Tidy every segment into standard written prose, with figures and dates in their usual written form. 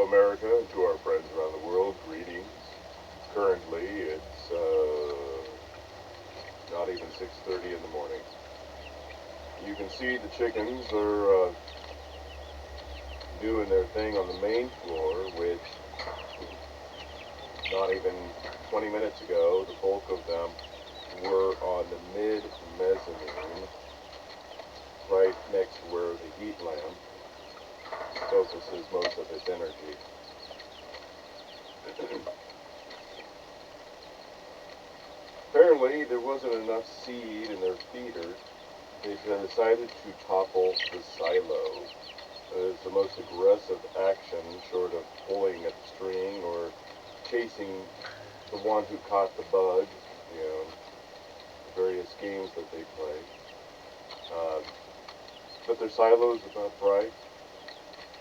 America, and to our friends around the world, greetings. Currently, it's not even 6:30 in the morning. You can see the chickens are doing their thing on the main floor, which not even 20 minutes ago, the bulk of them were on the mid-mezzanine, right next to where the heat lamp focuses most of its energy. Apparently, there wasn't enough seed in their feeder. They decided to topple the silo. It's the most aggressive action, short of pulling at the string or chasing the one who caught the bug, you know, the various games that they play. Uh, but their silo is about bright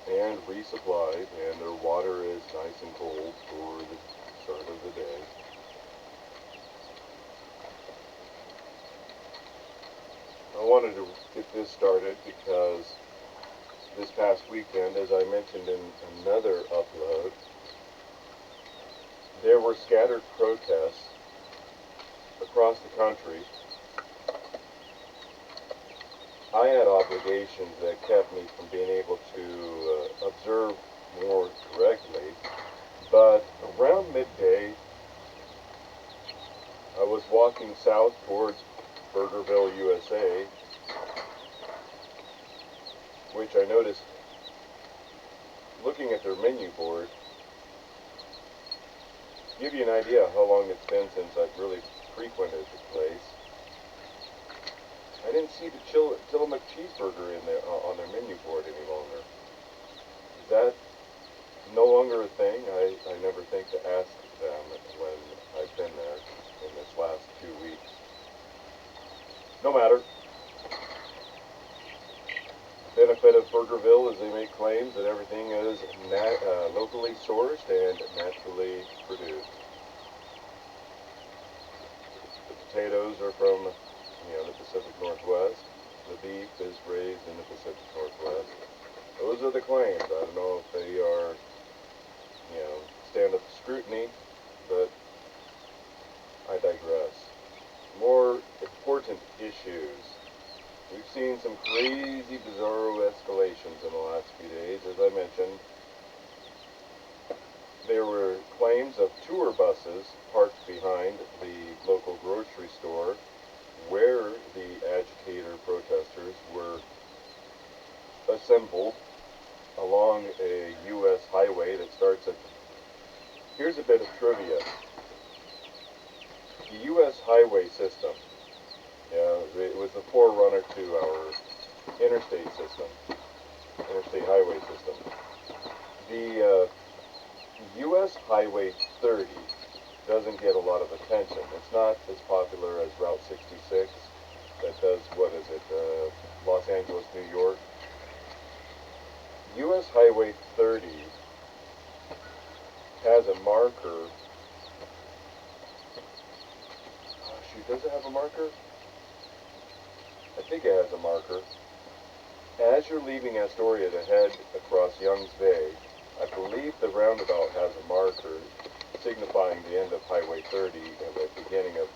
and resupplied, and their water is nice and cold for the start of the day. I wanted to get this started because this past weekend, as I mentioned in another upload, there were scattered protests across the country. I had obligations that kept me from being able to observe more directly, but around midday, I was walking south towards Burgerville, USA, which I noticed, looking at their menu board, to give you an idea of how long it's been since I've really frequented the place. I didn't see the Tillamook cheeseburger in there on their menu board any longer. Is that no longer a thing? I never think to ask them when I've been there in this last 2 weeks. No matter. Benefit of Burgerville is they make claims that everything is locally sourced and naturally produced. The potatoes are from, the Pacific Northwest. The beef is raised in the Pacific Northwest. Those are the claims. I don't know if they are, stand up to scrutiny, but I digress. More important issues. We've seen some crazy, bizarro escalations in the last few days. As I mentioned, there were claims of tour buses parked behind the local grocery store where the agitator protesters were assembled along a U.S. highway that starts at... Here's a bit of trivia. The U.S. highway system, it was the forerunner to our interstate system, interstate highway system. The U.S. Highway 30 doesn't get a lot of attention. It's not as popular as Route 66 that does, Los Angeles, New York. U.S. Highway 30 has a marker. Oh, shoot, does it have a marker? I think it has a marker. As you're leaving Astoria to head across Youngs Bay, I believe the roundabout has a marker signifying the end of Highway 30 and the beginning of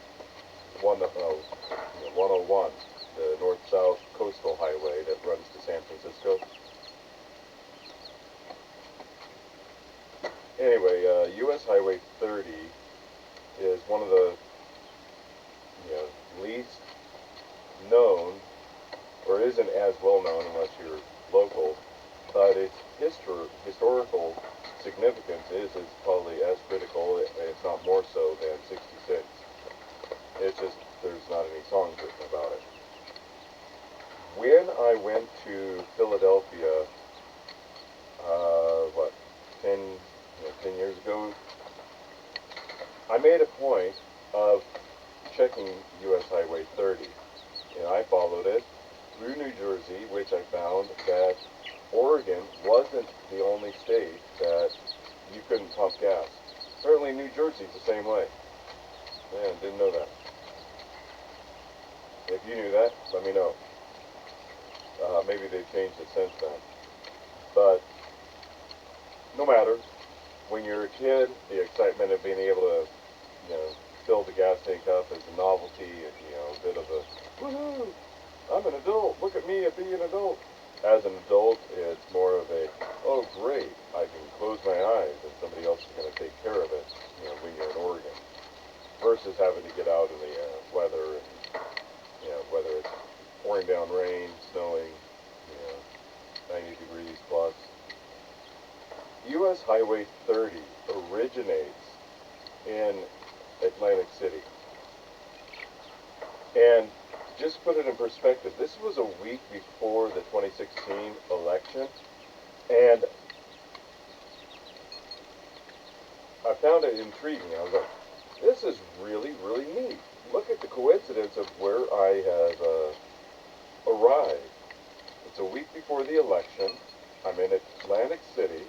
101, the north-south coastal highway that runs to San Francisco. Anyway, U.S. Highway 30 is one of the least known, or isn't as well known unless you're local, but its historical significance is probably as critical, if not more so, than 66. It's just there's not any songs written about it. When I went to Philadelphia, 10, 10 years ago, I made a point of checking U.S. Highway 30. I followed it through New Jersey, which I found that Oregon wasn't the only state that you couldn't pump gas. Apparently New Jersey's the same way. Man, didn't know that. If you knew that, let me know. Maybe they've changed it since then. But no matter, when you're a kid, the excitement of being able to, fill the gas tank up is a novelty, a bit of a, woohoo, I'm an adult, look at me, I be an adult. As an adult, it's more of a, oh great, I can close my eyes and somebody else is going to take care of it, when you're in Oregon. Versus having to get out in the weather and, whether it's pouring down rain, snowing, 90 degrees plus. U.S. Highway 30 originates in Atlantic City. And just put it in perspective, this was a week before the 2016 election, and I found it intriguing. I was like, this is really, really neat. Look at the coincidence of where I have arrived. It's a week before the election. I'm in Atlantic City.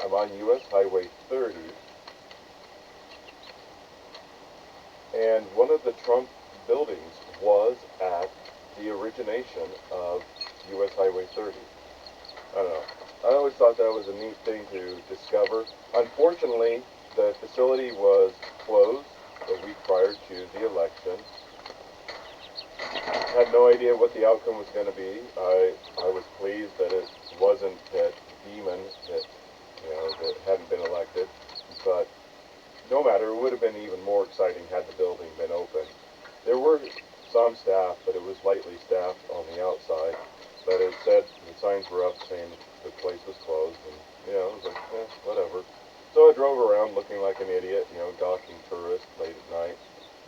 I'm on U.S. Highway 30. And one of the Trump buildings was at the origination of U.S. Highway 30. I don't know. I always thought that was a neat thing to discover. Unfortunately, the facility was closed a week prior to the election. Had no idea what the outcome was going to be. I was pleased that it wasn't that demon that that hadn't been elected, but no matter, it would have been even more exciting had the building been open. There were some staff, but it was lightly staffed on the outside. But it said the signs were up saying the place was closed, and it was like, whatever. So I drove around looking like an idiot, gawking tourists late at night.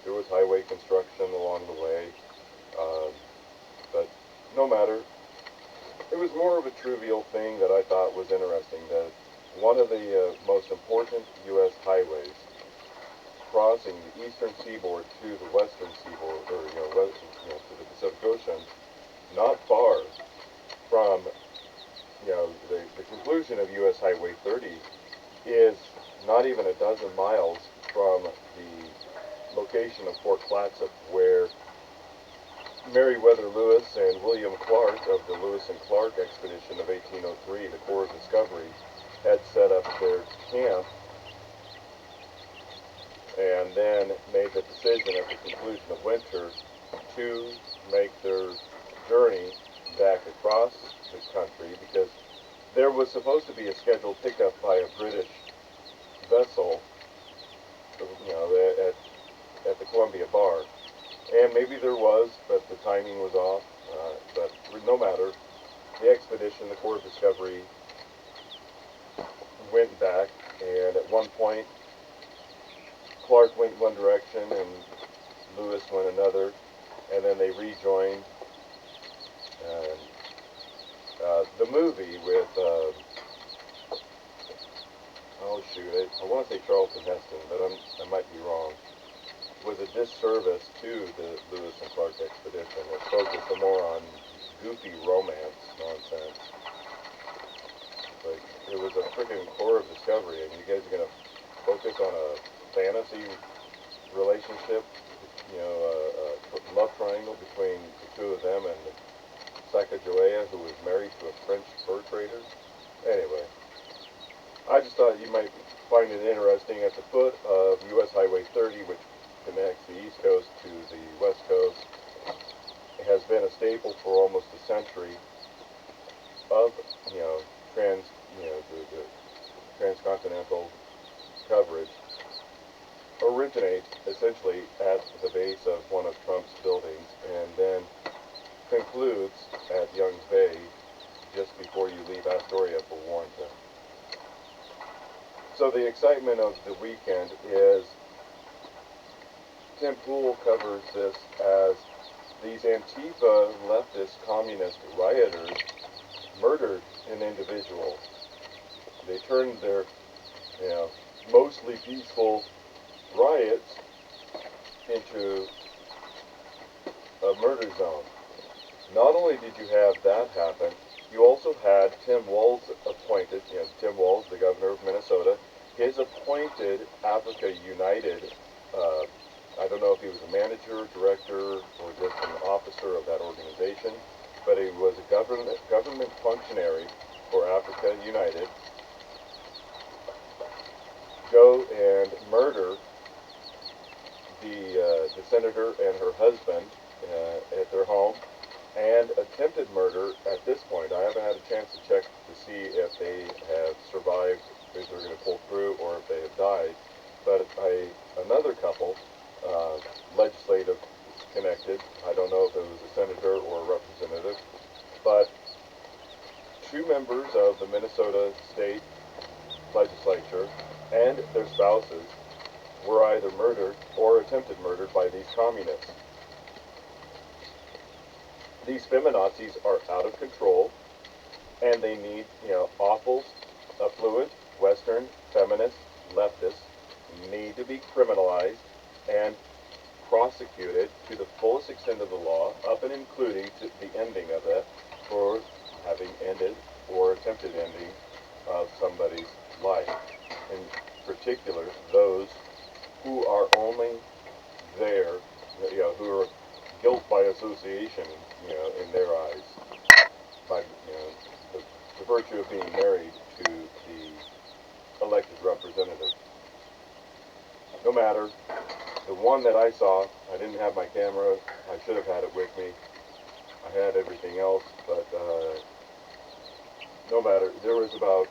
There was highway construction along the way, but no matter. It was more of a trivial thing that I thought was interesting, that one of the most important U.S. highways crossing the eastern seaboard to the western seaboard, or to the Pacific Ocean, not far from the conclusion of U.S. Highway 30 is not even a dozen miles from the location of Fort Clatsop, where Meriwether Lewis and William Clark of the Lewis and Clark expedition of 1803, the Corps of Discovery, had set up their camp, and then made the decision at the conclusion of winter to make their journey back across the country, because there was supposed to be a scheduled pickup by a British vessel, at the Columbia Bar. And maybe there was, but the timing was off. But no matter, the expedition, the Corps of Discovery, went back, and at one point, Clark went one direction and Lewis went another, and then they rejoined. And the movie with, I want to say Charlton Heston, but I might be wrong, was a disservice to the Lewis and Clark expedition. It focused more on goofy romance nonsense. Like, it was a freaking Corps of Discovery, and you guys are going to focus on a fantasy relationship, a love triangle between the two of them and Sacagawea, who was married to a French fur trader. Anyway, I just thought you might find it interesting. At the foot of U.S. Highway 30, which connects the East Coast to the West Coast, has been a staple for almost a century of, the transcontinental coverage, originates essentially at the base of one of Trump's buildings and then concludes at Young's Bay just before you leave Astoria for Warrenton. So the excitement of the weekend is, Tim Pool covers this as these Antifa leftist communist rioters murdered an individual. They turned their, mostly peaceful riots into a murder zone. Not only did you have that happen, you also had Tim Walz appointed, Tim Walz, the governor of Minnesota, his appointed Africa United, I don't know if he was a manager, director, or just an officer of that organization, but he was a government functionary for Africa United, go and murder the senator and her husband at their home, and attempted murder at this point. I haven't had a chance to check to see if they have survived, if they're going to pull through, or if they have died. But another couple, legislative connected, I don't know if it was a senator or a representative, but two members of the Minnesota State Legislature and their spouses were either murdered or attempted murder by these communists. These feminazis are out of control, and they need, awful, affluent, Western, feminist, leftists need to be criminalized and prosecuted to the fullest extent of the law, up and including to the ending of it, for having ended or attempted ending of somebody's life. In particular, those who are only there, who are guilt by association, in their eyes, by, the virtue of being married to the elected representative. No matter, the one that I saw, I didn't have my camera, I should have had it with me, I had everything else, but no matter, there was about,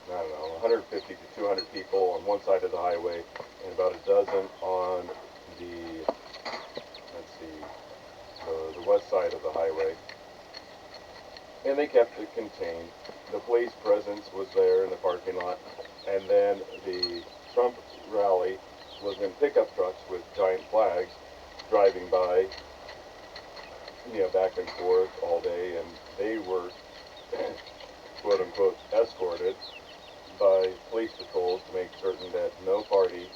150 to 200 people on one side of the highway, and about a dozen on the, the west side of the highway, and they kept it contained. The police presence was there in the parking lot, and then the Trump rally was in pickup trucks with giant flags driving by, back and forth all day, and they were, quote unquote, escorted by police patrols to make certain that no party,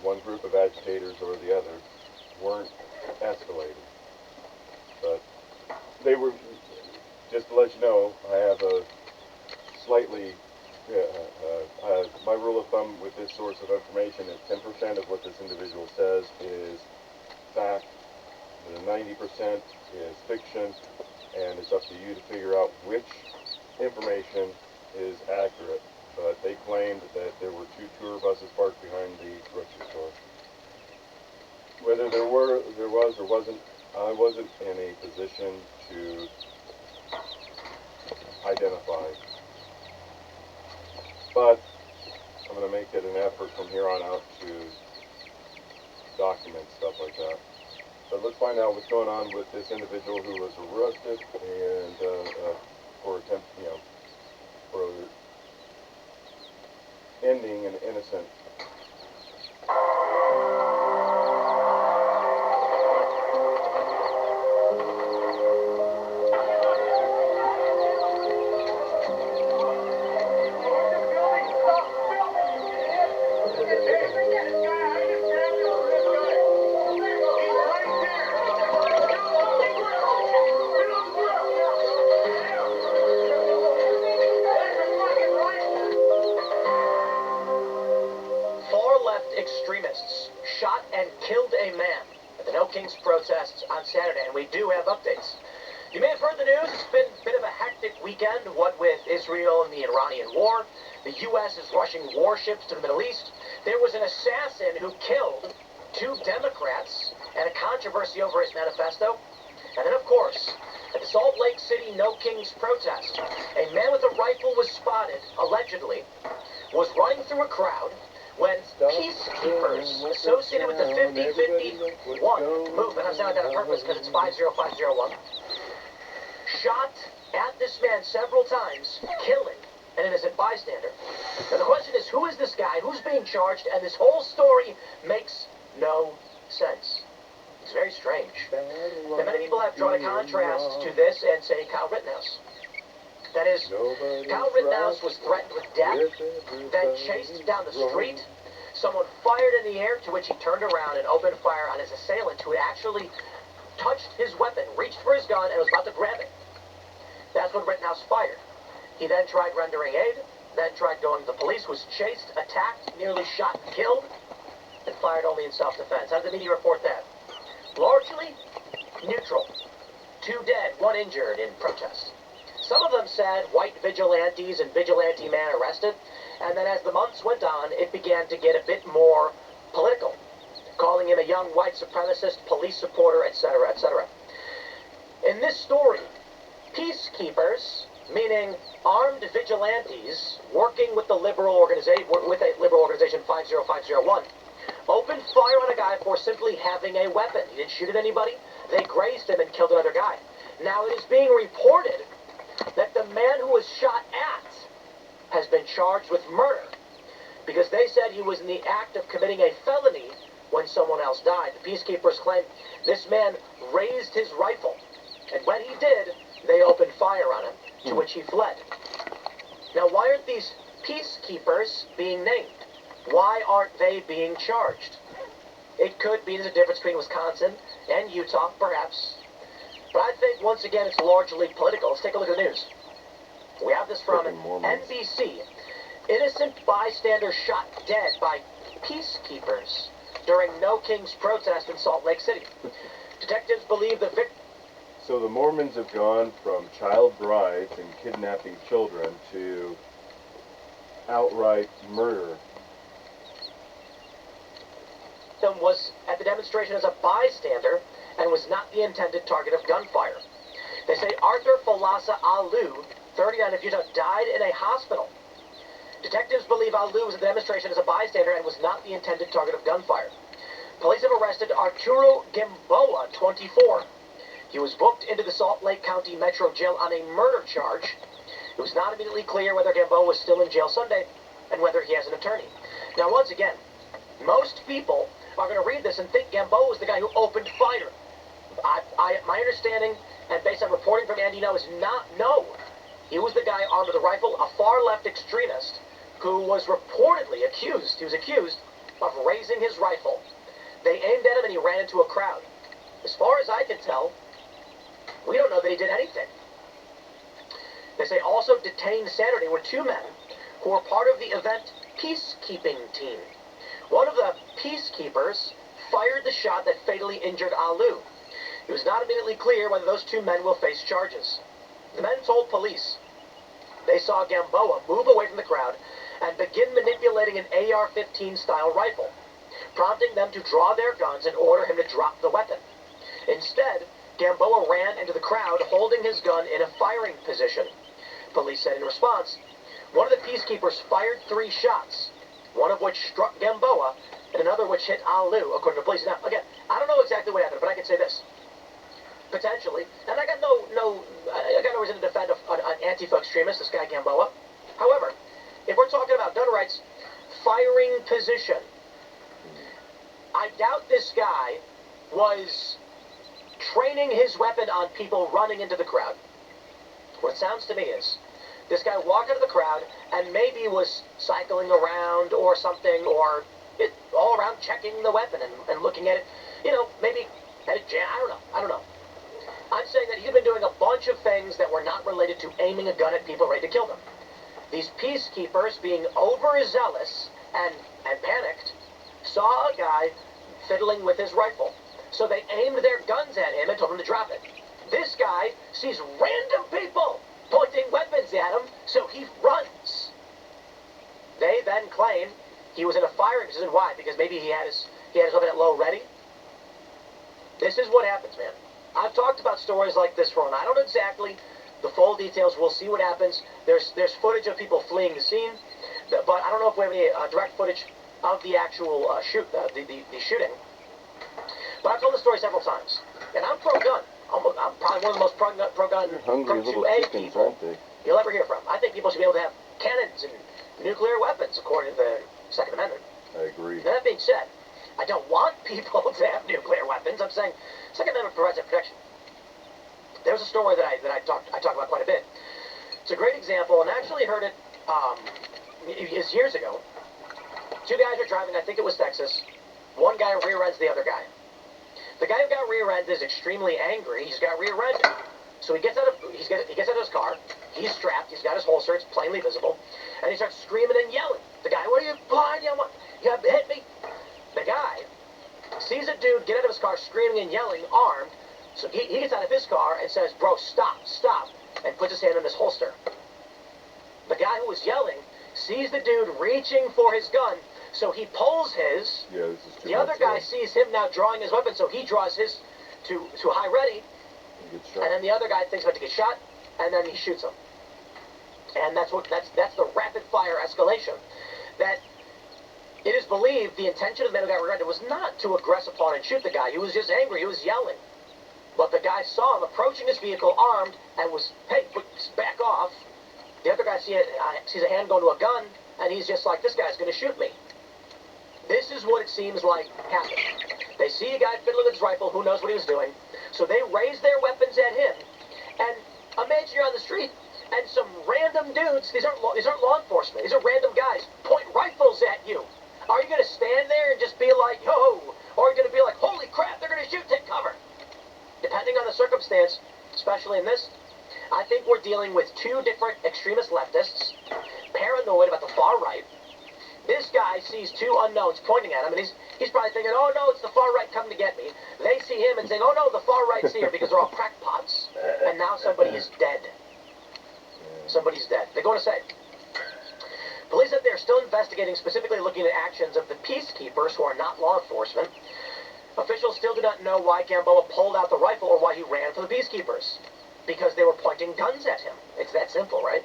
one group of agitators or the other, weren't escalated. But they were, just to let you know, I have a slightly, my rule of thumb with this source of information is 10% of what this individual says is fact, the 90% is fiction, and it's up to you to figure out which information is accurate. But they claimed that there were two tour buses parked behind the grocery store. Whether there was or wasn't, I wasn't in a position to identify. But I'm going to make it an effort from here on out to document stuff like that. But let's find out what's going on with this individual who was arrested and for attempt, for ending an innocent. Extremists shot and killed a man at the No Kings protests on Saturday, and we do have updates. You may have heard the news. It's been a bit of a hectic weekend, what with Israel and the Iranian war. The U.S. is rushing warships to the Middle East. There was an assassin who killed two Democrats and a controversy over his manifesto. And then, of course, at the Salt Lake City No Kings protest, a man with a rifle was spotted, allegedly, was running through a crowd when peacekeepers associated with the 5051 movement, I'm saying that on purpose because it's 50501, shot at this man several times, killing an innocent bystander. Now the question is, who is this guy? Who's being charged? And this whole story makes no sense. It's very strange. And many people have drawn a contrast to this and say Kyle Rittenhouse. That is, Kyle Rittenhouse was threatened with death, then chased down the street. Someone fired in the air, to which he turned around and opened fire on his assailant, who had actually touched his weapon, reached for his gun, and was about to grab it. That's when Rittenhouse fired. He then tried rendering aid, then tried going to the police, was chased, attacked, nearly shot and killed, and fired only in self-defense. How did the media report that? Largely neutral. 2 dead, 1 injured in protest. Some of them said white vigilantes and vigilante man arrested. And then as the months went on, it began to get a bit more political, calling him a young white supremacist, police supporter, etc., etc. In this story, peacekeepers, meaning armed vigilantes working with the liberal organization, 50501, opened fire on a guy for simply having a weapon. He didn't shoot at anybody. They grazed him and killed another guy. Now it is being reported that the man who was shot at has been charged with murder because they said he was in the act of committing a felony when someone else died. The peacekeepers claim this man raised his rifle, and when he did, they opened fire on him, to which he fled. Now, why aren't these peacekeepers being named? Why aren't they being charged? It could be there's a difference between Wisconsin and Utah, perhaps. But I think, once again, it's largely political. Let's take a look at the news. We have this from NBC. Innocent bystander shot dead by peacekeepers during No Kings protest in Salt Lake City. Detectives believe the victim... So the Mormons have gone from child brides and kidnapping children to outright murder. was at the demonstration as a bystander and was not the intended target of gunfire. They say Arthur Falasa Alu, 39 of Utah, died in a hospital. Detectives believe Alu was at the demonstration as a bystander and was not the intended target of gunfire. Police have arrested Arturo Gamboa, 24. He was booked into the Salt Lake County Metro Jail on a murder charge. It was not immediately clear whether Gamboa was still in jail Sunday and whether he has an attorney. Now, once again, most people are going to read this and think Gamboa was the guy who opened fire. My understanding, and based on reporting from Andy No, is not, no. He was the guy armed with a rifle, a far-left extremist, who was reportedly accused, of raising his rifle. They aimed at him and he ran into a crowd. As far as I can tell, we don't know that he did anything. They say also detained Saturday were two men who were part of the event peacekeeping team. One of the peacekeepers fired the shot that fatally injured Alu. It was not immediately clear whether those two men will face charges. The men told police they saw Gamboa move away from the crowd and begin manipulating an AR-15 style rifle, prompting them to draw their guns and order him to drop the weapon. Instead, Gamboa ran into the crowd holding his gun in a firing position. Police said in response, one of the peacekeepers fired 3 shots, one of which struck Gamboa and another which hit Alu, according to police. Now, again, I don't know exactly what happened, but I can say this. Potentially, and I got no reason to defend an Antifa extremist, this guy Gamboa. However, if we're talking about gun rights, firing position, I doubt this guy was training his weapon on people running into the crowd. What it sounds to me is this guy walked out of the crowd and maybe was cycling around or something, or all around checking the weapon and looking at it, maybe at a jam. I don't know. I'm saying that he'd been doing a bunch of things that were not related to aiming a gun at people ready to kill them. These peacekeepers, being overzealous and panicked, saw a guy fiddling with his rifle. So they aimed their guns at him and told him to drop it. This guy sees random people pointing weapons at him, so he runs. They then claim he was in a firing position. Why? Because maybe he had his weapon at low ready. This is what happens, man. I've talked about stories like this before, and I don't know exactly the full details. We'll see what happens. There's footage of people fleeing the scene, but I don't know if we have any direct footage of the actual the shooting. But I've told the story several times, and I'm pro-gun. I'm probably one of the most pro-gun, Hungry little chickens, people aren't they? you'll ever hear from. I think people should be able to have cannons and nuclear weapons, according to the Second Amendment. I agree. That being said, I don't want people to have nuclear weapons. I'm saying Second Amendment provides that protection. There's a story that I talk about quite a bit. It's a great example, and I actually heard it years ago. 2 guys are driving, I think it was Texas. One guy rear-ends the other guy. The guy who got rear-ended is extremely angry. He's got rear-ended. So he gets out of his car. He's strapped. He's got his holster. It's plainly visible. And he starts screaming and yelling. The guy, what are you behind? You hit me. The guy sees a dude get out of his car screaming and yelling, armed. So he gets out of his car and says, bro, stop. and puts his hand in his holster. The guy who was yelling sees the dude reaching for his gun, so he pulls his. Yeah, this is too The other much, guy sees him now drawing his weapon, so he draws his to high ready, He gets shot. and then the other guy thinks about to get shot, and then he shoots him. And that's the rapid fire escalation. That it is believed the intention of the man who got rear-ended was not to aggress upon and shoot the guy. He was just angry. He was yelling. But the guy saw him approaching his vehicle armed and was, hey, back off. The other guy sees a hand going to a gun, and he's just like, this guy's going to shoot me. This is what it seems like happened. They see a guy fiddling with his rifle, who knows what he was doing, so they raise their weapons at him. And imagine you're on the street, and some random dudes, these aren't law enforcement, these are random guys, point rifles at you. Are you going to stand there and just be like, yo, or are you going to be like, holy crap, they're going to shoot, take cover? Depending on the circumstance, especially in this, I think we're dealing with two different extremist leftists, paranoid about the far right. This guy sees two unknowns pointing at him, and he's probably thinking, oh no, it's the far right coming to get me. They see him and saying, oh no, the far right's here, because they're all crackpots. And now somebody is dead. Somebody's dead. They're going to say. Police said they're still investigating, specifically looking at actions of the peacekeepers who are not law enforcement. Officials still do not know why Gamboa pulled out the rifle or why he ran for the peacekeepers. Because they were pointing guns at him. It's that simple, right?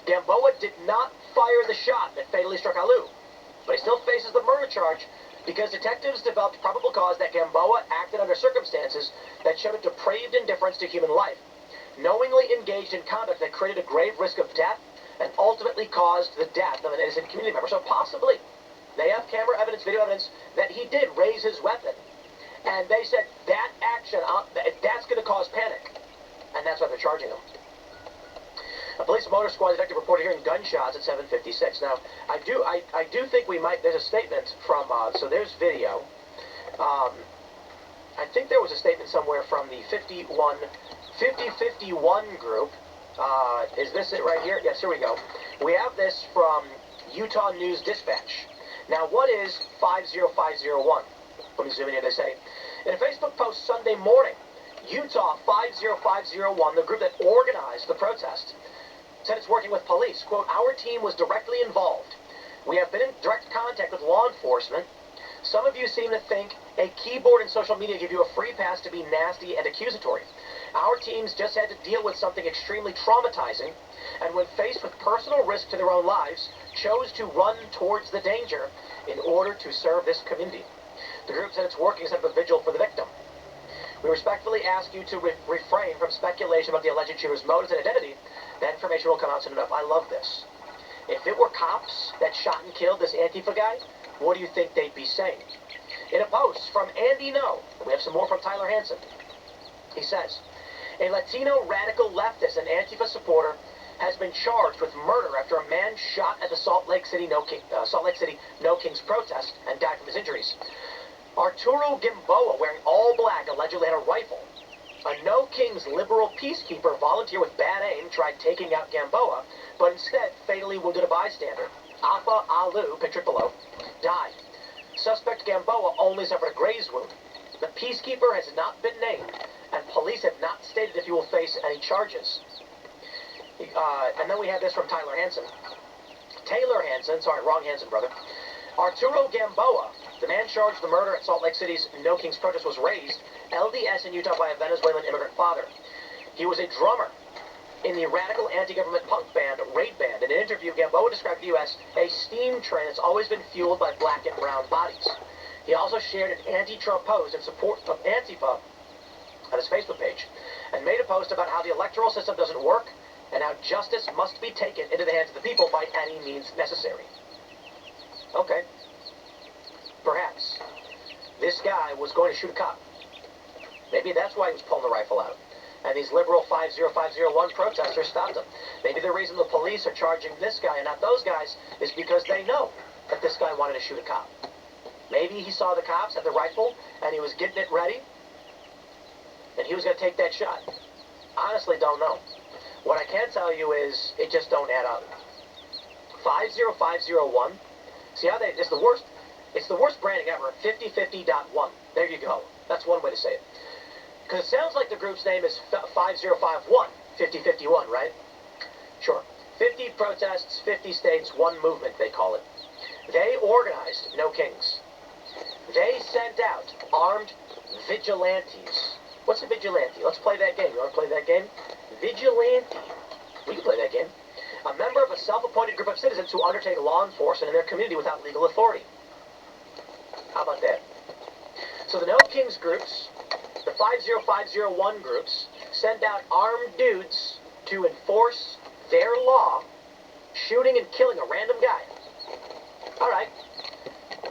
Gamboa did not fire the shot that fatally struck Alou, but he still faces the murder charge because detectives developed probable cause that Gamboa acted under circumstances that showed a depraved indifference to human life, knowingly engaged in conduct that created a grave risk of death and ultimately caused the death of an innocent community member. So possibly, they have camera evidence, video evidence, that he did raise his weapon. And they said that action, that's going to cause panic. And that's why they're charging him. A police motor squad detective reported hearing gunshots at 7:56. Now, I do think we might, there's a statement from, so there's video. I think there was a statement somewhere from the 5051 group. Is this it right here? Yes, here we go. We have this from Utah News Dispatch. Now, what is 50501? Let me zoom in here. They say, in a Facebook post Sunday morning, Utah 50501, the group that organized the protest, said it's working with police. Quote, our team was directly involved. We have been in direct contact with law enforcement. Some of you seem to think a keyboard and social media give you a free pass to be nasty and accusatory. Our teams just had to deal with something extremely traumatizing, and when faced with personal risk to their own lives, chose to run towards the danger in order to serve this community. The group said it's working as a vigil for the victim. We respectfully ask you to refrain from speculation about the alleged shooter's motives and identity. That information will come out soon enough. I love this. If it were cops that shot and killed this Antifa guy, what do you think they'd be saying? In a post from Andy No, we have some more from Tyler Hansen. He says, a Latino radical leftist and Antifa supporter has been charged with murder after a man shot at the Salt Lake City No Kings protest and died from his injuries. Arturo Gamboa, wearing all black, allegedly had a rifle. A No Kings liberal peacekeeper volunteer with bad aim tried taking out Gamboa, but instead fatally wounded a bystander. Afa Alou, pictured below, died. Suspect Gamboa only suffered a graze wound. The peacekeeper has not been named, and police have not stated if he will face any charges. And then we have this from Tyler Hansen. Taylor Hansen, sorry, wrong Hansen, brother. Arturo Gamboa, the man charged with the murder at Salt Lake City's No Kings protest, was raised LDS in Utah by a Venezuelan immigrant father. He was a drummer in the radical anti-government punk band Raid Band. In an interview, Gamboa described the U.S. a steam train that's always been fueled by black and brown bodies. He also shared an anti-Trump post in support of Antifa on his Facebook page, and made a post about how the electoral system doesn't work and how justice must be taken into the hands of the people by any means necessary. Okay. Perhaps this guy was going to shoot a cop. Maybe that's why he was pulling the rifle out. And these liberal 50501 protesters stopped him. Maybe the reason the police are charging this guy and not those guys is because they know that this guy wanted to shoot a cop. Maybe he saw the cops at the rifle and he was getting it ready and he was going to take that shot. Honestly, don't know. What I can tell you is it just don't add up. 50501. See how it's the worst branding ever. 5050.1. There you go. That's one way to say it. Because it sounds like the group's name is 5051. 50-51, right? Sure. 50 protests, 50 states, one movement, they call it. They organized No Kings. They sent out armed vigilantes. What's a vigilante? Let's play that game. You want to play that game? Vigilante. We can play that game. A member of a self-appointed group of citizens who undertake law enforcement in their community without legal authority. How about that? So the No Kings groups, the 50501 groups, send out armed dudes to enforce their law, shooting and killing a random guy. All right.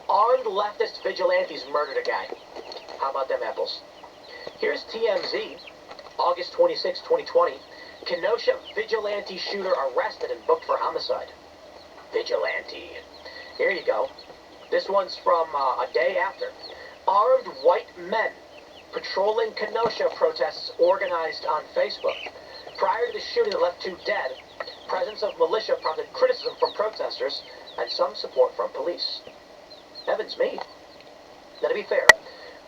Armed leftist vigilantes murdered a guy. How about them apples? Here's TMZ, August 26, 2020. Kenosha vigilante shooter arrested and booked for homicide. Vigilante. Here you go. This one's from a day after. Armed white men patrolling Kenosha protests organized on Facebook. Prior to the shooting that left 2 dead, presence of militia prompted criticism from protesters and some support from police. Heavens me. Now, to be fair,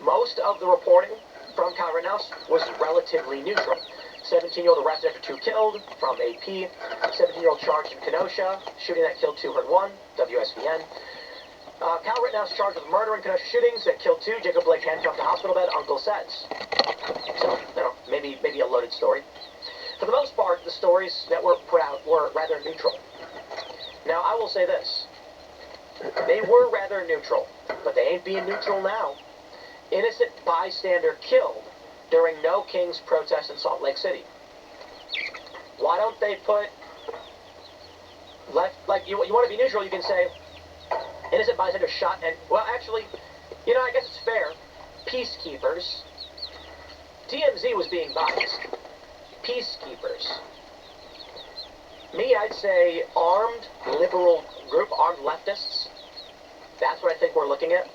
most of the reporting from Kyle Rittenhouse was relatively neutral. 17-year-old arrested after 2 killed from AP. 17-year-old charged in Kenosha. Shooting that killed 2, hurt 1. WSVN. Kyle Rittenhouse charged with murder in Kenosha shootings that killed 2. Jacob Blake handcuffed to hospital bed. Uncle says. So, maybe a loaded story. For the most part, the stories that were put out were rather neutral. Now, I will say this. They were rather neutral, but they ain't being neutral now. Innocent bystander killed during No Kings protest in Salt Lake City. Why don't they put left, like you want to be neutral, you can say innocent bystander shot and, well, actually, I guess it's fair. Peacekeepers. TMZ was being biased. Peacekeepers. Me, I'd say armed liberal group, armed leftists. That's what I think we're looking at.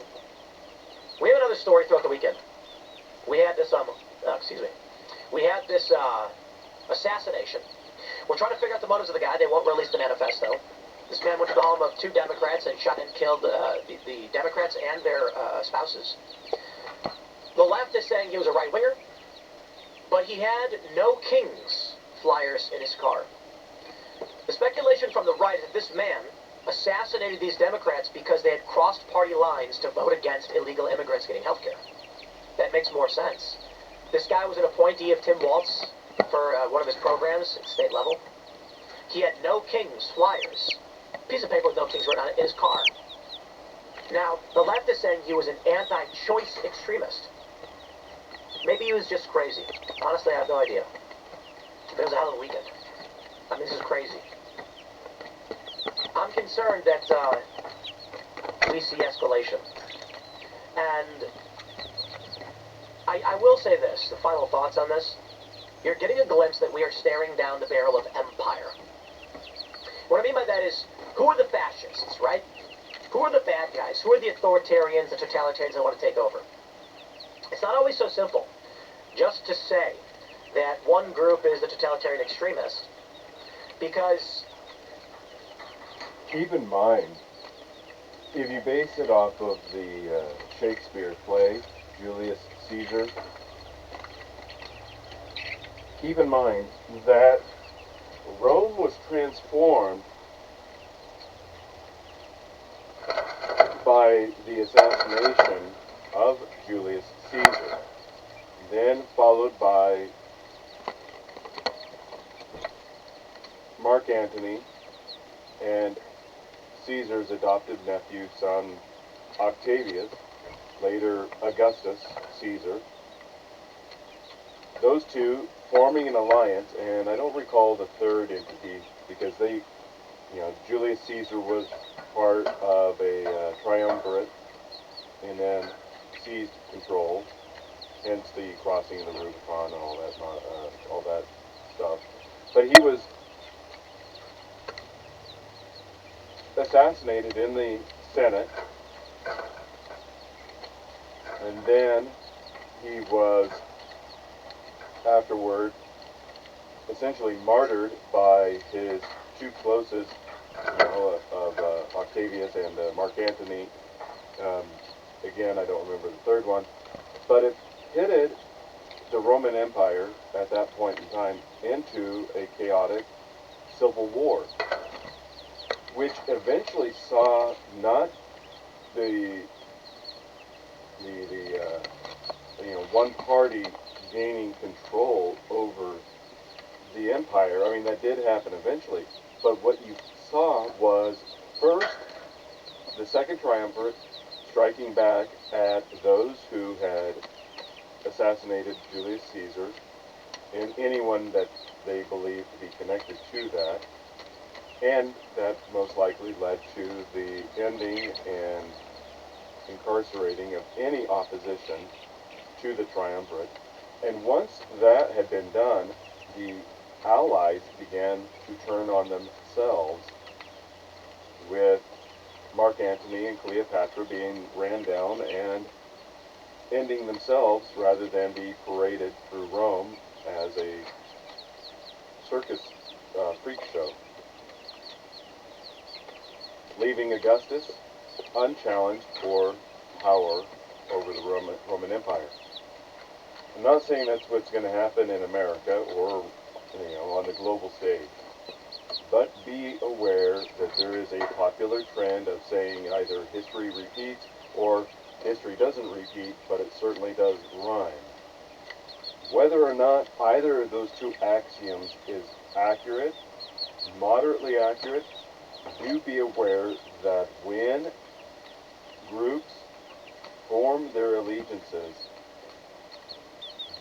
We have another story throughout the weekend. We had this, we had this assassination. We're trying to figure out the motives of the guy. They won't release the manifesto. This man went to the home of 2 Democrats and shot and killed the Democrats and their spouses. The left is saying he was a right-winger, but he had No Kings flyers in his car. The speculation from the right is that this man assassinated these Democrats because they had crossed party lines to vote against illegal immigrants getting health care. That makes more sense. This guy was an appointee of Tim Walz for one of his programs at state level. He had No Kings flyers, a piece of paper with No Kings written on it, in his car. Now, the left is saying he was an anti-choice extremist. Maybe he was just crazy. Honestly, I have no idea. But it was a hell of a weekend. I mean, this is crazy. I'm concerned that we see escalation. And I will say this, the final thoughts on this. You're getting a glimpse that we are staring down the barrel of empire. What I mean by that is, who are the fascists, right? Who are the bad guys? Who are the authoritarians, the totalitarians that want to take over? It's not always so simple. Just to say that one group is the totalitarian extremist, because keep in mind, if you base it off of the Shakespeare play, Julius Caesar, keep in mind that Rome was transformed by the assassination of Julius Caesar, then followed by Mark Antony and Caesar's adopted nephew, son Octavius, later Augustus Caesar. Those two forming an alliance, and I don't recall the third entity because Julius Caesar was part of a triumvirate and then seized control, hence the crossing of the Rubicon and all that stuff. But he was assassinated in the Senate, and then he was afterward essentially martyred by his 2 closest, of Octavius and Mark Antony. Again, I don't remember the third one, but it pitted the Roman Empire at that point in time into a chaotic civil war, which eventually saw not the one party gaining control over the empire. I mean, that did happen eventually, but what you saw was first the Second Triumvirate striking back at those who had assassinated Julius Caesar and anyone that they believed to be connected to that, and that most likely led to the ending and incarcerating of any opposition to the triumvirate. And once that had been done, the allies began to turn on themselves, with Mark Antony and Cleopatra being ran down and ending themselves rather than be paraded through Rome as a circus freak show, leaving Augustus unchallenged for power over the Roman Empire. I'm not saying that's what's going to happen in America or on the global stage, but be aware that there is a popular trend of saying either history repeats or history doesn't repeat, but it certainly does rhyme. Whether or not either of those two axioms is accurate, moderately accurate, do be aware that when groups form their allegiances,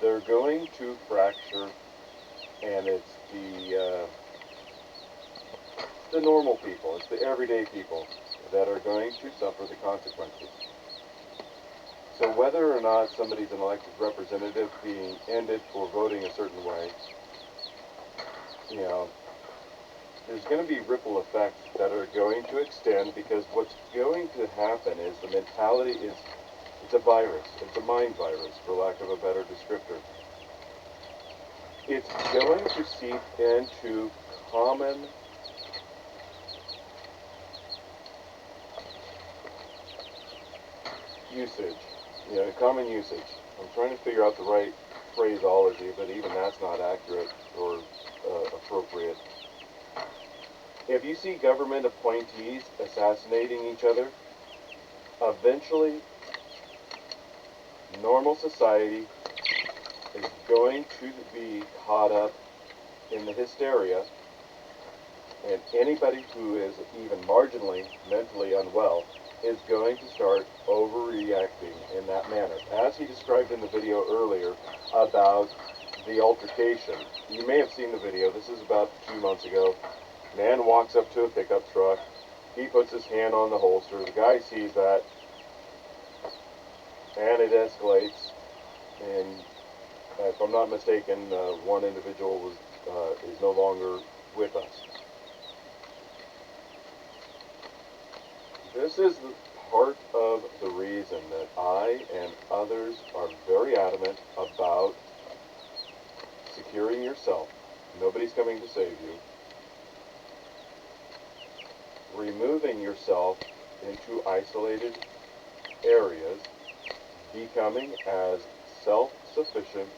they're going to fracture, and it's the normal people, it's the everyday people that are going to suffer the consequences. So whether or not somebody's an elected representative being ended for voting a certain way, there's going to be ripple effects that are going to extend, because what's going to happen is the mentality is, it's a virus. It's a mind virus, for lack of a better descriptor. It's going to seep into common usage. Common usage. I'm trying to figure out the right phraseology, but even that's not accurate or appropriate. If you see government appointees assassinating each other, eventually normal society is going to be caught up in the hysteria, and anybody who is even marginally mentally unwell is going to start overreacting in that manner. As he described in the video earlier about the altercation, you may have seen the video. This is about 2 months ago. Man walks up to a pickup truck. He puts his hand on the holster. The guy sees that, and it escalates. And if I'm not mistaken, one individual is no longer with us. This is the part of the reason that I and others are very adamant about securing yourself. Nobody's coming to save you. Removing yourself into isolated areas, becoming as self-sufficient,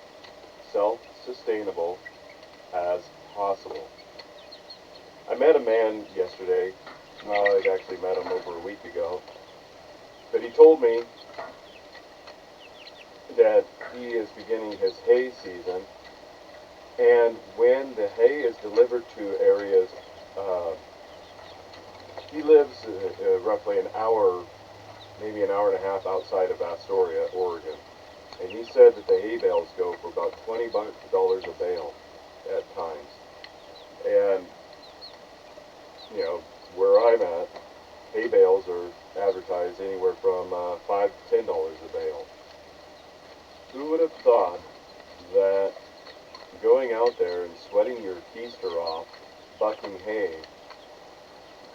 self-sustainable as possible. I met a man yesterday. Well, I'd actually met him over a week ago. But he told me that he is beginning his hay season, and when the hay is delivered to areas, he lives roughly an hour, maybe an hour and a half outside of Astoria, Oregon. And he said that the hay bales go for about $20 a bale at times. And, where I'm at, hay bales are advertised anywhere from $5 to $10 a bale. Who would have thought that going out there and sweating your keister off, bucking hay,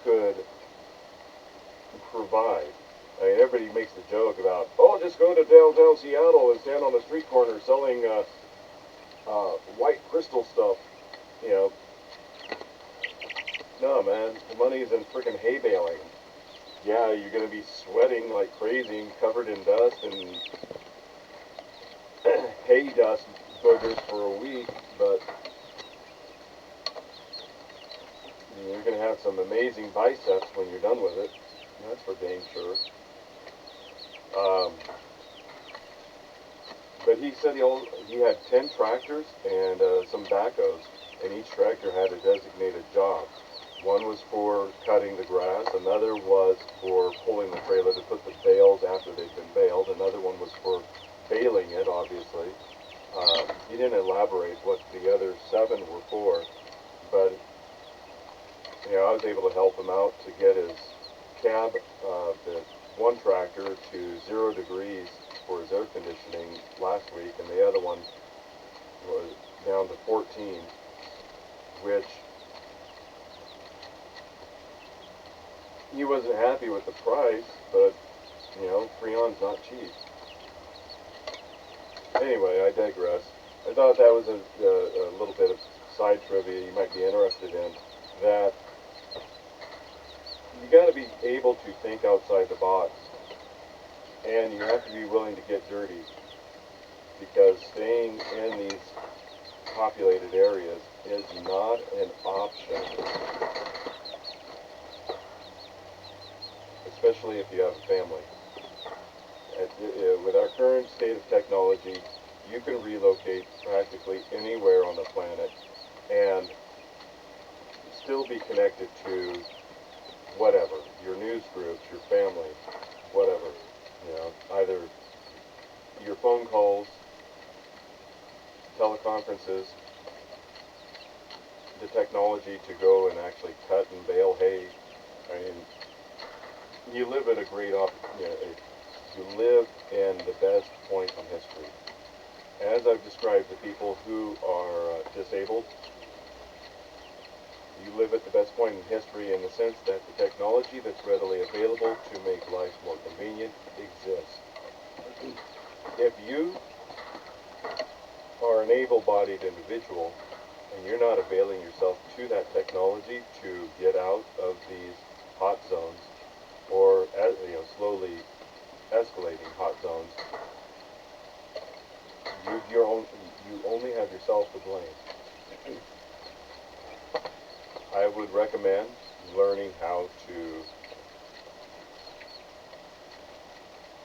could provide? I mean, everybody makes the joke about, just go to downtown Seattle and stand on a street corner selling white crystal stuff. No, man, the money's in freaking hay baling. Yeah, you're going to be sweating like crazy and covered in dust, and hay dust boogers for a week, but you're going to have some amazing biceps when you're done with it. That's for dang sure. But he said he had 10 tractors and some backhoes, and each tractor had a designated job. One was for cutting the grass, another was for pulling the trailer to put the bales after they'd been baled, another one was for baling it, obviously. He didn't elaborate what the other 7 were for, but I was able to help him out to get his cab, the one tractor, to 0 degrees for his air conditioning last week, and the other one was down to 14, which he wasn't happy with the price, but, Freon's not cheap. Anyway, I digress. I thought that was a little bit of side trivia you might be interested in, that you got to be able to think outside the box, and you have to be willing to get dirty, because staying in these populated areas is not an option, especially if you have a family. With our current state of technology, you can relocate practically anywhere on the planet and still be connected to whatever, your news groups, your family, whatever. Either your phone calls, teleconferences, the technology to go and actually cut and bale hay. I mean, you live at a great you live in the best point in history. As I've described to people who are disabled, you live at the best point in history in the sense that the technology that's readily available to make life more convenient exists. If you are an able-bodied individual and you're not availing yourself to that technology to get out of these hot zones, or slowly escalating hot zones, you only have yourself to blame. I would recommend learning how to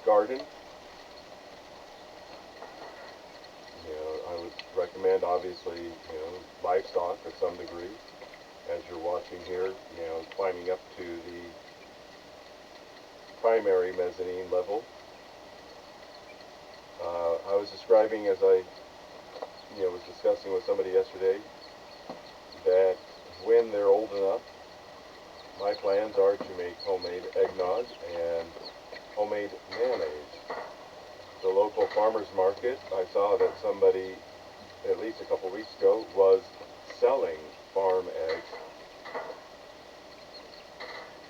garden. I would recommend, obviously, livestock to some degree. As you're watching here, climbing up to the primary mezzanine level. I was describing, as I was discussing with somebody yesterday, that when they're old enough, my plans are to make homemade eggnog and homemade mayonnaise. The local farmer's market, I saw that somebody, at least a couple weeks ago, was selling farm eggs.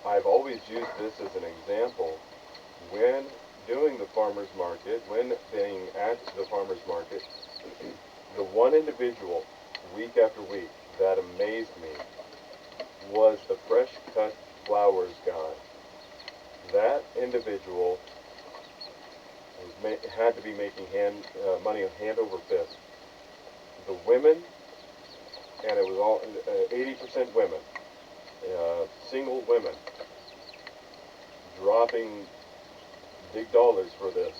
I've always used this as an example. When doing the farmer's market, when being at the farmer's market, the one individual, week after week, that amazed me was the fresh cut flowers guy. That individual had to be making money hand over fist. The women, and it was all 80% women, single women, dropping big dollars for this.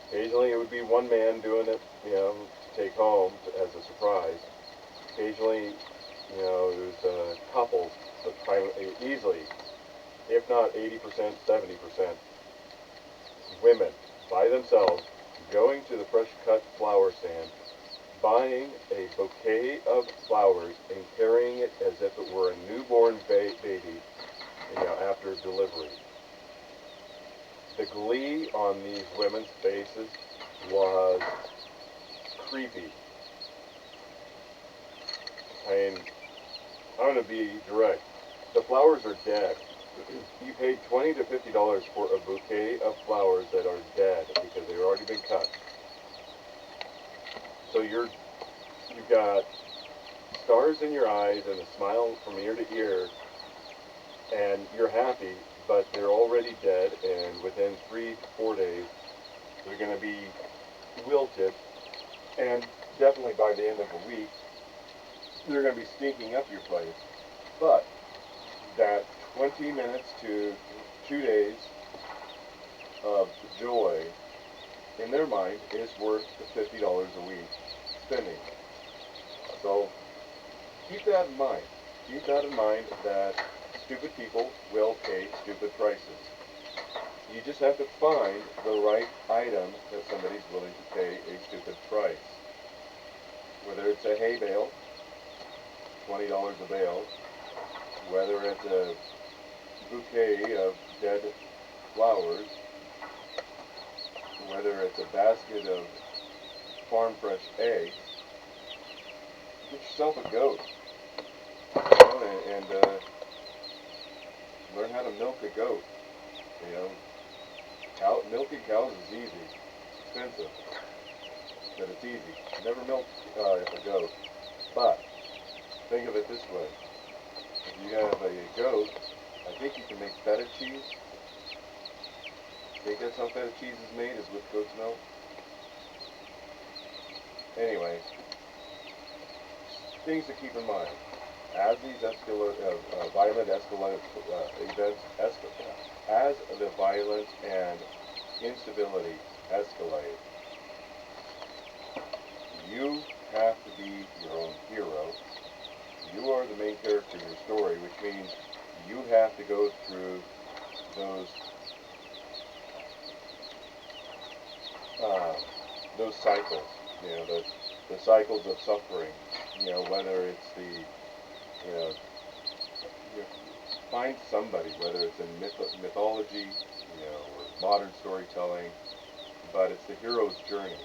Occasionally it would be one man doing it, to take home as a surprise. Occasionally, it was couples, but easily, if not 80%, 70%, women by themselves going to the fresh cut flower stand, buying a bouquet of flowers and carrying it as if it were a newborn baby, after delivery. The glee on these women's faces was creepy. I mean, I'm going to be direct. The flowers are dead. You paid $20 to $50 for a bouquet of flowers that are dead because they've already been cut. So you've got stars in your eyes and a smile from ear to ear, and you're happy, but they're already dead, and within 3 to 4 days, they're going to be wilted, and definitely by the end of a week, they're going to be stinking up your place. But that 20 minutes to 2 days of joy in their mind is worth the $50 a week spending. So keep that in mind. Keep that in mind that stupid people will pay stupid prices. You just have to find the right item that somebody's willing to pay a stupid price. Whether it's a hay bale, $20 a bale, whether it's a bouquet of dead flowers, whether it's a basket of farm fresh eggs, get yourself a goat, and learn how to milk a goat. Milking cows is easy. It's expensive, but it's easy. Never milk a goat. But think of it this way: if you have a goat, I think you can make feta cheese. Think that's how feta cheese is made, is with goat's milk? Anyway, things to keep in mind. As these violent events as the violence and instability escalate, you have to be your own hero. You are the main character in your story, which means you have to go through those cycles, the cycles of suffering, whether it's find somebody, whether it's in mythology, or modern storytelling, but it's the hero's journey.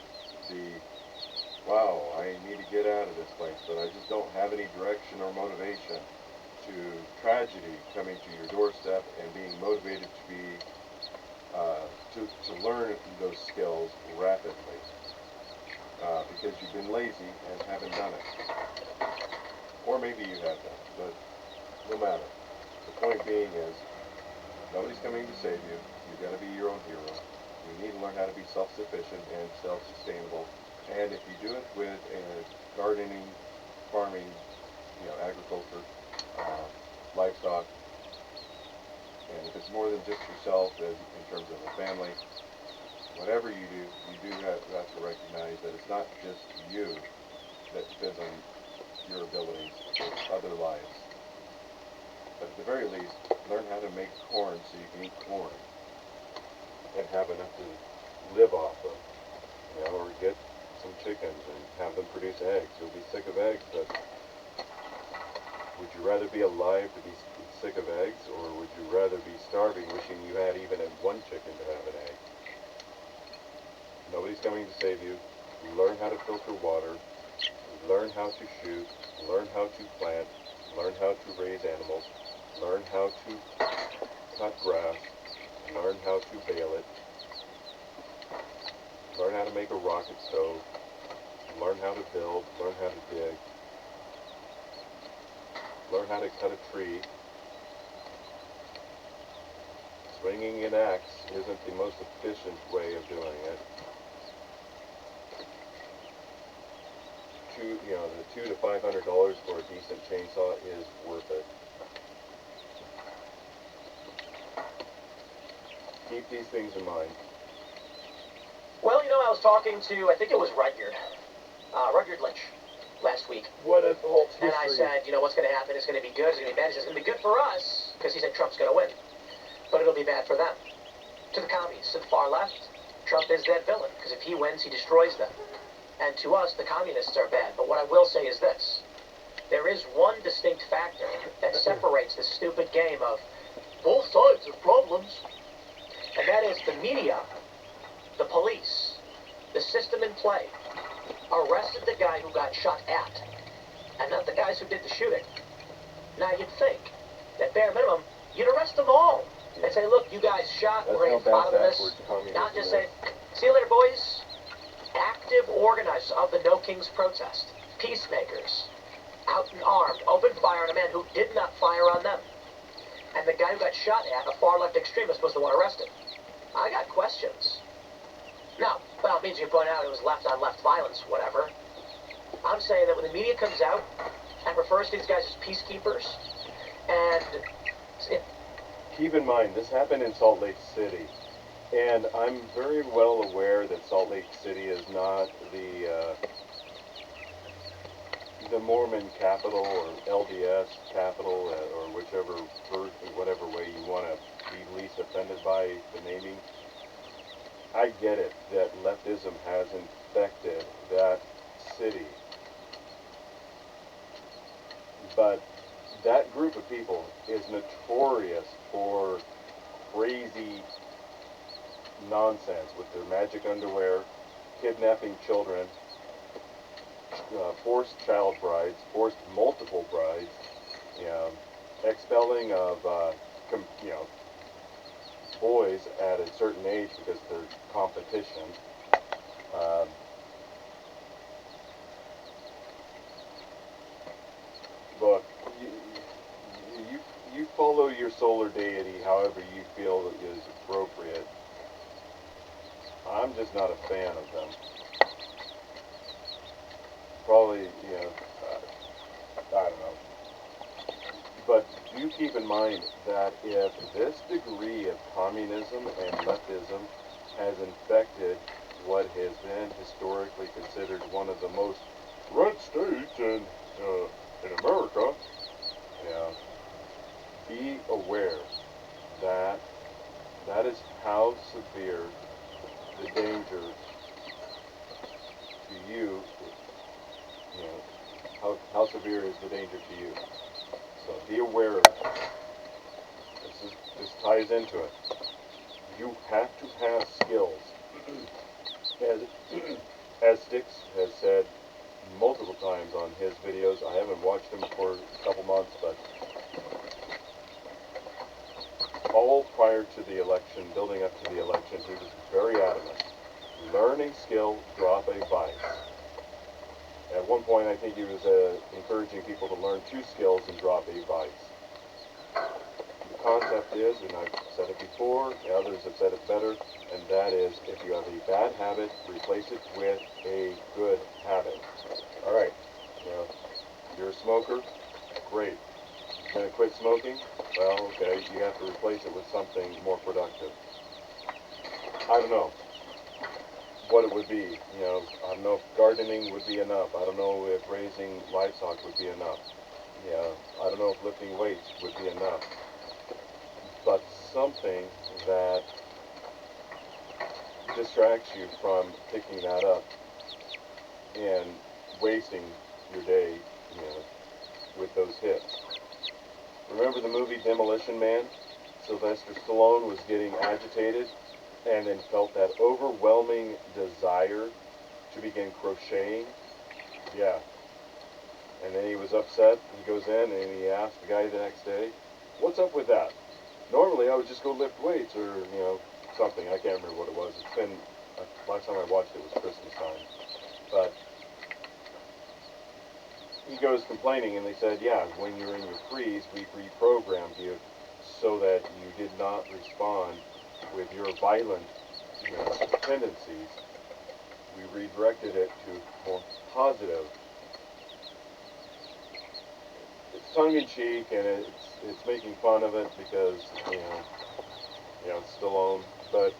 Wow, I need to get out of this place, but I just don't have any direction or motivation, to tragedy coming to your doorstep and being motivated to be to learn those skills rapidly, because you've been lazy and haven't done it. Or maybe you have done it, but no matter. The point being is, nobody's coming to save you. You've got to be your own hero. You need to learn how to be self-sufficient and self-sustainable. And if you do it with gardening, farming, agriculture, livestock, and if it's more than just yourself in terms of a family, whatever you do have to recognize that it's not just you that depends on your abilities, it's other lives. But at the very least, learn how to make corn so you can eat corn and have enough to live off of. Or get some chickens and have them produce eggs. You'll be sick of eggs, but would you rather be alive to be sick of eggs, or would you rather be starving wishing you had even one chicken to have an egg? Nobody's coming to save you. Learn how to filter water. Learn how to shoot. Learn how to plant. Learn how to raise animals. Learn how to cut grass. Learn how to bale it. Learn how to make a rocket stove. Learn how to build. Learn how to dig. Learn how to cut a tree. Swinging an axe isn't the most efficient way of doing it. The $200 to $500 for a decent chainsaw is worth it. Keep these things in mind. Well, I was talking to, I think it was Rudyard Lynch, last week. What a false history. And I said, what's going to happen? It's going to be good. It's going to be bad. He says, it's going to be good for us, because he said Trump's going to win. But it'll be bad for them. To the commies, to the far left, Trump is that villain, because if he wins, he destroys them. And to us, the communists are bad. But what I will say is this. There is one distinct factor that separates this stupid game of both sides have problems. And that is the media, the police, the system in play, arrested the guy who got shot at, and not the guys who did the shooting. Now, you'd think that bare minimum, you'd arrest them all and say, look, you guys shot, we're going to bottom this. Not just say, see you later, boys. Active organizers of the No Kings protest, peacemakers, out and armed, opened fire on a man who did not fire on them. And the guy who got shot at, a far-left extremist, was the one arrested. I got questions. Now, by all means, you point out it was left-on-left violence, whatever. I'm saying that when the media comes out and refers to these guys as peacekeepers, and keep in mind, this happened in Salt Lake City. And I'm very well aware that Salt Lake City is not the Mormon capital or LDS capital or whatever way you want to be least offended by the naming. I get it that leftism has infected that city, but that group of people is notorious for crazy nonsense with their magic underwear, kidnapping children, forced child brides, forced multiple brides, expelling of boys at a certain age because they're competition. Look, you follow your solar deity however you feel is appropriate. I'm just not a fan of them. Probably, I don't know. But do keep in mind that if this degree of communism and leftism has infected what has been historically considered one of the most red states in America, be aware that that is how severe the danger to you, how severe is the danger to you. So be aware of that. This ties into it. You have to have skills. As Styx has said multiple times on his videos, I haven't watched him for a couple months, but all prior to the election, building up to the election, he was very adamant. Learning skill, drop a vice. At one point, I think he was encouraging people to learn 2 skills and drop a vice. The concept is, and I've said it before, others have said it better, and that is, if you have a bad habit, replace it with a good habit. All right, you're a smoker, great. You're going to quit smoking? Well, okay, you have to replace it with something more productive. I don't know what it would be. I don't know if gardening would be enough. I don't know if raising livestock would be enough. I don't know if lifting weights would be enough. But something that distracts you from picking that up and wasting your day, with those hits. Remember the movie Demolition Man? Sylvester Stallone was getting agitated and then felt that overwhelming desire to begin crocheting. Yeah. And then he was upset. He goes in and he asked the guy the next day, "What's up with that? Normally I would just go lift weights or, something." I can't remember what it was. It's been, last time I watched it was Christmas time. But he goes complaining and they said, yeah, when you're in your freeze, we reprogrammed you so that you did not respond with your violent tendencies. We redirected it to more positive. It's tongue-in-cheek and it's making fun of it because, it's Stallone, but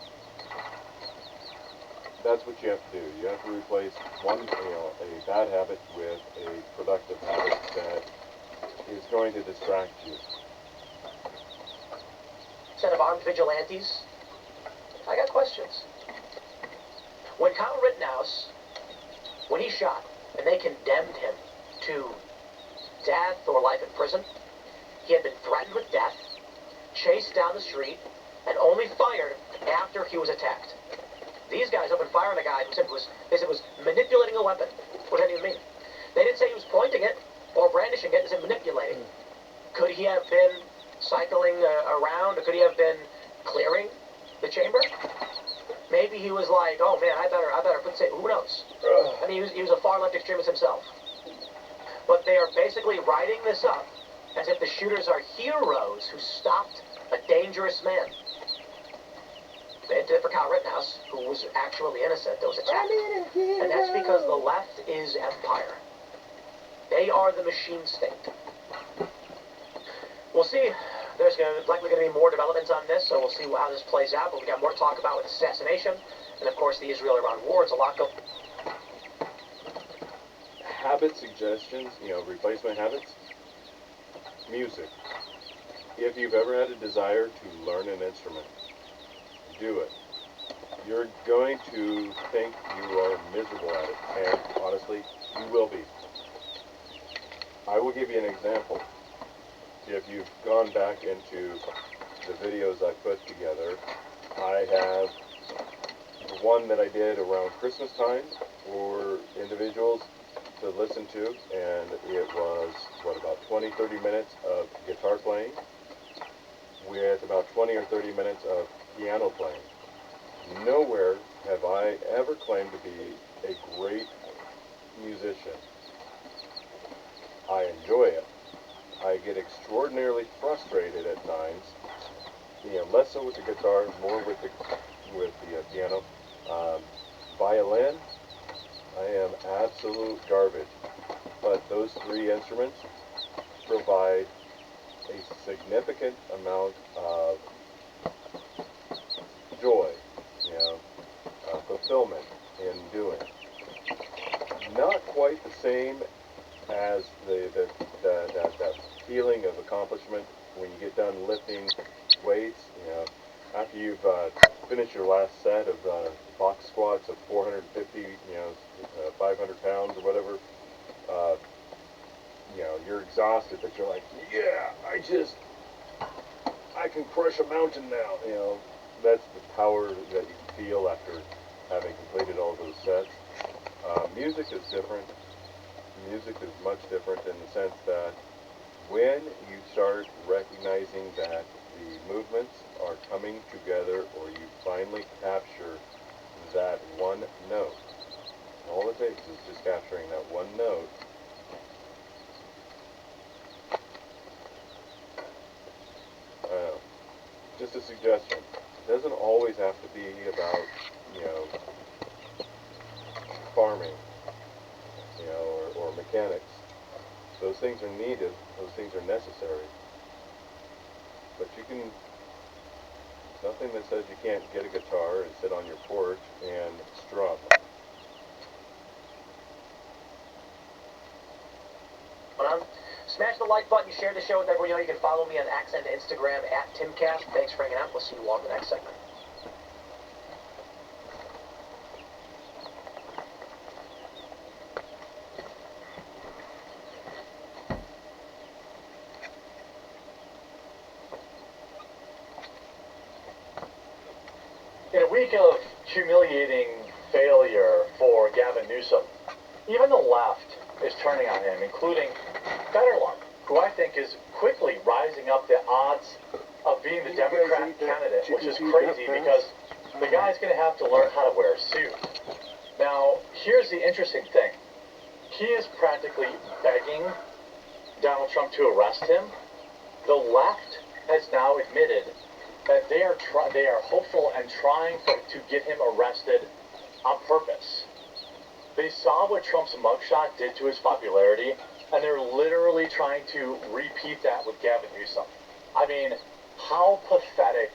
that's what you have to do. You have to replace a bad habit with a productive habit that is going to distract you. Set of armed vigilantes. I got questions. When Kyle Rittenhouse, when he shot, and they condemned him to death or life in prison, he had been threatened with death, chased down the street, and only fired after he was attacked. These guys opened fire on a guy who said they said was manipulating a weapon. What does that even mean? They didn't say he was pointing it or brandishing it. They said manipulating. Could he have been cycling around, or could he have been clearing the chamber? Maybe he was like, oh man, I better put say, who knows? I mean, he was a far left extremist himself. But they are basically writing this up as if the shooters are heroes who stopped a dangerous man. They did it for Kyle Rittenhouse, who was actually innocent, that was attacked. And that's because the left is empire. They are the machine state. We'll see. There's likely going to be more developments on this, so we'll see how this plays out. But we got more to talk about with assassination, and of course the Israel-Iran war. It's a lot going. Habit suggestions, replacement habits. Music. If you've ever had a desire to learn an instrument, do it. You're going to think you are miserable at it, and honestly, you will be. I will give you an example. If you've gone back into the videos I put together, I have the one that I did around Christmas time for individuals to listen to, and it was, about 20-30 minutes of guitar playing with about 20 or 30 minutes of piano playing. Nowhere have I ever claimed to be a great musician. I enjoy it. I get extraordinarily frustrated at times, less so with the guitar, more with the piano. Violin, I am absolute garbage. But those three instruments provide a significant amount of joy, fulfillment in doing. Not quite the same as that feeling of accomplishment when you get done lifting weights. After you've finished your last set of box squats of 450, 500 pounds or whatever. You're exhausted, but you're like, yeah, I can crush a mountain now. That's the power that you feel after having completed all those sets. Music is different. Music is much different in the sense that when you start recognizing that the movements are coming together, or you finally capture that one note, all it takes is just capturing that one note. Just a suggestion. It doesn't always have to be about, farming, or mechanics. Those things are needed. Those things are necessary. But nothing that says you can't get a guitar and sit on your porch and strum. Smash the like button, share the show with everyone. You can follow me on X and Instagram at TimCast. Thanks for hanging out. We'll see you all in the next segment. In a week of humiliating failure for Gavin Newsom, even the left is turning on him, including Fetterlund, who I think is quickly rising up the odds of being the Democrat candidate, which is crazy because the guy's going to have to learn how to wear a suit. Now, here's the interesting thing. He is practically begging Donald Trump to arrest him. The left has now admitted that they are hopeful and trying to get him arrested on purpose. They saw what Trump's mugshot did to his popularity, and they're literally trying to repeat that with Gavin Newsom. I mean, how pathetic,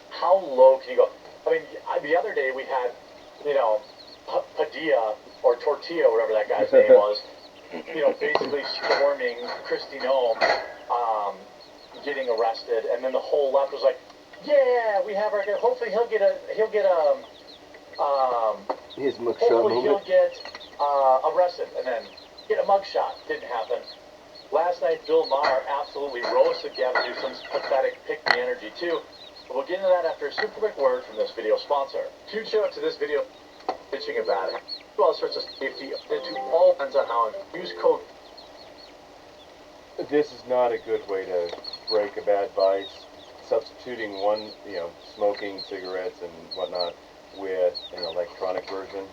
how low can you go? I mean, the other day we had, Padilla, or Tortilla, whatever that guy's name was, basically storming Kristi Noem, getting arrested, and then the whole left was like, yeah, we have our, hopefully he'll get his mugshot hopefully moment. he'll get arrested, and then get a mugshot. Didn't happen. Last night, Bill Maher absolutely roasted Gavin Newsom's pathetic pick-me energy, too. But we'll get into that after a super quick word from this video sponsor. Huge shout out to this video bitching about it. All sorts of safety. It all depends on how I use code. This is not a good way to break a bad vice. Substituting one, smoking cigarettes and whatnot with an electronic version.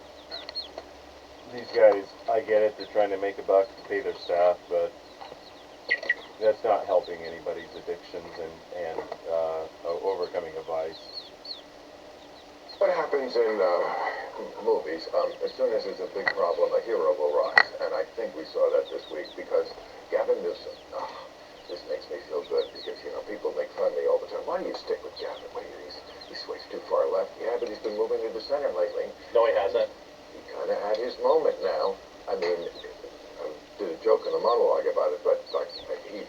These guys, I get it, they're trying to make a buck to pay their staff, but that's not helping anybody's addictions and overcoming a vice. What happens in movies, as soon as there's a big problem, a hero will rise. and I think we saw that this week because Gavin Newsom, this makes me feel good because, people make fun of me all the time. Why do you stick with Gavin? He sways too far left. Yeah, but he's been moving to the center lately. No, he hasn't. He kind of had his moment now. I mean, I did a joke in a monologue about it, but like, he's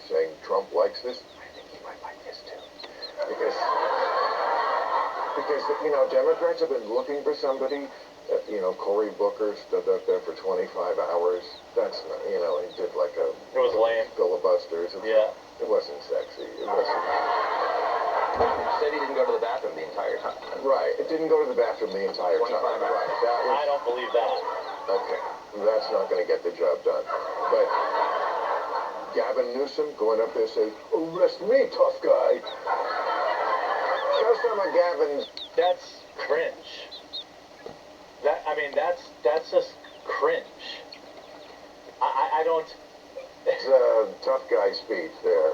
saying Trump likes this. I think he might like this too. Because Democrats have been looking for somebody. Cory Booker stood up there for 25 hours. That's not, he did like a... It was lame. Filibusters. Yeah. It wasn't sexy. It wasn't... Said he didn't go to the bathroom the entire time. Right. It didn't go to the bathroom the entire 25 time. hours. Right. That was... I don't believe that. Okay. That's not going to get the job done. But Gavin Newsom going up there saying, arrest me, tough guy. Show some of Gavin's... That's cringe. That's just cringe. I don't... It's a tough guy speech there.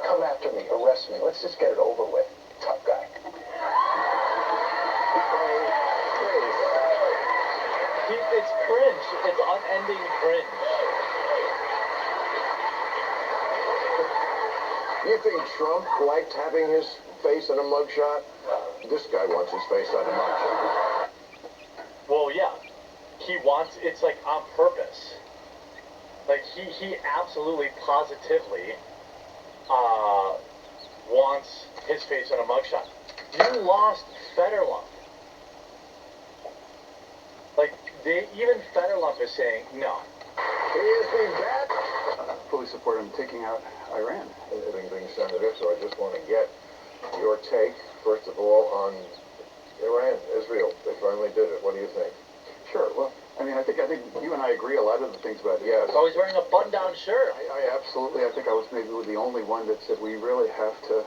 Come after me, arrest me. Let's just get it over with. Tough guy. It's cringe. It's unending cringe. You think Trump liked having his face in a mugshot? This guy wants his face on a mugshot. Well, yeah. He wants... It's like on purpose. Like, he absolutely, positively wants his face on a mugshot. You lost Federlump. Like, even Federlump is saying, no. He is being back. Fully support him taking out Iran. Being Senator, so I just want to get your take, first of all, on Iran, Israel. They finally did it. What do you think? Sure. Well, I think you and I agree a lot of the things about it. Yes. Oh, he's wearing a button-down shirt. I absolutely. I think I was maybe the only one that said we really have to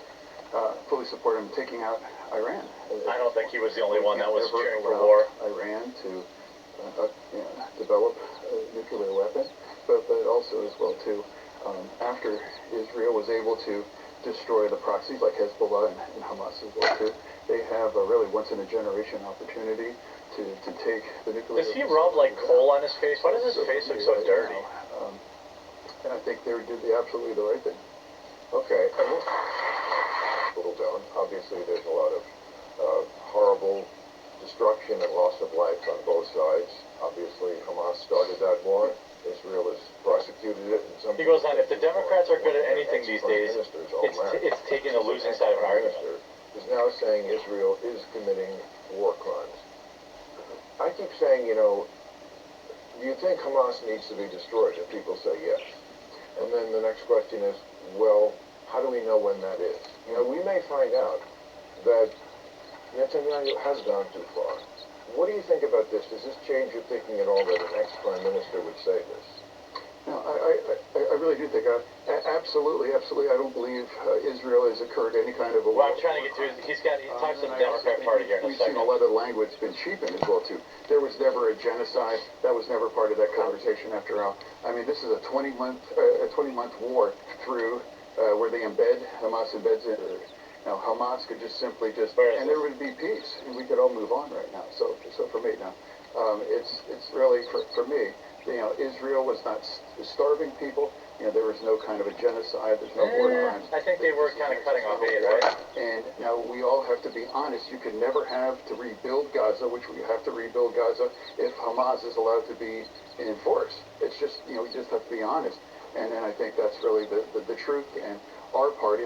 fully support him taking out Iran. I don't think he was the only one that was Never cheering for allow war. Iran to develop a nuclear weapon, but also as well too, after Israel was able to destroy the proxies like Hezbollah and Hamas as well too, they have a really once-in-a-generation opportunity to take the nuclear... Does he rub like coal on his face? Why does his face look so dirty? And I think they did absolutely the right thing. Okay. Little down. Obviously, there's a lot of horrible destruction and loss of life on both sides. Obviously, Hamas started that war. Israel has prosecuted it. And some He goes on, if the Democrats are good at anything these days, it's taking the losing side of an argument. Is now saying Israel is committing war crimes. I keep saying, do you think Hamas needs to be destroyed? And people say yes. And then the next question is, well, how do we know when that is? We may find out that Netanyahu has gone too far. What do you think about this? Does this change your thinking at all that an ex-prime minister would say this? No, I really do think, absolutely, I don't believe Israel has incurred any kind of a... Well, I'm trying to get to he talks to the Democrat Party here in a we've second. seen a lot of language been cheapened as well, too. There was never a genocide. That was never part of that conversation after all. This is a 20-month war through where they Hamas embeds it. Now, Hamas could just simply and there would be peace, and we could all move on right now. So for me now, it's really, for me, Israel was not starving people. There was no kind of a genocide. There's no war crimes. I think they were kind of cutting off aid, right? And now we all have to be honest. You can never have to rebuild Gaza, which we have to rebuild Gaza if Hamas is allowed to be in force. It's just, we just have to be honest. And I think that's really the truth. And our party...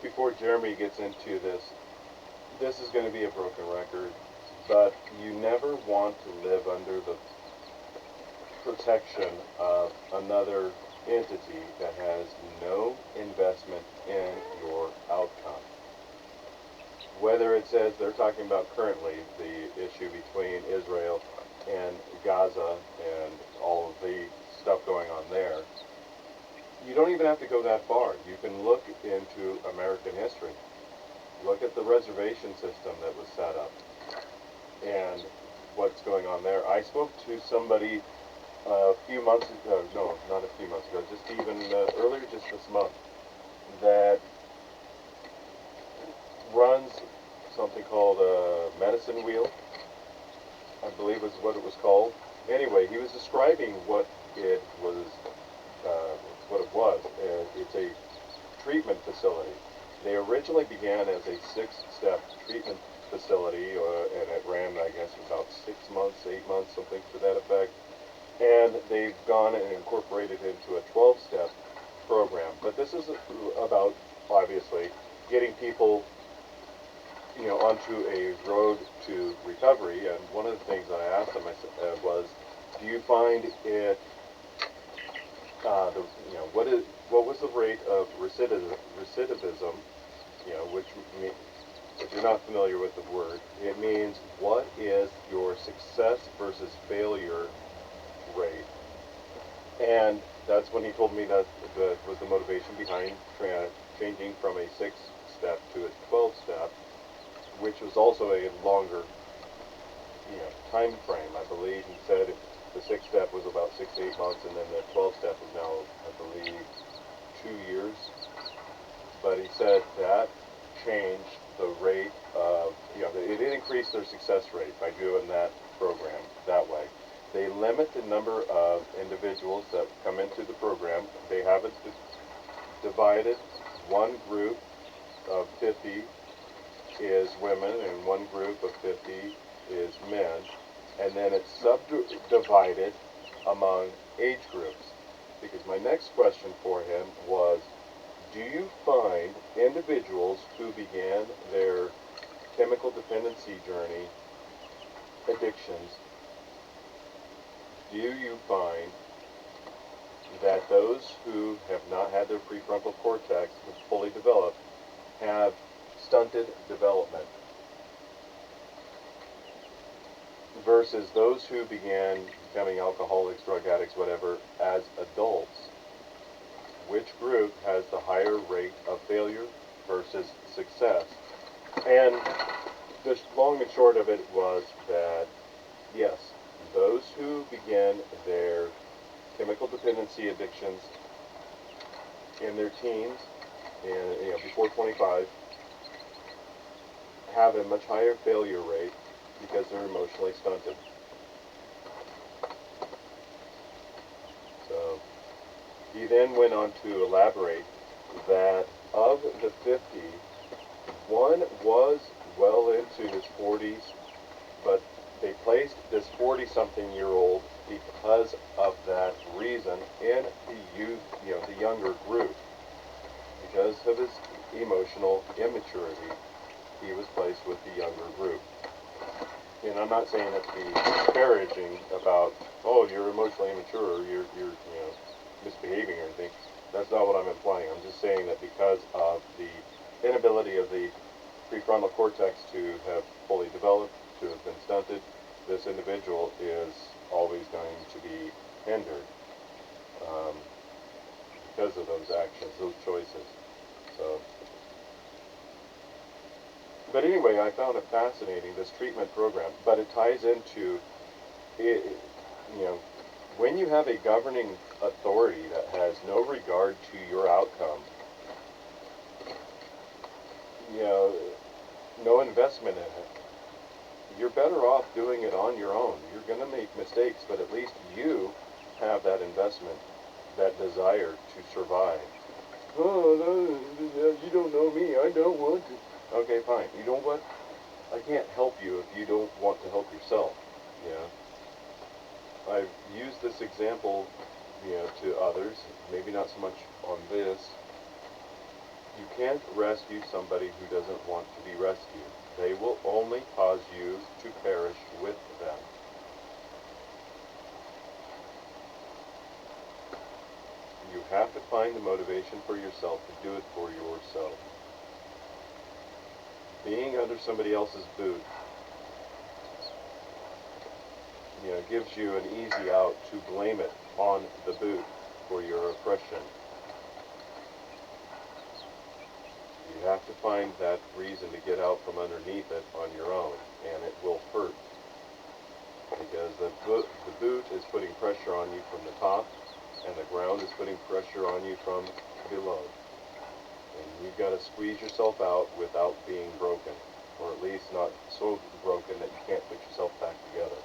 Before Jeremy gets into this is going to be a broken record, but you never want to live under the protection of another entity that has no investment in your outcome. Whether it says they're talking about currently the issue between Israel and Gaza and all of the stuff going on there, you don't even have to go that far. You can look into American history. Look at the reservation system that was set up and what's going on there. I spoke to somebody a few months ago, no, not a few months ago, just even earlier just this month, that runs something called a medicine wheel I believe is what it was called. Anyway, he was describing what it was, it's a treatment facility. They originally began as a 6-step treatment facility, and it ran, I guess, about 6 months, 8 months, something to that effect. And they've gone and incorporated it into a 12-step program. But this is about, obviously, getting people, onto a road to recovery. And one of the things that I asked them was, do you find it, what was the rate of recidivism, which if you're not familiar with the word, it means what is your success versus failure rate. And that's when he told me that was the motivation behind changing from a 6-step to a 12-step, which was also a longer, time frame. I believe he said the 6-step was about 6 to 8 months, and then the 12-step is now, I believe, 2 years. But he said that changed the rate of, it increased their success rate by doing that program that way. They limit the number of individuals that come into the program. They have it divided. One group of 50 is women, and one group of 50 is men. And then it's subdivided among age groups. Because my next question for him was, do you find individuals who began their chemical dependency journey, addictions, do you find that those who have not had their prefrontal cortex fully developed have stunted development versus those who began becoming alcoholics, drug addicts, whatever, as adults? Which group has the higher rate of failure versus success? And the long and short of it was that, yes, those who began their chemical dependency addictions in their teens, and before 25, have a much higher failure rate because they're emotionally stunted. So he then went on to elaborate that of the 50, one was well into his 40s, but they placed this 40-something-year-old because of that reason in the youth, the younger group. Because of his emotional immaturity, he was placed with the younger group. And I'm not saying that to be disparaging about, oh, you're emotionally immature, or you're misbehaving or anything. That's not what I'm implying. I'm just saying that because of the inability of the prefrontal cortex to have fully developed, to have been stunted, this individual is always going to be hindered because of those actions, those choices. So, but anyway, I found it fascinating, this treatment program. But it ties into, when you have a governing authority that has no regard to your outcome, no investment in it, you're better off doing it on your own. You're going to make mistakes, but at least you have that investment, that desire to survive. Oh, no, you don't know me. I don't want to. Okay, fine. You know what? I can't help you if you don't want to help yourself. I've used this example, to others, maybe not so much on this. You can't rescue somebody who doesn't want to be rescued. They will only cause you to perish with them. You have to find the motivation for yourself to do it for yourself. Being under somebody else's boot, gives you an easy out to blame it on the boot for your oppression. You have to find that reason to get out from underneath it on your own, and it will hurt. Because the boot is putting pressure on you from the top, and the ground is putting pressure on you from below. And you've got to squeeze yourself out without being broken. or at least not so broken that you can't put yourself back together.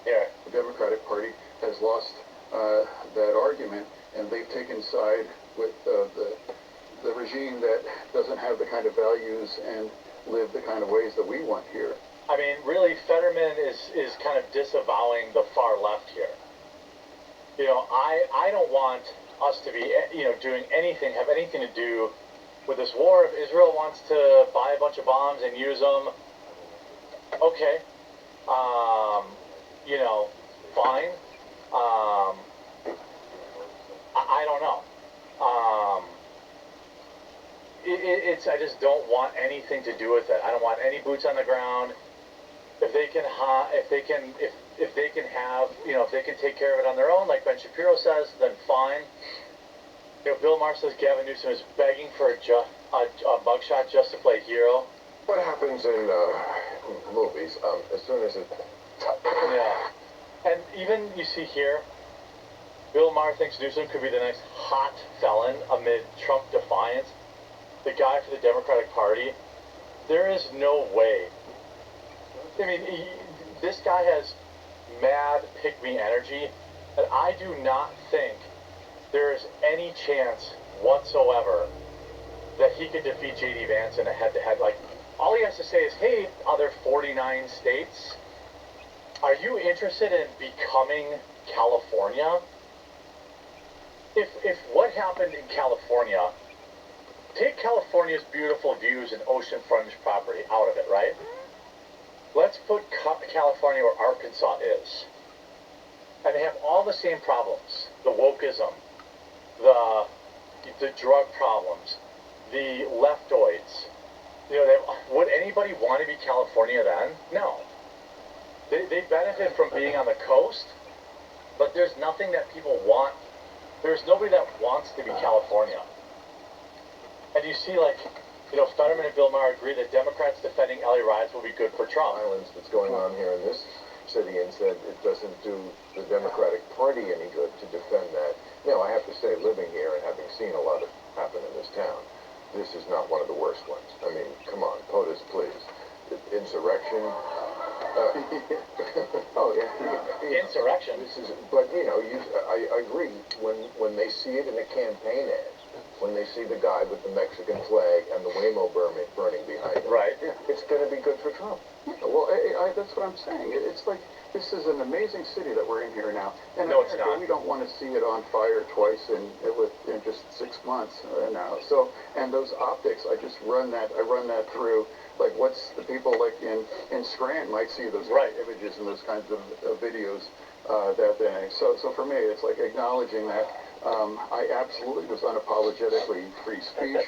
Yeah. The Democratic Party has lost that argument, and they've taken side with the regime that doesn't have the kind of values and live the kind of ways that we want here. I mean, really, Fetterman is kind of disavowing the far left here. You know, I don't want us to be, you know, doing anything, have anything to do with this war. If Israel wants to buy a bunch of bombs and use them, okay, you know, fine. I don't know. It's I just don't want anything to do with it. I don't want any boots on the ground. If they can have, you know, if they can take care of it on their own, like Ben Shapiro says, then fine. You know, Bill Maher says Gavin Newsom is begging for a mugshot just to play hero. What happens in movies as soon as it... Yeah. And even you see here, Bill Maher thinks Newsom could be the next hot felon amid Trump defiance. The guy for the Democratic Party, there is no way. I mean, this guy has mad pick-me energy, and I do not think there is any chance whatsoever that he could defeat J.D. Vance in a head-to-head. Like, all he has to say is, hey, other 49 states, are you interested in becoming California? If what happened in California, take California's beautiful views and ocean frontage property out of it, right? Let's put California where Arkansas is. And they have all the same problems. The wokeism, the drug problems, the leftoids. You know, would anybody want to be California then? No. They benefit from being on the coast, but there's nothing that people want. There's nobody that wants to be California. And you see, like, you know, Fetterman and Bill Maher agree that Democrats defending LA riots will be good for Trump. Violence that's going on here in this city, and said it doesn't do the Democratic Party any good to defend that. Now, I have to say, living here and having seen a lot of happen in this town, this is not one of the worst ones. I mean, come on, POTUS, please. Insurrection. Oh, yeah. Insurrection? This is, but, you know, I agree, when they see it in a campaign ad, when they see the guy with the Mexican flag and the Waymo burning behind him. Right. It's going to be good for Trump. Yeah, well, that's what I'm saying. It's like, this is an amazing city that we're in here now. And No, it's not. We don't want to see it on fire twice in just 6 months now. So, and those optics, I run that through. Like, what's the people like in Scranton might see those right images and those kinds of videos that thing. So for me, it's like acknowledging that. I absolutely was unapologetically free speech,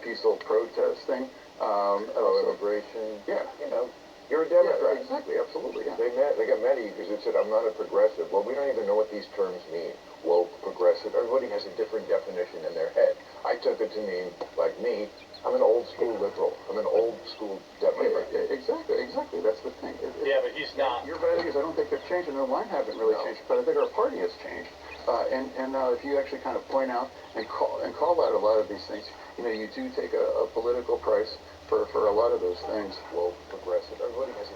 peaceful protesting. Immigration. Yeah. You know, you're a Democrat. Yeah, exactly, absolutely. Yeah. They got mad at you because they said, I'm not a progressive. Well, we don't even know what these terms mean. Woke, progressive. Everybody has a different definition in their head. I took it to mean, like me, I'm an old school liberal. I'm an old school Democrat. Yeah, exactly. That's the thing. Yeah, but he's not. Your values, I don't think they've changed, and mine haven't really changed, but I think our party has changed. And now, if you actually kind of point out and call out a lot of these things, you know, you do take a political price for a lot of those things. Well, progressive. Everybody has a...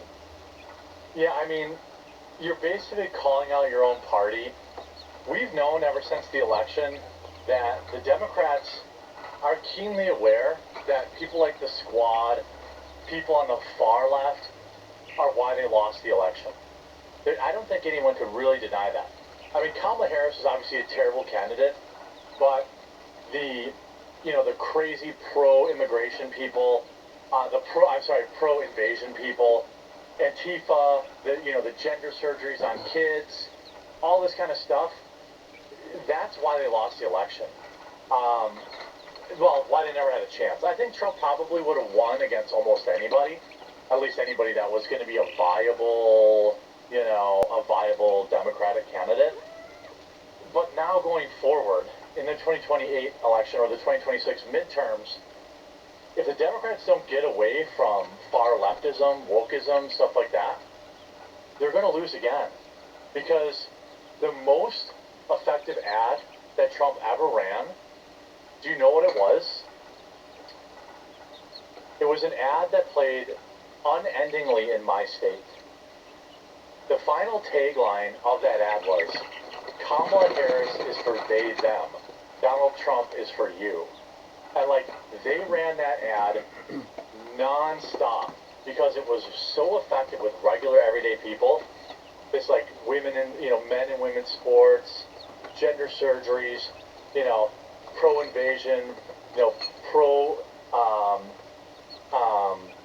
Yeah, I mean, you're basically calling out your own party. We've known ever since the election that the Democrats are keenly aware that people like the Squad, people on the far left, are why they lost the election. I don't think anyone could really deny that. I mean, Kamala Harris is obviously a terrible candidate, but the crazy pro-immigration people, pro-invasion people, Antifa, the gender surgeries on kids, all this kind of stuff, that's why they lost the election. Well, why they never had a chance. I think Trump probably would have won against almost anybody, at least anybody that was going to be a viable Democratic candidate. But now going forward, in the 2028 election or the 2026 midterms, if the Democrats don't get away from far leftism, wokeism, stuff like that, they're going to lose again. Because the most effective ad that Trump ever ran, do you know what it was? It was an ad that played unendingly in my state. The final tagline of that ad was, Kamala Harris is for they, them. Donald Trump is for you. And like, they ran that ad non-stop because it was so effective with regular everyday people. It's like women and, men and women's sports, gender surgeries, pro-invasion,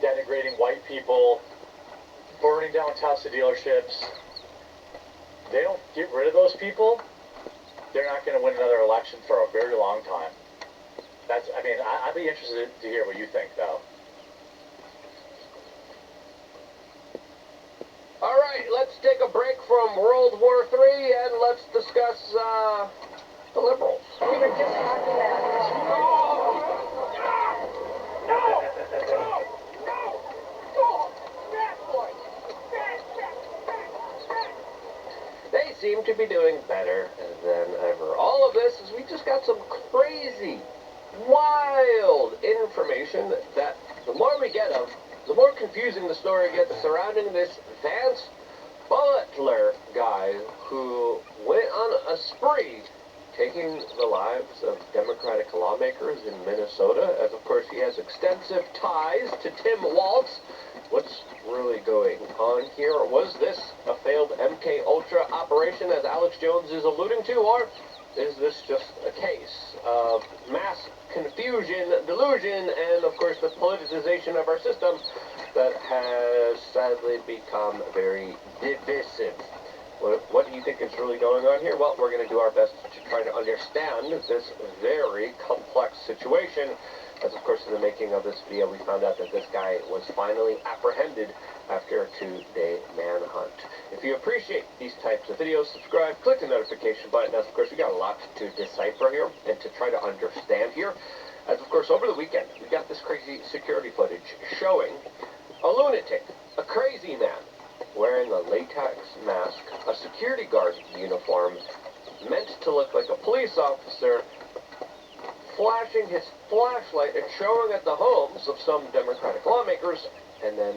denigrating white people, burning down Tesla dealerships. They don't get rid of those people, they're not going to win another election for a very long time. I'd be interested to hear what you think, though. All right, let's take a break from World War III and let's discuss the liberals. We were just talking about They seem to be doing better than ever. All of this is we just got some crazy, wild information that the more we get of, the more confusing the story gets surrounding this Vance Butler guy who went on a spree taking the lives of Democratic lawmakers in Minnesota, as of course he has extensive ties to Tim Walz. What's really going on here? Was this a failed MK Ultra operation, as Alex Jones is alluding to, or is this just a case of mass confusion, delusion, and of course the politicization of our system that has sadly become very divisive? What do you think is really going on here? Well, we're going to do our best to try to understand this very complex situation. As of course in the making of this video, we found out that this guy was finally apprehended after a 2-day manhunt. If you appreciate these types of videos, subscribe, click the notification button. As of course we got a lot to decipher here and to try to understand here. As of course over the weekend, we got this crazy security footage showing a lunatic, a crazy man, wearing a latex mask, a security guard uniform, meant to look like a police officer, flashing his flashlight and showing at the homes of some Democratic lawmakers, and then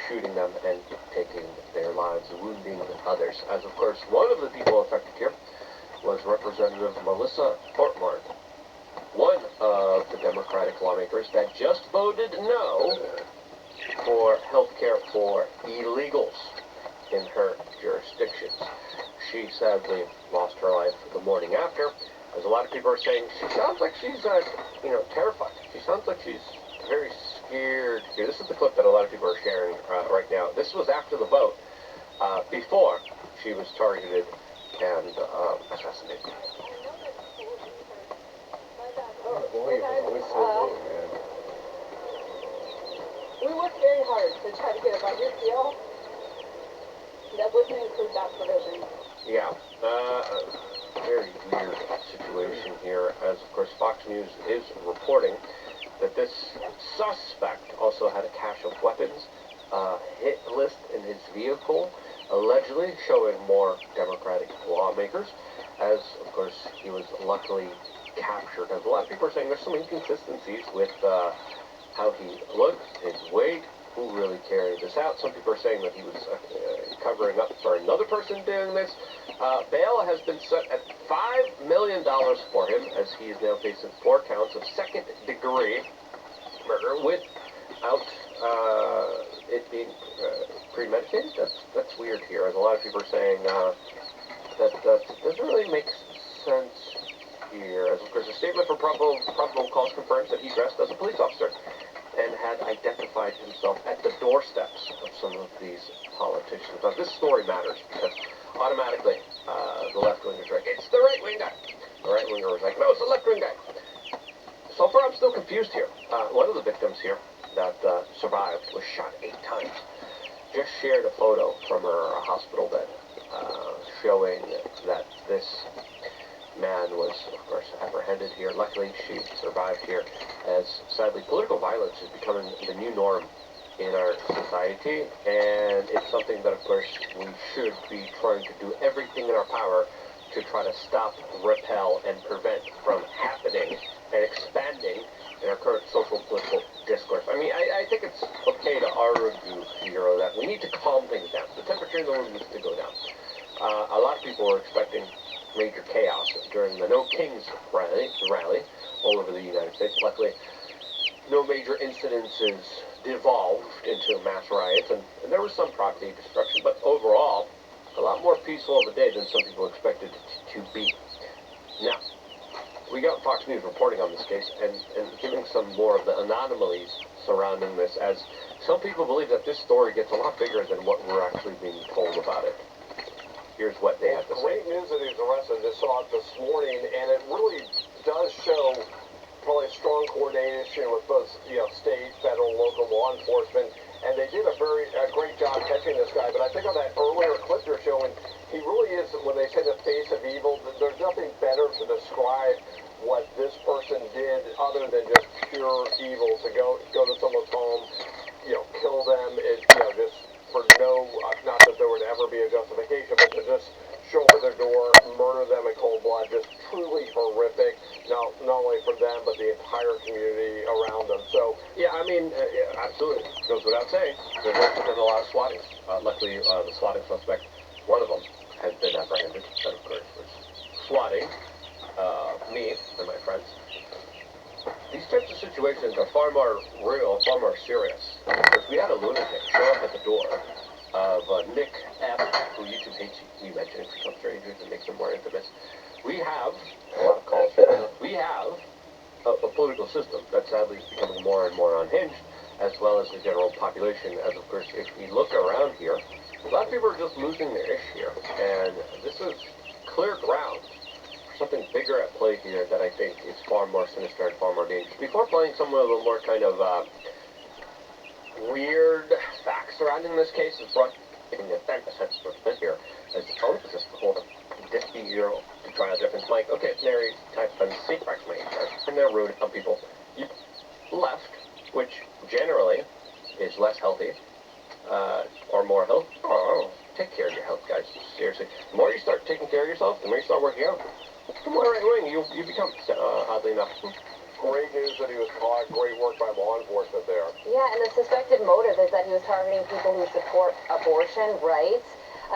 shooting them and taking their lives, wounding others. As of course, one of the people affected here was Representative Melissa Portman, one of the Democratic lawmakers that just voted no for health care for illegals in her jurisdictions. She sadly lost her life the morning after. As a lot of people are saying, she sounds like she's, terrified. She sounds like she's very scared. Here, this is the clip that a lot of people are sharing right now. This was after the vote, before she was targeted and assassinated. we worked very hard to try to get a budget deal that wouldn't include that provision. Yeah, very weird situation here, as of course Fox News is reporting that this suspect also had a cache of weapons, hit list in his vehicle, allegedly showing more Democratic lawmakers, as of course he was luckily captured. As a lot of people are saying, there's some inconsistencies with how he looked, his weight, who really carried this out. Some people are saying that he was covering up for another person doing this. Bail has been set at $5 million for him, as he is now facing 4 counts of second-degree murder without it being premeditated. That's weird here, as a lot of people are saying that doesn't really make sense here. As of course, a statement from probable cause confirms that he dressed as a police officer and had identified himself at the doorsteps of some of these politicians. Now, this story matters because automatically the left-wingers are like, it's the right-wing guy. The right-winger was like, no, it's the left-wing guy. So far, I'm still confused here. One of the victims here that survived was shot 8 times. Just shared a photo from her hospital bed showing that this man was, of course, apprehended here. Luckily, she survived here, as sadly political violence is becoming the new norm in our society, and it's something that, of course, we should be trying to do everything in our power to try to stop, repel, and prevent from happening and expanding in our current social political discourse. I mean, I think it's okay to argue here that we need to calm things down. The temperature in the room needs to go down. A lot of people are expecting major chaos during the No Kings rally all over the United States. Luckily, no major incidences devolved into mass riots, and there was some property destruction, but overall, a lot more peaceful of a day than some people expected it to be. Now, we got Fox News reporting on this case and giving some more of the anomalies surrounding this, as some people believe that this story gets a lot bigger than what we're actually being told about it. Here's what they have to say. Great news that he was arrested. Just saw it this morning, and it really does show probably strong coordination with both, state, federal, local law enforcement, and they did a great job catching this guy. But I think on that earlier clip you're showing, he really is, when they say the face of evil, there's nothing better to describe what this person did other than just pure evil, to go to someone's home, kill them, just for not that there would ever be a justification, but to just show up at their door, murder them in cold blood, just truly horrific, not only for them, but the entire community around them. So, yeah, I mean, absolutely. Goes without saying. There's also been a lot of swottings. Luckily, the swatting suspect, one of them, has been apprehended. That, of course, was swatting me and my friends. These types of situations are far more real, far more serious. Because we had a lunatic show up at the door of Nick F., who YouTube hates me mentioning for some strange reason, makes him more infamous. We have a lot of calls. We have a political system that sadly is becoming more and more unhinged, as well as the general population. As of course, if we look around here, a lot of people are just losing their ish here, and this is clear ground. Something bigger at play here that I think is far more sinister and far more dangerous. Before playing some of the more kind of weird facts surrounding this case, is brought in the sense of this here as the emphasis before this year to try a different like, okay, it's Mary type of secret and they're rude on people. Left, which generally is less healthy, or more health. Oh, take care of your health, guys. Seriously. The more you start taking care of yourself, the more you start working out, the more right wing you become, oddly enough. great news that he was caught. Great work by law enforcement there. Yeah, and the suspected motive is that he was targeting people who support abortion rights.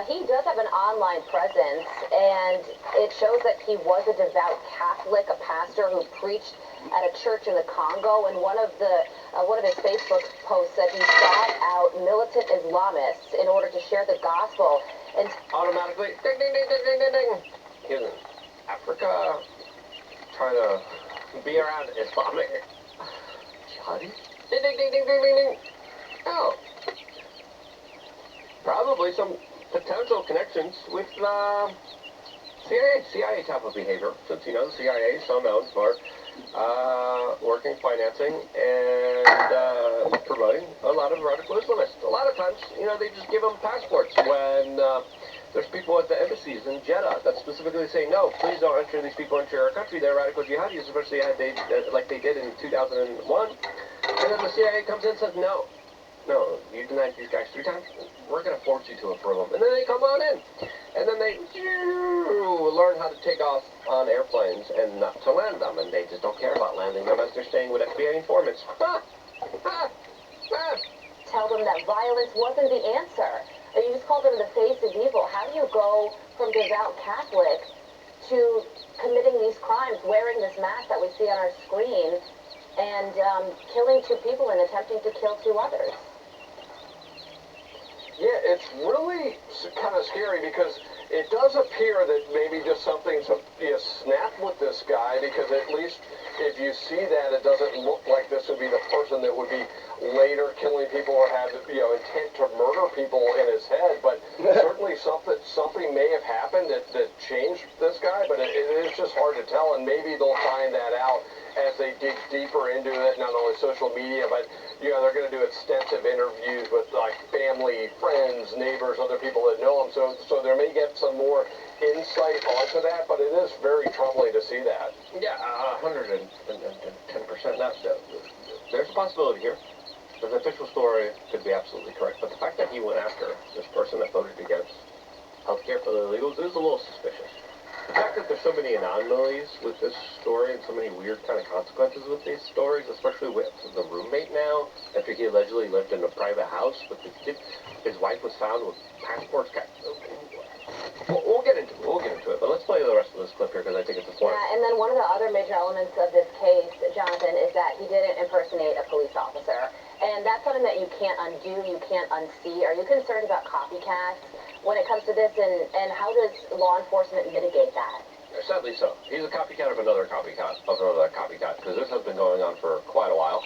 He does have an online presence, and it shows that he was a devout Catholic, a pastor who preached at a church in the Congo. And one of his Facebook posts said he sought out militant Islamists in order to share the gospel. And automatically, ding, ding, ding, ding, ding, ding, ding. He's in Africa, trying to be around Islamic jihadis. Ding, ding, ding, ding, ding, ding, ding. Oh, probably some potential connections with CIA type of behavior, since the CIA is so known for working, financing, and promoting a lot of radical Islamists. A lot of times, they just give them passports when there's people at the embassies in Jeddah that specifically say, no, please don't enter these people into our country. They're radical jihadis, especially like they did in 2001. And then the CIA comes in and says, no, you denied these guys 3 times. We're going to force you to approve them. And then they come on in. And then they learn how to take off on airplanes and not to land them. And they just don't care about landing them as they're staying with FBI informants. tell them that violence wasn't the answer. And you just called them the face of evil. How do you go from devout Catholic to committing these crimes, wearing this mask that we see on our screen, and killing 2 people and attempting to kill 2 others? Yeah, it's really kind of scary because it does appear that maybe just something's snapped with this guy, because at least if you see that, it doesn't look like this would be the person that would be later killing people or have intent to murder people in his head. But certainly something may have happened that changed this guy, but it is just hard to tell, and maybe they'll find that out as they dig deeper into it, not only social media, but they're going to do extensive interviews with like family, friends, neighbors, other people that know him, so they may get some more insight onto that, but it is very troubling to see that. Yeah, 110%. There's a possibility here. The official story could be absolutely correct, but the fact that he went after this person that voted against healthcare for the illegals is a little suspicious. the fact that there's so many anomalies with this story and so many weird kind of consequences with these stories, especially with the roommate now, after he allegedly lived in a private house with his kid, his wife was found with passports. We'll get into it, but let's play the rest of this clip here because I think it's important. Yeah, and then one of the other major elements of this case, Jonathan, is that he didn't impersonate a police officer. And that's something that you can't undo, you can't unsee. Are you concerned about copycats when it comes to this, and how does law enforcement mitigate that? Sadly so. He's a copycat of another copycat, because this has been going on for quite a while.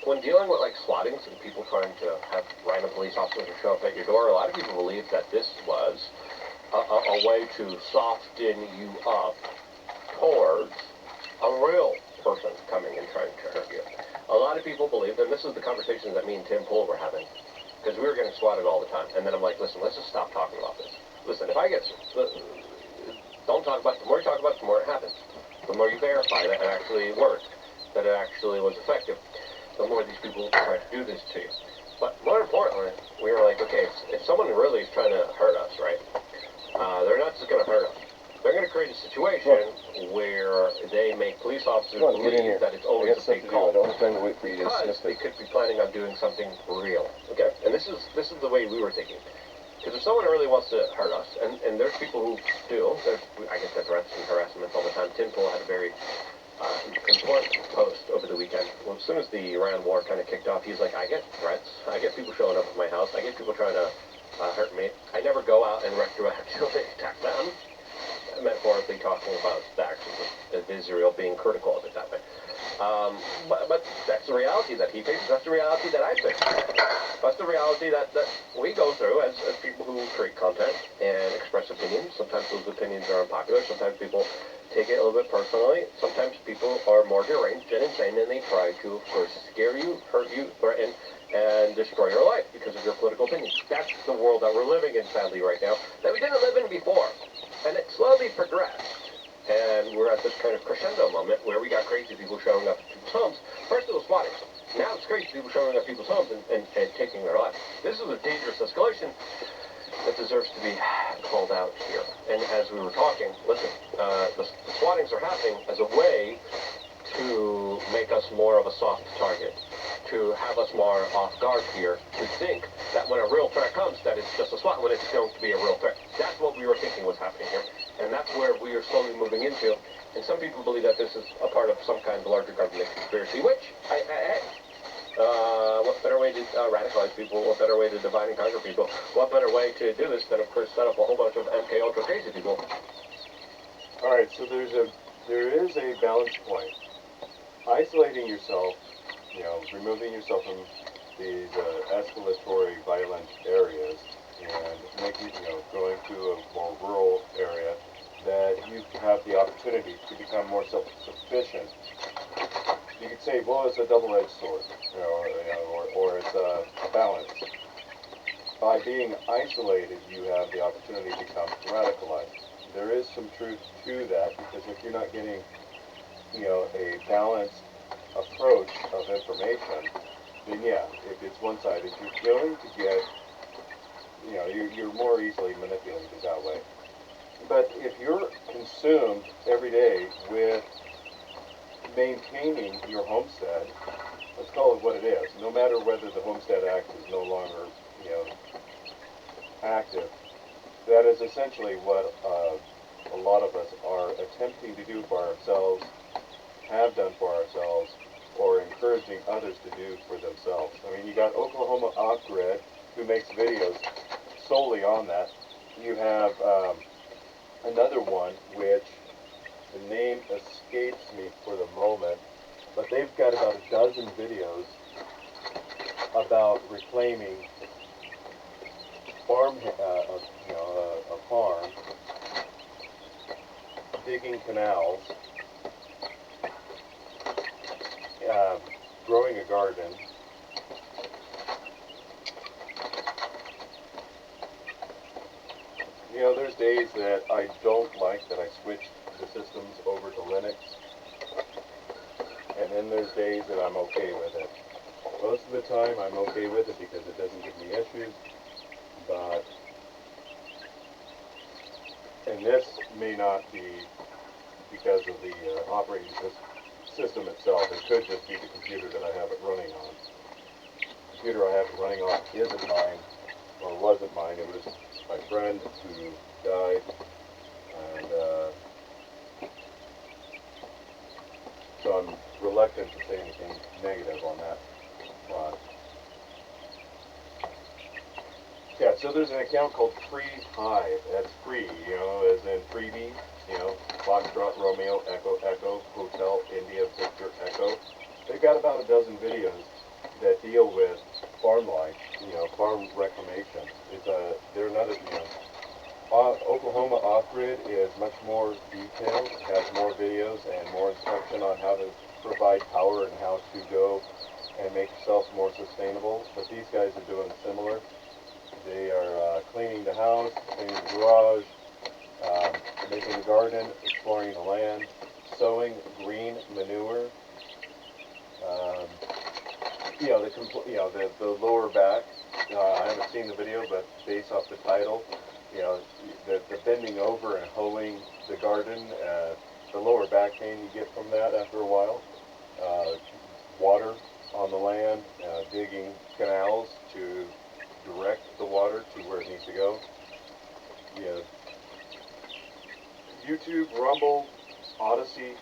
When dealing with like swottings and people trying to have random police officers show up at your door, a lot of people believe that this was a way to soften you up towards a real person coming and trying to hurt you. A lot of people believe, and this is the conversation that me and Tim Pool were having, because we were getting swatted all the time. And then I'm like, listen, let's just stop talking about this. Listen, if I get, don't talk about it. The more you talk about it, the more it happens. The more you verify that it actually worked, that it actually was effective, the more these people try to do this to you. But more importantly, we were like, okay, if someone really is trying to hurt us, right, they're not just going to hurt us. They're going to create a situation where they make police officers believe that it's always a big call. I don't have time to wait for you to Because sniff they it. could be planning on doing something real. Okay? And this is the way we were thinking. Because if someone really wants to hurt us, and there's people who do, I get the threats and harassments all the time. Tim Pool had a very important post over the weekend. Well, as soon as the Iran war kind of kicked off, he's like, I get threats. I get people showing up at my house. I get people trying to hurt me. I never go out and retroactively attack them. Metaphorically talking about the actions of Israel, being critical of it that way. But that's the reality that he faces. That's the reality that I face. That's the reality that we go through as people who create content and express opinions. Sometimes those opinions are unpopular. Sometimes people take it a little bit personally. Sometimes people are more deranged and insane, and they try to, of course, scare you, hurt you, threaten, and destroy your life because of your political opinions. That's the world that we're living in, sadly, right now, that we didn't live in before. And it slowly progressed. And we're at this kind of crescendo moment where we got crazy people showing up at people's homes. First it was swatting. Now it's crazy people showing up at people's homes and taking their lives. This is a dangerous escalation that deserves to be called out here. And as we were talking, listen, the swattings are happening as a way to make us more of a soft target, to have us more off guard here, to think that when a real threat comes, that it's just a SWAT, when it's going to be a real threat. That's what we were thinking was happening here, and that's where we are slowly moving into. And some people believe that this is a part of some kind of larger government conspiracy, which, what better way to radicalize people? What better way to divide and conquer people? What better way to do this than, of course, set up a whole bunch of MK Ultra crazy people? All right, so there is a balance point. Isolating yourself, removing yourself from these escalatory, violent areas, and making, going to a more rural area, that you have the opportunity to become more self-sufficient. You could say, well, it's a double-edged sword, or it's a balance. By being isolated, you have the opportunity to become radicalized. There is some truth to that, because if you're not getting, a balanced approach of information, then yeah, if it's one-sided, you're going to get, you're more easily manipulated that way. But if you're consumed every day with maintaining your homestead, let's call it what it is, no matter whether the Homestead Act is no longer, active, that is essentially what a lot of us are attempting to do for ourselves, have done for ourselves, or encouraging others to do for themselves. I mean, you got Oklahoma Off-Grid, who makes videos solely on that. You have another one, which the name escapes me for the moment, but they've got about a dozen videos about reclaiming a farm, digging canals, growing a garden, there's days that I don't like that I switched the systems over to Linux, and then there's days that I'm okay with it. Most of the time I'm okay with it because it doesn't give me issues, but And this may not be because of the operating system itself. It could just be the computer that I have it running on. The computer I have it running on isn't mine, or wasn't mine. It was my friend who died, and so I'm reluctant to say anything negative on that front. Yeah, so there's an account called Free Hive. That's free, you know, as in freebie, you know, Foxtrot, Romeo, Echo, Echo, Hotel, India, Victor, Echo. They've got about a dozen videos that deal with farm life, you know, farm reclamation. They're another, you know, Oklahoma Off-Grid is much more detailed, has more videos and more instruction on how to provide power and how to go and make yourself more sustainable. But these guys are doing similar. They are cleaning the house, cleaning the garage, making the garden, exploring the land, sowing green manure. You know, the lower back. I haven't seen the video, but based off the title, you know, the bending over and hoeing the garden, the lower back pain you get from that after a while. Water on the land, digging canals to direct the water to where it needs to go. Yeah. YouTube, Rumble, Odyssey.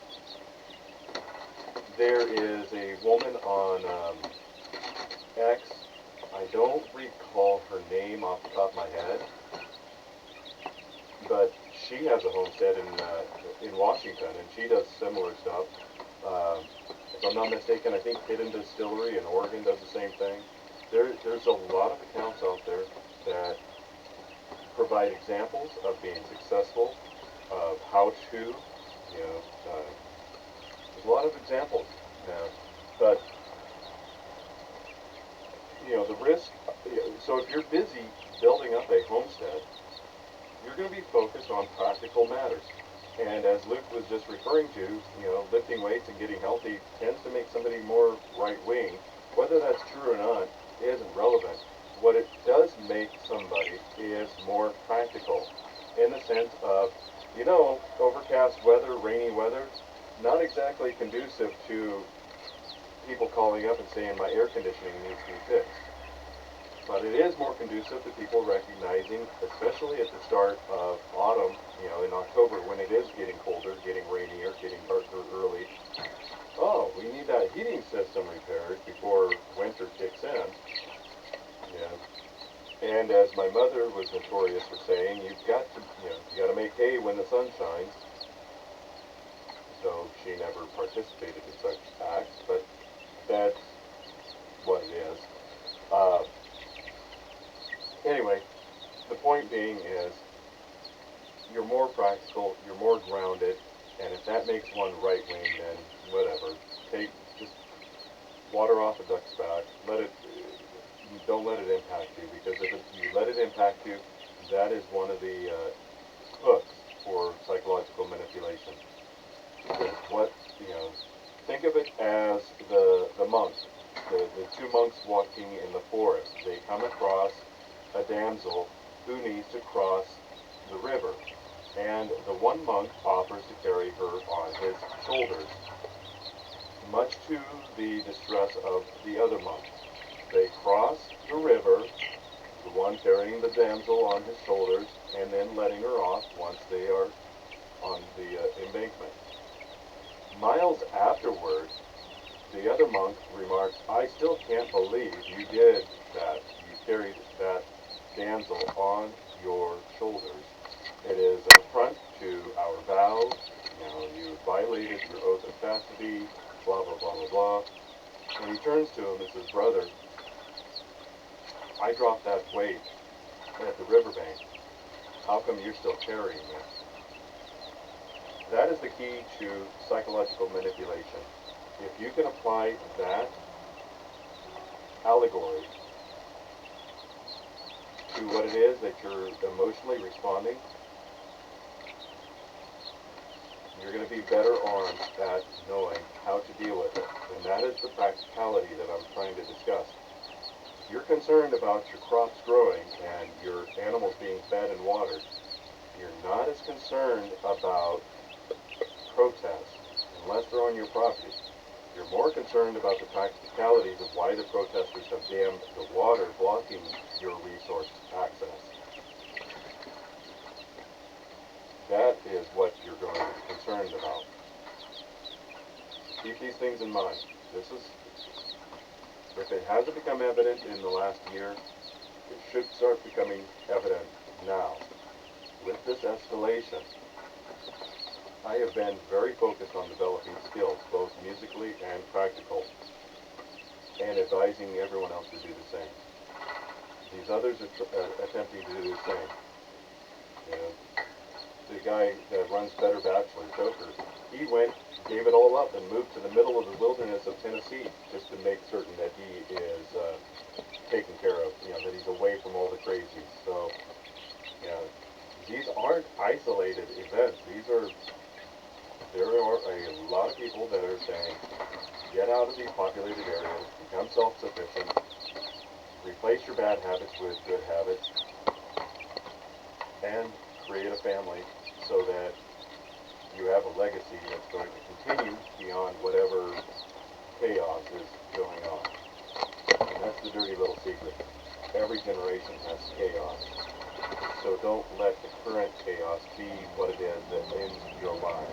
There is a woman on X. I don't recall her name off the top of my head, but she has a homestead in Washington, and she does similar stuff. If I'm not mistaken, I think Hidden Distillery in Oregon does the same thing. There's a lot of accounts out there that provide examples of being successful, of how to, you know, there's a lot of examples now, but, you know, the risk, so if you're busy building up a homestead, you're going to be focused on practical matters. And as Luke was just referring to, you know, lifting weights and getting healthy tends to make somebody more right-wing. Whether that's true or not isn't relevant. What it does make somebody is more practical in the sense of, you know, overcast weather, rainy weather, not exactly conducive to people calling up and saying my air conditioning needs to be fixed. But it is more conducive to people recognizing, especially at the start of autumn, you know, in October when it is getting colder, getting rainier, getting darker early. Oh, we need that heating system repaired before winter kicks in. Yeah. And as my mother was notorious for saying, you've got to, you know, you got to make hay when the sun shines. So she never participated in such acts, but that's what it is. Anyway, the point being is, you're more practical, you're more grounded, and if that makes one right-wing, then whatever. Just water off a duck's back. Don't let it impact you, because if you let it impact you, that is one of the hooks for psychological manipulation. What, you know, think of it as the monks, the two monks walking in the forest. They come across a damsel who needs to cross the river, and the one monk offers to carry her on his shoulders, much to the distress of the other monk. They cross the river, the one carrying the damsel on his shoulders, and then letting her off once they are on the embankment. Miles afterward, the other monk remarks, I still can't believe you did that. You carried that damsel on your shoulders. It is an affront to our vows. You know, you violated your oath of chastity, blah, blah, blah, blah, blah. And he turns to him and says, brother, I dropped that weight at the riverbank. How come you're still carrying it? That is the key to psychological manipulation. If you can apply that allegory to what it is that you're emotionally responding, you're going to be better armed at knowing how to deal with it. And that is the practicality that I'm trying to discuss. If you're concerned about your crops growing and your animals being fed and watered, you're not as concerned about protests unless they're on your property. You're more concerned about the practicalities of why the protesters have dammed the water blocking your resource access. That is what you're going to be concerned about. Keep these things in mind. If it hasn't become evident in the last year, it should start becoming evident now. With this escalation, I have been very focused on developing skills, both musically and practical, and advising everyone else to do the same. These others are attempting to do the same. You know, the guy that runs Better Bachelor, Joker, he gave it all up and moved to the middle of the wilderness of Tennessee just to make certain that he is taken care of, that he's away from all the crazies. So, these aren't isolated events. There are a lot of people that are saying, get out of these populated areas, become self-sufficient, replace your bad habits with good habits, and create a family so that you have a legacy that's going to continue beyond whatever chaos is going on. And that's the dirty little secret. Every generation has chaos. So don't let the current chaos be what it is that ends your life.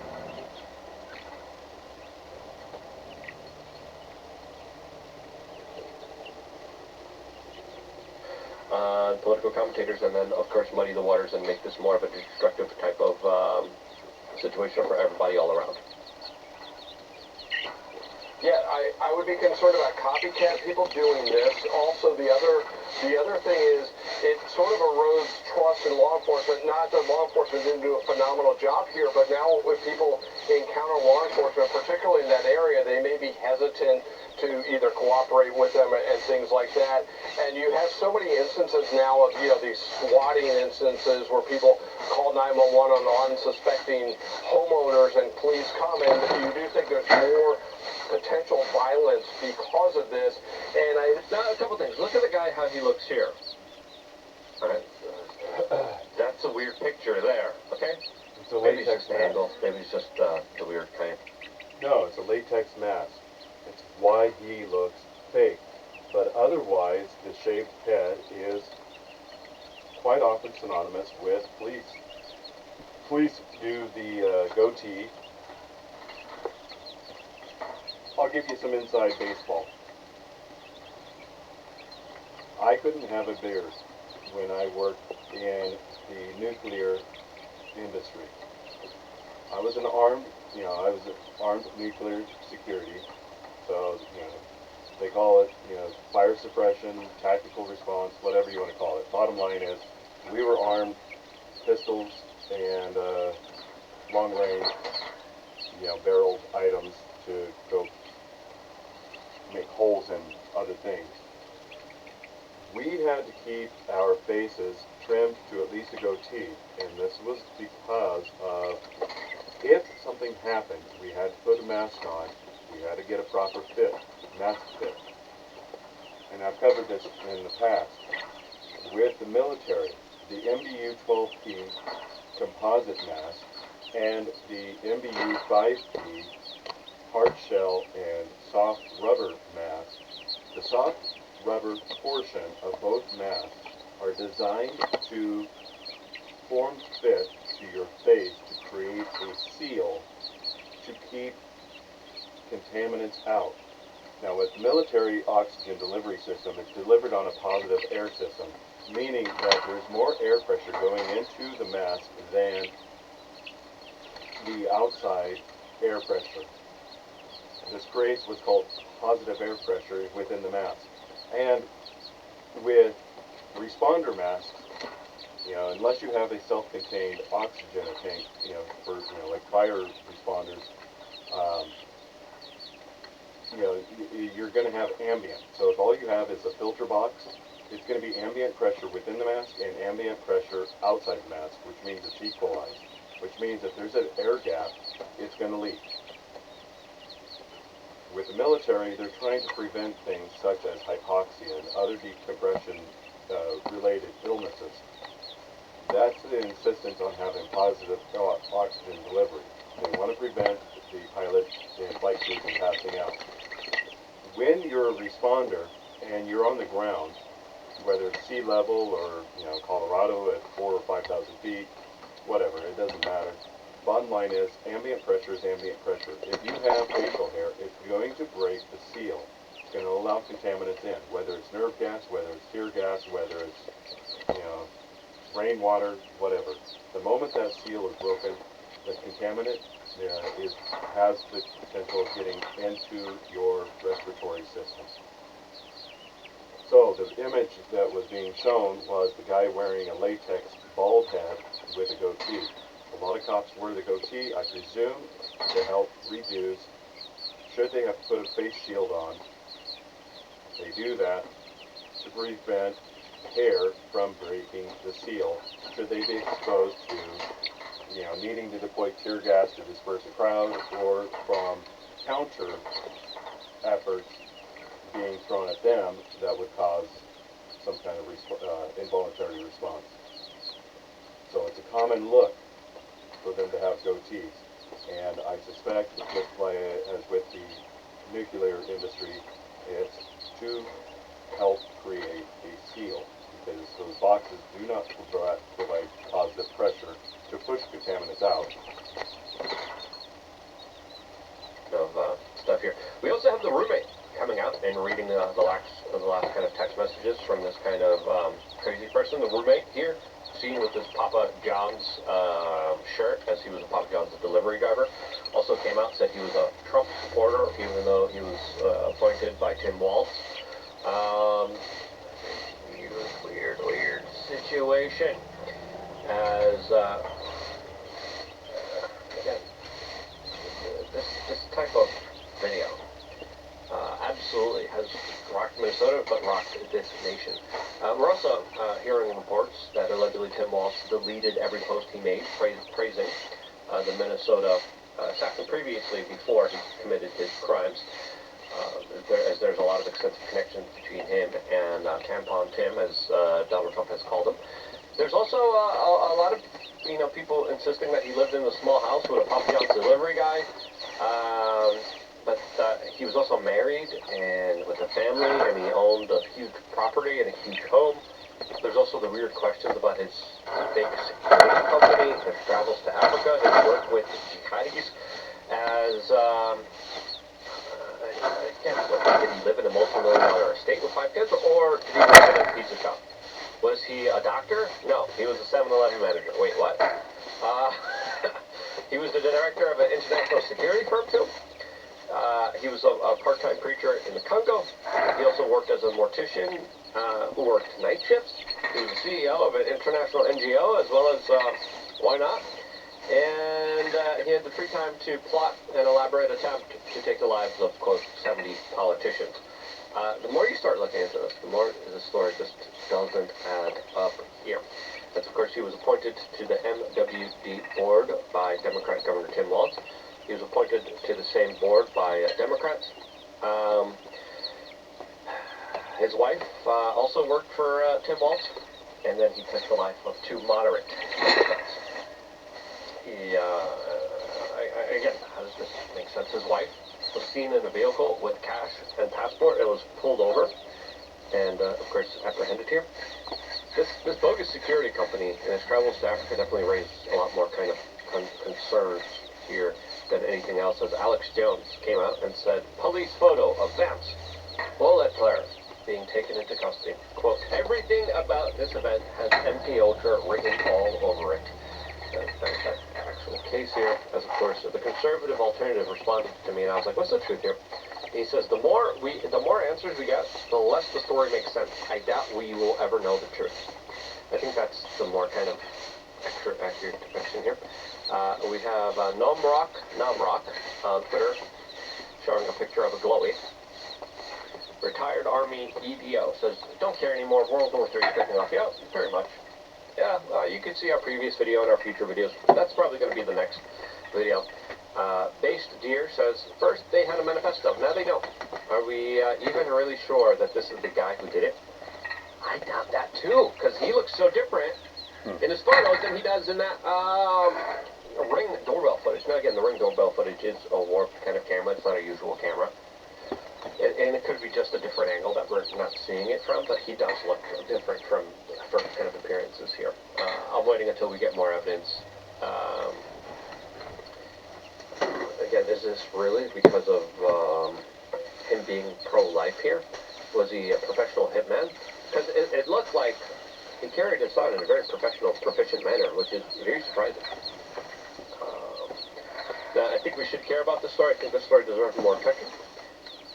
Political commentators, and then, of course, muddy the waters and make this more of a destructive type of situation for everybody all around. Yeah, I would be concerned about copycat people doing this. Also, the other thing is it sort of erodes trust in law enforcement. Not that law enforcement didn't do a phenomenal job here, but now when people encounter law enforcement, particularly in that area, they may be hesitant to either cooperate with them and things like that. And you have so many instances now of, these swatting instances where people call 911 on unsuspecting homeowners and police come, and you do think there's more potential violence because of this. And now, a couple things. Look at the guy, how he looks here. All right. That's a weird picture there, okay? It's a Maybe it's latex just an mask. angle. Maybe it's just the weird kind. No, it's a latex mask. It's why he looks fake. But otherwise, the shaved head is quite often synonymous with police. Police do the goatee. I'll give you some inside baseball. I couldn't have a beard when I worked in the nuclear industry. I was armed nuclear security. So, they call it, fire suppression, tactical response, whatever you want to call it. Bottom line is, we were armed pistols and long range, barreled items to go make holes in other things. We had to keep our faces trimmed to at least a goatee, and this was because of if something happened, we had to put a mask on. We had to get a proper fit, mask fit. And I've covered this in the past. With the military, the MBU-12P composite mask and the MBU-5P hard shell and soft rubber mask, the soft rubber portion of both masks are designed to form fit to your face to create a seal to keep contaminants out. Now, with military oxygen delivery system, it's delivered on a positive air system, meaning that there's more air pressure going into the mask than the outside air pressure. This creates what's called positive air pressure within the mask. And with responder masks, unless you have a self-contained oxygen tank, for, like fire responders, you're going to have ambient. So if all you have is a filter box, it's going to be ambient pressure within the mask and ambient pressure outside the mask, which means it's equalized, which means if there's an air gap, it's going to leak. With the military, they're trying to prevent things such as hypoxia and other decompression related illnesses. That's the insistence on having positive oxygen delivery. They want to prevent the pilot in flight crew from passing out. When you're a responder and you're on the ground, whether it's sea level or, Colorado at 4,000 or 5,000 feet, whatever, it doesn't matter. Bottom line is, ambient pressure is ambient pressure. If you have facial hair, it's going to break the seal. It's going to allow contaminants in, whether it's nerve gas, whether it's tear gas, whether it's, rainwater, whatever. The moment that seal is broken, the contaminant has the potential of getting into your respiratory system. So the image that was being shown was the guy wearing a latex bald head with a goatee. A lot of cops wear the goatee, I presume, to help reduce, should they have to put a face shield on, they do that to prevent hair from breaking the seal, should they be exposed to, needing to deploy tear gas to disperse a crowd, or from counter efforts being thrown at them that would cause some kind of involuntary response. So it's a common look for them to have goatees. And I suspect, just like as with the nuclear industry, it's to help create a seal, because those boxes do not provide positive pressure to push contaminants out. Of stuff here. We also have the roommate coming out and reading the last kind of text messages from this kind of crazy person. The roommate here, seen with his Papa John's shirt, as he was a Papa John's delivery driver, also came out and said he was a Trump supporter, even though he was appointed by Tim Walz. Weird situation. As again, this type of video absolutely has rocked Minnesota, but rocked this nation. We're also hearing reports that allegedly Tim Walz deleted every post he made praising the Minnesota assassin previously, before he committed his crimes. As there's a lot of extensive connections between him and Tampon Tim, as Donald Trump has called him. There's also a lot of people insisting that he lived in a small house with a Papa John's delivery guy. But he was also married and with a family, and he owned a huge property and a huge home. There's also the weird questions about his fake security company, his travels to Africa, his work with jihadis. As did he live in a multi-million-dollar estate with 5 kids, or did he live in a pizza shop? Was he a doctor? No, he was a 7-Eleven manager. Wait, what? He was the director of an international security firm, too. He was a part-time preacher in the Congo. He also worked as a mortician who worked night shifts. He was the CEO of an international NGO, as well as, why not? And he had the free time to plot an elaborate attempt to take the lives of, quote, 70 politicians. The more you start looking into this, the more the story just doesn't add up here. And of course, he was appointed to the MWD board by Democrat Governor Tim Walz. He was appointed to the same board by Democrats. His wife also worked for Tim Walz, and then he took the life of 2 moderate Democrats. He, again, how does this make sense? His wife was seen in a vehicle with cash and passport. It was pulled over and, of course, apprehended here. This bogus security company and his travels to Africa definitely raised a lot more kind of concerns here than anything else, as Alex Jones came out and said, police photo of Vance bullet player being taken into custody. Quote, everything about this event has MK Ultra written all over it. That actual case here, as of course the conservative alternative responded to me, and I was like, what's the truth here? He says, the more answers we get, the less the story makes sense. I doubt we will ever know the truth. I think that's the more kind of accurate depiction here. We have Namrock on Twitter showing a picture of a glowy. Retired Army EDO says, don't care anymore, World War III is picking off. Yeah, very much. Yeah, you can see our previous video and our future videos. That's probably going to be the next video. Based Deer says, first they had a manifesto, now they don't. Are we even really sure that this is the guy who did it? I doubt that too, because he looks so different in his photos than he does in that Ring doorbell footage. Now again, the Ring doorbell footage is a warped kind of camera. It's not a usual camera. And it could be just a different angle that we're not seeing it from, but he does look different from first kind of appearances here. I'm waiting until we get more evidence. Again, is this really because of him being pro-life here? Was he a professional hitman? Because it looked like he carried his son in a very professional, proficient manner, which is very surprising. Now, I think we should care about this story. I think this story deserves more attention.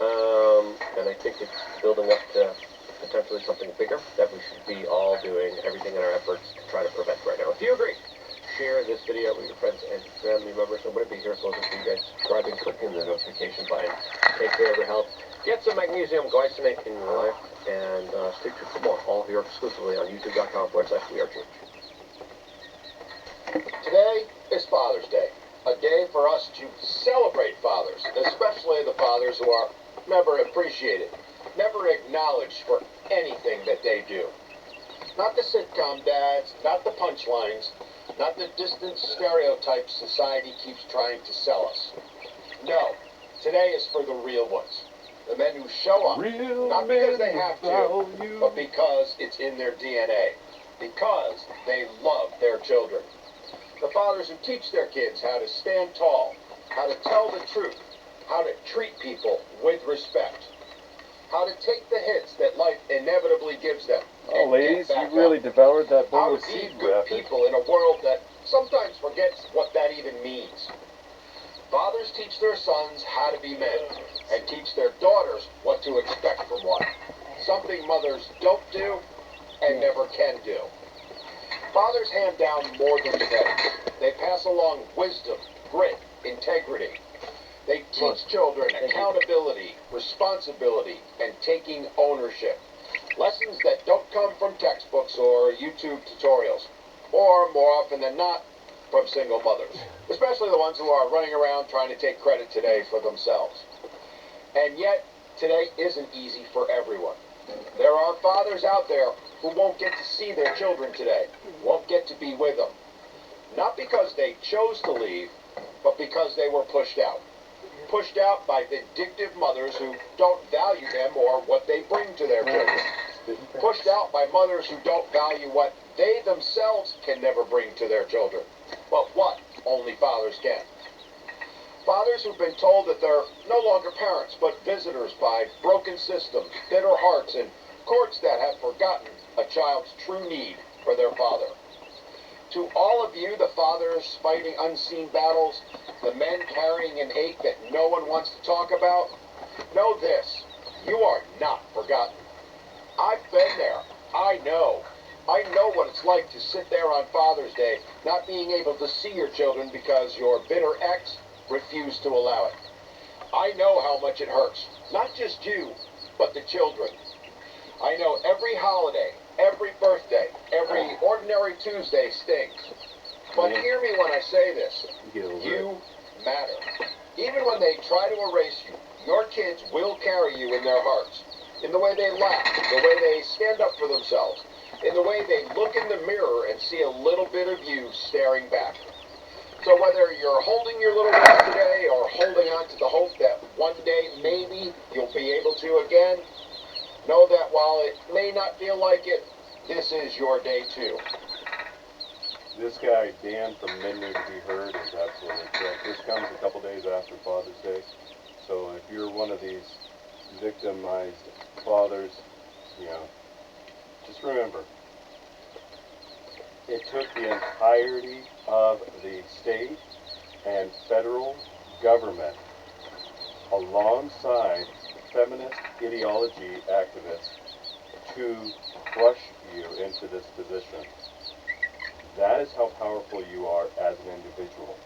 And I think it's building up to potentially something bigger that we should be all doing everything in our efforts to try to prevent right now. If you agree, share this video with your friends and family members. I'm going to be here closing for you guys. Subscribing, clicking the notification button. Take care of your health. Get some magnesium glycinate in your life. And stay tuned for more. All here exclusively on youtube.com/WeAreChange. Today is Father's Day. A day for us to celebrate fathers, especially the fathers who are never appreciated, never acknowledged for anything that they do. Not the sitcom dads, not the punchlines, not the distant stereotypes society keeps trying to sell us. No, today is for the real ones. The men who show up, not because they have to, but because it's in their DNA. Because they love their children. The fathers who teach their kids how to stand tall, how to tell the truth, how to treat people with respect, how to take the hits that life inevitably gives them. Oh, ladies, you really devoured that bowl How of to be seed good wrapper. people in a world that sometimes forgets what that even means. Fathers teach their sons how to be men and teach their daughters what to expect from one. Something mothers don't do and never can do. Fathers hand down more than genetics. They pass along wisdom, grit, integrity. They teach children accountability, responsibility, and taking ownership. Lessons that don't come from textbooks or YouTube tutorials, or more often than not, from single mothers, especially the ones who are running around trying to take credit today for themselves. And yet, today isn't easy for everyone. There are fathers out there who won't get to see their children today, won't get to be with them. Not because they chose to leave, but because they were pushed out. Pushed out by vindictive mothers who don't value them or what they bring to their children. Pushed out by mothers who don't value what they themselves can never bring to their children, but what only fathers can. Fathers who've been told that they're no longer parents, but visitors by broken systems, bitter hearts, and courts that have forgotten a child's true need for their father. To all of you, the fathers fighting unseen battles, the men carrying an ache that no one wants to talk about, know this, you are not forgotten. I've been there. I know. I know what it's like to sit there on Father's Day, not being able to see your children because your bitter ex refused to allow it. I know how much it hurts. Not just you, but the children. I know every holiday, every birthday, every ordinary Tuesday stings. But hear me when I say this. You matter. Even when they try to erase you, your kids will carry you in their hearts. In the way they laugh, the way they stand up for themselves, in the way they look in the mirror and see a little bit of you staring back. So whether you're holding your little ones today or holding on to the hope that one day maybe you'll be able to again, know that while it may not feel like it, this is your day too. This guy, Dan from Men Need to Be Heard, is absolutely correct. This comes a couple days after Father's Day. So if you're one of these victimized fathers, just remember, it took the entirety of the state and federal government alongside feminist ideology activists to crush you into this position. That is how powerful you are as an individual.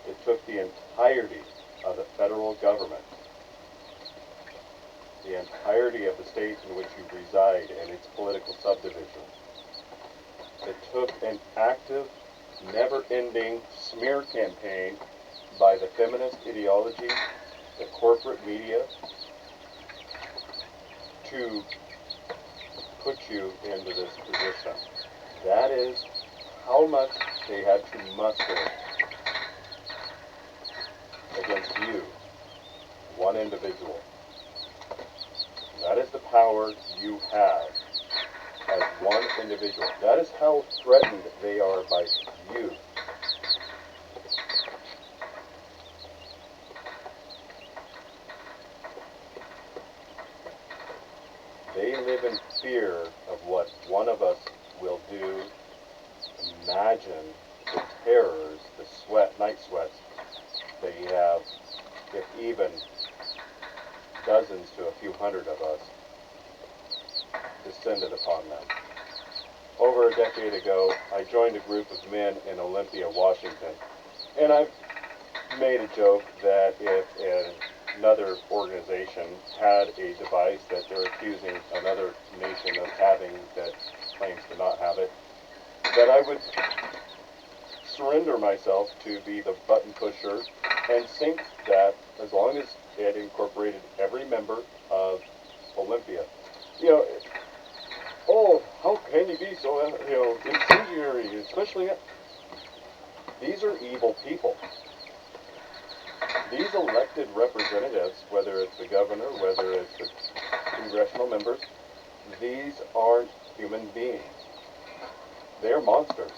It took the entirety of the federal government, the entirety of the state in which you reside and its political subdivisions. It took an active, never-ending smear campaign by the feminist ideology, the corporate media, to put you into this position. That is how much they had to muster against you, one individual. That is the power you have as one individual. That is how threatened they are by you. They live in fear of what one of us will do. Imagine the terrors, the night sweats they have, if even dozens to a few hundred of us descended upon them. Over a decade ago, I joined a group of men in Olympia, Washington, and I've made a joke that if another organization had a device that they're accusing another nation of having that claims to not have it, that I would surrender myself to be the button pusher and sync that as long as it incorporated every member of Olympia. You know, oh, how can you be so, incendiary, especially... These are evil people. These elected representatives, whether it's the governor, whether it's the congressional members, these aren't human beings. They're monsters.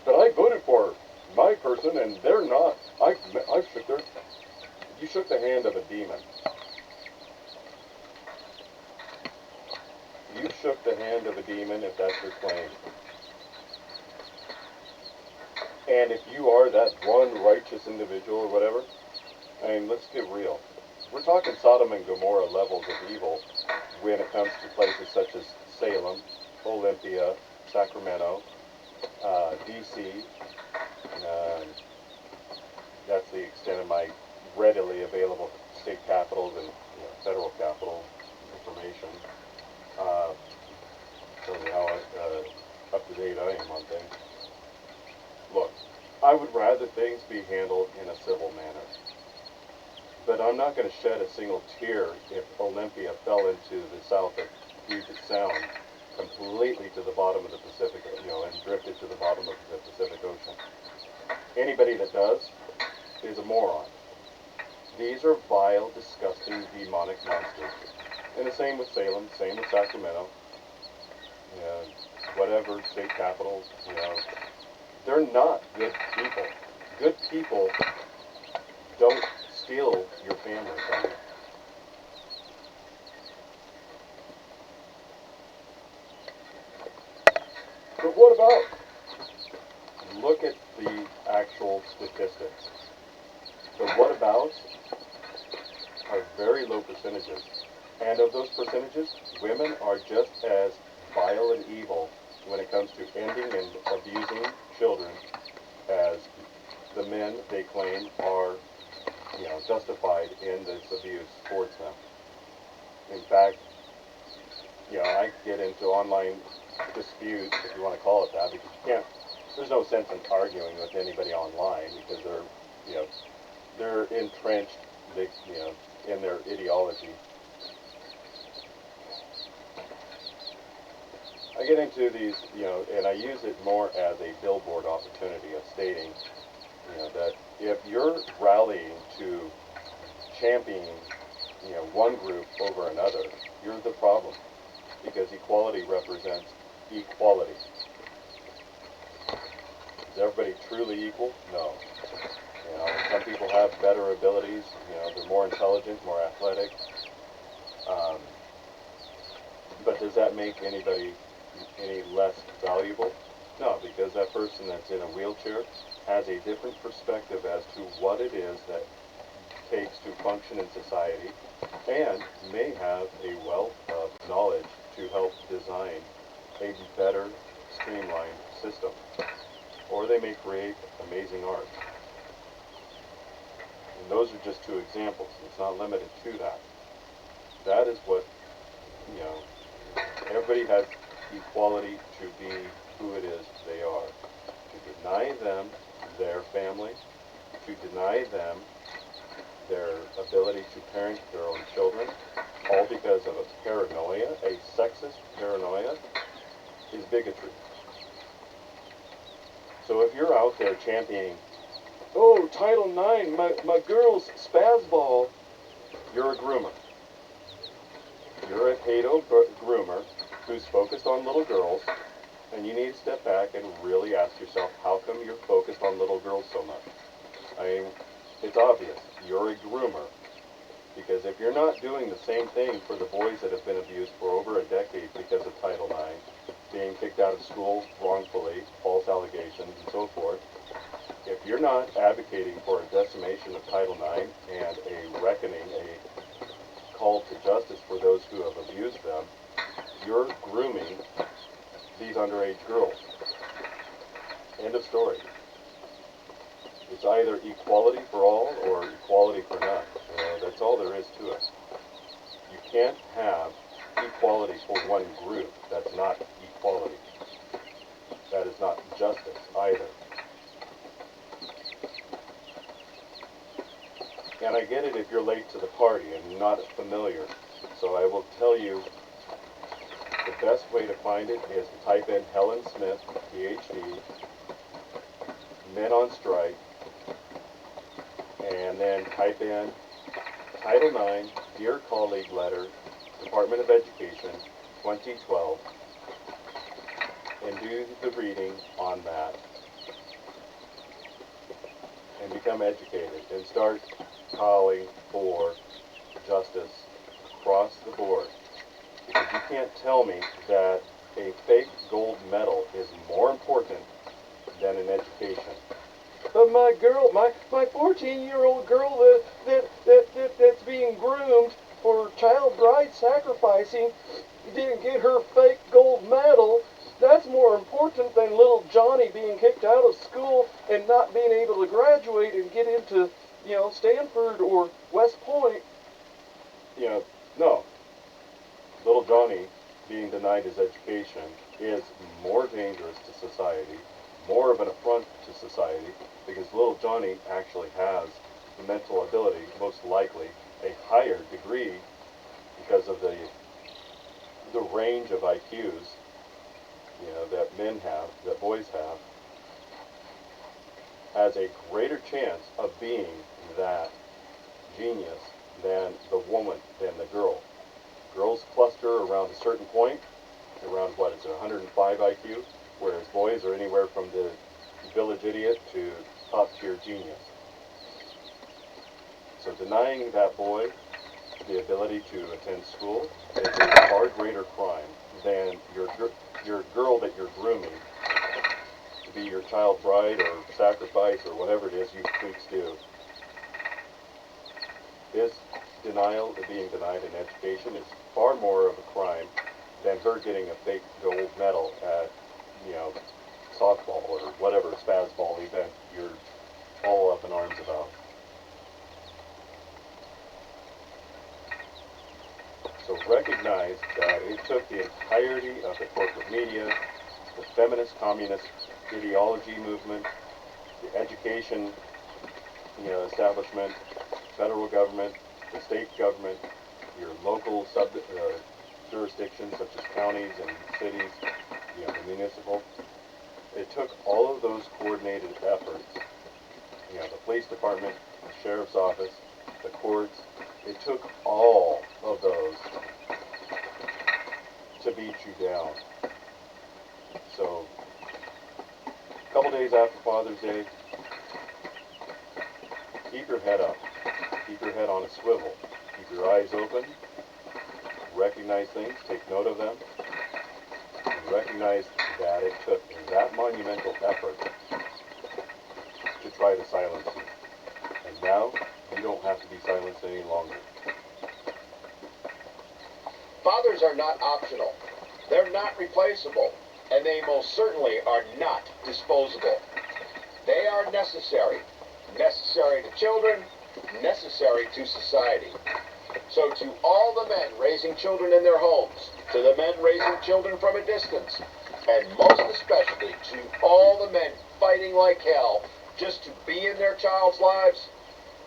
But I voted for my person and they're not. I shook their... You shook the hand of a demon. You shook the hand of a demon if that's your claim. And if you are that one righteous individual or whatever, I mean, let's get real. We're talking Sodom and Gomorrah levels of evil when it comes to places such as Salem, Olympia, Sacramento, D.C. That's the extent of my readily available state capitals and federal capital information. Tells me how up to date I am on things. Look, I would rather things be handled in a civil manner. But I'm not going to shed a single tear if Olympia fell into the south of Puget Sound completely to the bottom of the Pacific, and drifted to the bottom of the Pacific Ocean. Anybody that does is a moron. These are vile, disgusting, demonic monsters. And the same with Salem, same with Sacramento, whatever state capital, they're not good people. Good people don't steal your family from you. But what about? Look at the actual statistics. The whatabouts are very low percentages. And of those percentages, women are just as vile and evil when it comes to ending and abusing children as the men they claim are, justified in this abuse towards them. In fact, I get into online disputes, if you want to call it that, because there's no sense in arguing with anybody online because they're entrenched, in their ideology. I get into these, and I use it more as a billboard opportunity of stating, that if you're rallying to champion, one group over another, you're the problem, because equality represents equality. Is everybody truly equal? No. Some people have better abilities, they're more intelligent, more athletic. But does that make anybody any less valuable? No, because that person that's in a wheelchair has a different perspective as to what it is that takes to function in society and may have a wealth of knowledge to help design a better, streamlined system. Or they may create amazing art. And those are just two examples. It's not limited to that. That is what, everybody has equality to be who it is they are. To deny them their family, to deny them their ability to parent their own children, all because of a paranoia, a sexist paranoia, is bigotry. So if you're out there championing, oh, Title IX, my girl's spaz ball, you're a groomer. You're a pedo groomer who's focused on little girls, and you need to step back and really ask yourself, how come you're focused on little girls so much? I mean, it's obvious. You're a groomer. Because if you're not doing the same thing for the boys that have been abused for over a decade because of Title IX, being kicked out of school wrongfully, false allegations, and so forth, if you're not advocating for a decimation of Title IX and a reckoning, a call to justice for those who have abused them, you're grooming these underage girls. End of story. It's either equality for all or equality for none. You know, that's all there is to it. You can't have equality for one group. That's not equality. That is not justice either. And I get it if you're late to the party and not familiar. So I will tell you the best way to find it is to type in Helen Smith, PhD, Men on Strike, and then type in Title IX, Dear Colleague Letter, Department of Education, 2012, and do the reading on that, and become educated, and start calling for justice across the board. Because you can't tell me that a fake gold medal is more important than an education. But my girl, my 14-year-old girl that's being groomed for child bride sacrificing didn't get her fake gold medal. That's more important than little Johnny being kicked out of school and not being able to graduate and get into, Stanford or West Point. No. Little Johnny being denied his education is more dangerous to society, more of an affront to society, because little Johnny actually has the mental ability, most likely a higher degree because of the range of IQs, that men have, that boys have, has a greater chance of being that genius than the woman, than the girl. Girls cluster around a certain point, around 105 IQ, whereas boys are anywhere from the village idiot to top-tier genius. So denying that boy the ability to attend school is a far greater crime than your girl that you're grooming to be your child bride or sacrifice or whatever it is you freaks do. This denial of being denied an education is far more of a crime than her getting a fake gold medal at, softball or whatever spazball event you're all up in arms about. So recognize that it took the entirety of the corporate media, the feminist communist ideology movement, the education, establishment, federal government, the state government, your local jurisdictions such as counties and cities, the municipal. It took all of those coordinated efforts, the police department, the sheriff's office, the courts. It took all of those to beat you down. So, a couple days after Father's Day, keep your head up. Keep your head on a swivel. Keep your eyes open. Recognize things. Take note of them. And recognize that it took that monumental effort to try to silence you. And now, you don't have to be silenced any longer. Fathers are not optional. They're not replaceable. And they most certainly are not disposable. They are necessary. Necessary to children, necessary to society. So to all the men raising children in their homes, to the men raising children from a distance, and most especially to all the men fighting like hell just to be in their child's lives,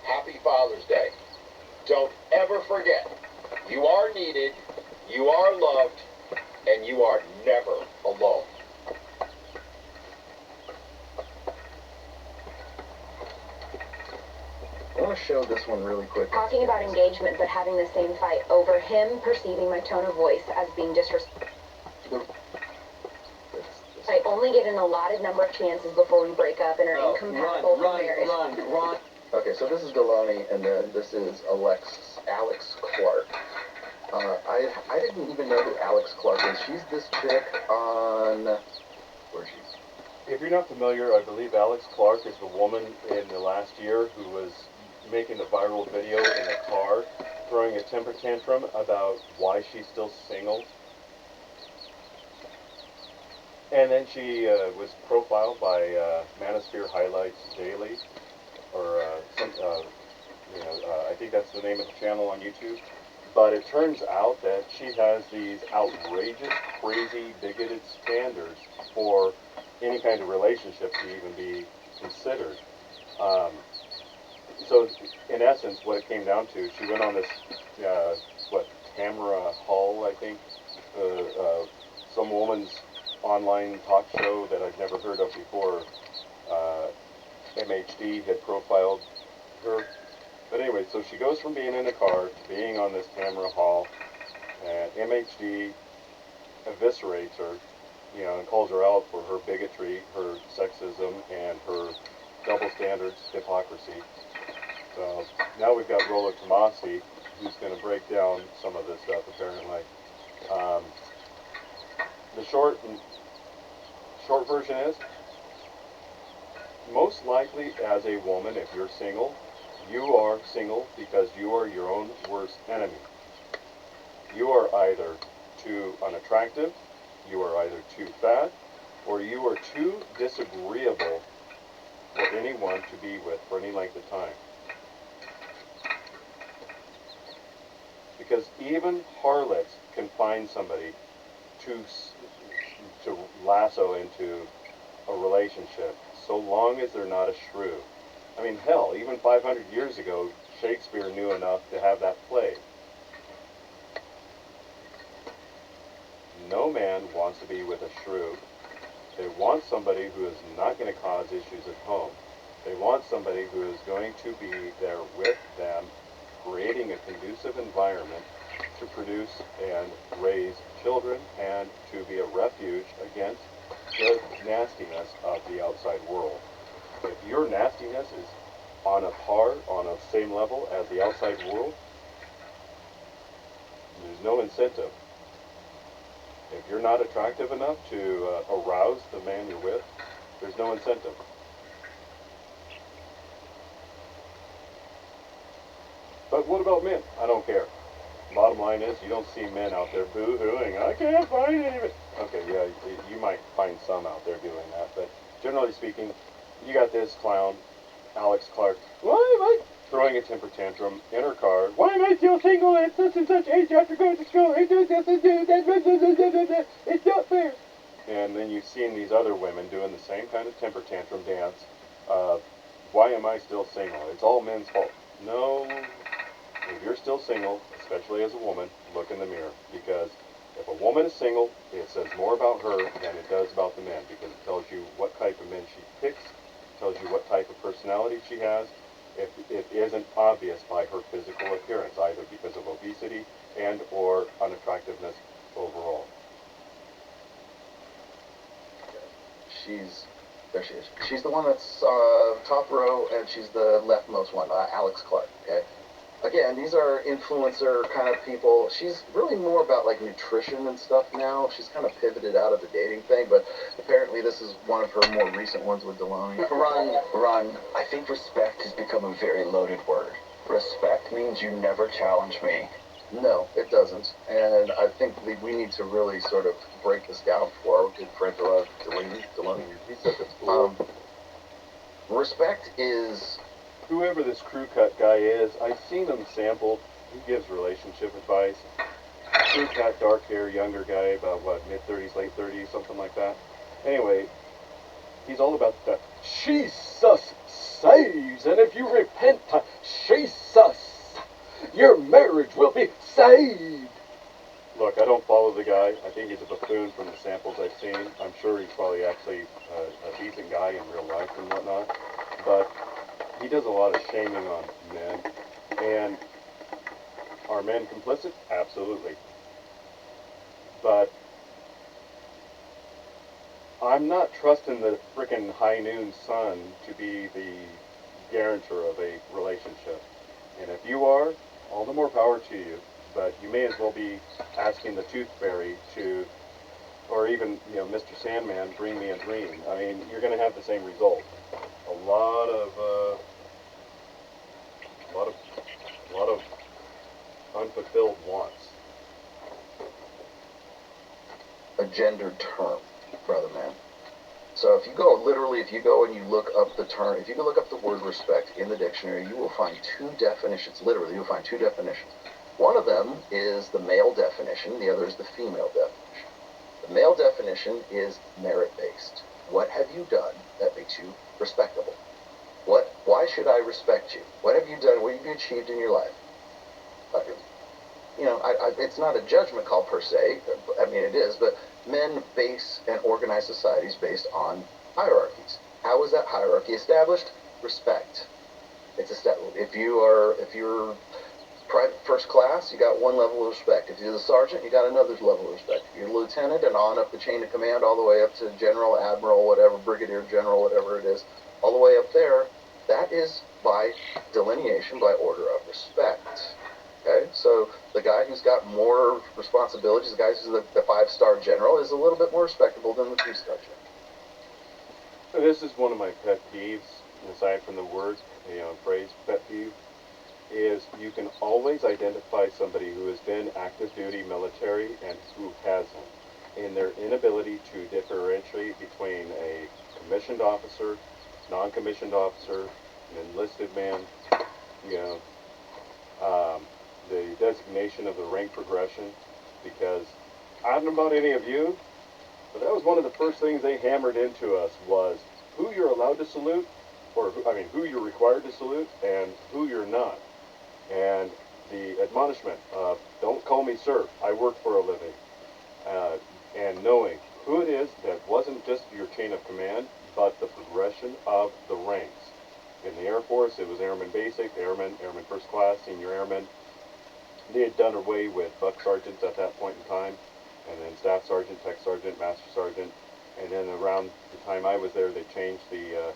Happy Father's Day. Don't ever forget, you are needed, you are loved, and you are never alone. to show this one really quick. Talking about engagement, but having the same fight over him perceiving my tone of voice as being disrespectful. I only get an allotted number of chances before we break up and are incompatible for marriage. Run. Okay, so this is Deloney, and then this is Alex Clark. I didn't even know who Alex Clark is. She's this chick on... Where's she? If you're not familiar, I believe Alex Clark is the woman in the last year who was making a viral video in a car, throwing a temper tantrum about why she's still single. And then she was profiled by Manosphere Highlights Daily, or I think that's the name of the channel on YouTube. But it turns out that she has these outrageous, crazy, bigoted standards for any kind of relationship to even be considered. So, in essence, what it came down to, she went on this, Tamara Hall, I think, some woman's online talk show that I've never heard of before. MHD had profiled her. But anyway, so she goes from being in a car to being on this Tamara Hall, and MHD eviscerates her, and calls her out for her bigotry, her sexism, and her double standards, hypocrisy. So now we've got Rollo Tomasi, who's going to break down some of this stuff, apparently. The short version is, most likely as a woman, if you're single, you are single because you are your own worst enemy. You are either too unattractive, you are either too fat, or you are too disagreeable for anyone to be with for any length of time. Because even harlots can find somebody to lasso into a relationship, so long as they're not a shrew. I mean, hell, even 500 years ago, Shakespeare knew enough to have that play. No man wants to be with a shrew. They want somebody who is not going to cause issues at home. They want somebody who is going to be there with them, creating a conducive environment to produce and raise children and to be a refuge against the nastiness of the outside world. If your nastiness is on a same level as the outside world, there's no incentive. If you're not attractive enough to arouse the man you're with, there's no incentive. But what about men? I don't care. Bottom line is, you don't see men out there boo-hooing, I can't find any. Okay, yeah, you might find some out there doing that, but generally speaking, you got this clown, Alex Clark, why am I throwing a temper tantrum in her car? Why am I still single at such and such age after going to school? I do this and do that. It's not fair. And then you've seen these other women doing the same kind of temper tantrum dance. Why am I still single? It's all men's fault. No. If you're still single, especially as a woman, look in the mirror. Because if a woman is single, it says more about her than it does about the men. Because it tells you what type of men she picks, tells you what type of personality she has. If it isn't obvious by her physical appearance, either because of obesity and or unattractiveness overall. There she is. She's the one that's top row, and she's the leftmost one, Alex Clark, okay? Again, these are influencer kind of people. She's really more about like nutrition and stuff now. She's kind of pivoted out of the dating thing, but apparently this is one of her more recent ones with Deloney. Run. I think respect has become a very loaded word. Respect means you never challenge me. No, it doesn't. And I think we need to really sort of break this down for our good friend Deloney. He's such a fool. Respect is... Whoever this crew cut guy is, I've seen him sampled. He gives relationship advice. Crew cut, dark hair, younger guy, about what, mid-30s, late 30s, something like that. Anyway, he's all about the Jesus saves, and if you repent, Jesus, your marriage will be saved. Look, I don't follow the guy. I think he's a buffoon from the samples I've seen. I'm sure he's probably actually a decent guy in real life and whatnot. But he does a lot of shaming on men. And are men complicit? Absolutely. But I'm not trusting the frickin' high noon sun to be the guarantor of a relationship. And if you are, all the more power to you. But you may as well be asking the tooth fairy to, or even, Mr. Sandman, bring me a dream. I mean, you're going to have the same result. A lot of unfulfilled wants. A gendered term, brother man. So if you go and you look up the term, if you look up the word respect in the dictionary, you will find two definitions. Literally, you'll find two definitions. One of them is the male definition, the other is the female definition. The male definition is merit-based. What have you done that makes you respectable? Why should I respect you? What have you done? What have you achieved in your life? It's not a judgment call per se. I mean, it is, but men base and organize societies based on hierarchies. How is that hierarchy established? Respect. It's if you're private first class, you got one level of respect. If you're the sergeant, you got another level of respect. If you're a lieutenant and on up the chain of command, all the way up to general, admiral, whatever, brigadier general, whatever it is, all the way up there, that is by delineation, by order of respect. Okay, so the guy who's got more responsibilities, the guy who's the 5-star general, is a little bit more respectable than the 3-star general. This is one of my pet peeves, aside from the word, phrase pet peeve, is you can always identify somebody who has been active duty military and who hasn't, in their inability to differentiate between a commissioned officer, non-commissioned officer, an enlisted man, the designation of the rank progression, because I don't know about any of you, but that was one of the first things they hammered into us was who you're allowed to salute, or who you're required to salute, and who you're not. And the admonishment of don't call me sir, I work for a living, and knowing who it is that wasn't just your chain of command, but the progression of the ranks. In the Air Force, it was Airman Basic, Airman First Class, Senior Airman. They had done away with buck sergeants at that point in time, and then Staff Sergeant, Tech Sergeant, Master Sergeant, and then around the time I was there, they changed the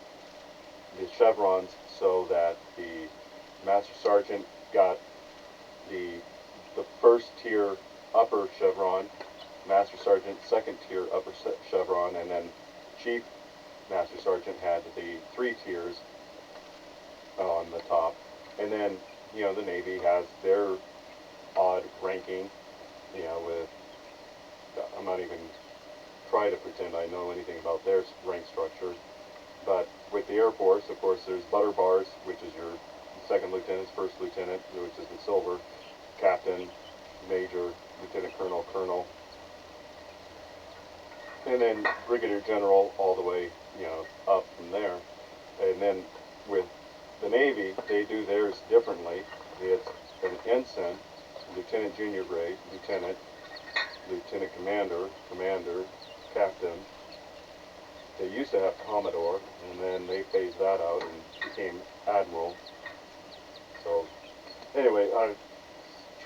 chevrons so that the Master Sergeant got the first tier upper chevron, Master Sergeant second tier upper chevron, and then Chief Master Sergeant had the 3 tiers on the top. And then, the Navy has their odd ranking, with, I'm not even trying to pretend I know anything about their rank structure, but with the Air Force, of course, there's butter bars, which is your second lieutenant, first lieutenant, which is the silver, captain, major, lieutenant colonel, colonel, and then brigadier general all the way, up from there. And then with the Navy, they do theirs differently. It's an ensign, lieutenant junior grade, lieutenant, lieutenant commander, commander, captain. They used to have commodore, and then they phased that out and became admiral. So, anyway,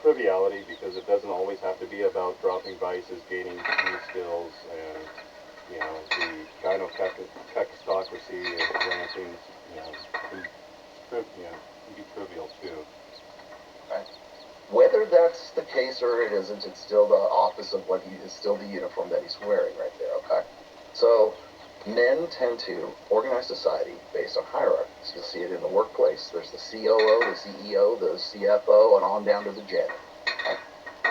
triviality, because it doesn't always have to be about dropping vices, gaining new skills, and, the gynocastocracy of rankings, can be trivial too. Right. Whether that's the case or it isn't, it's still the office of what it's still the uniform that he's wearing right there, okay? So, men tend to organize society based on hierarchies. You'll see it in the workplace. There's the COO, the CEO, the CFO, and on down to the janitor. Right?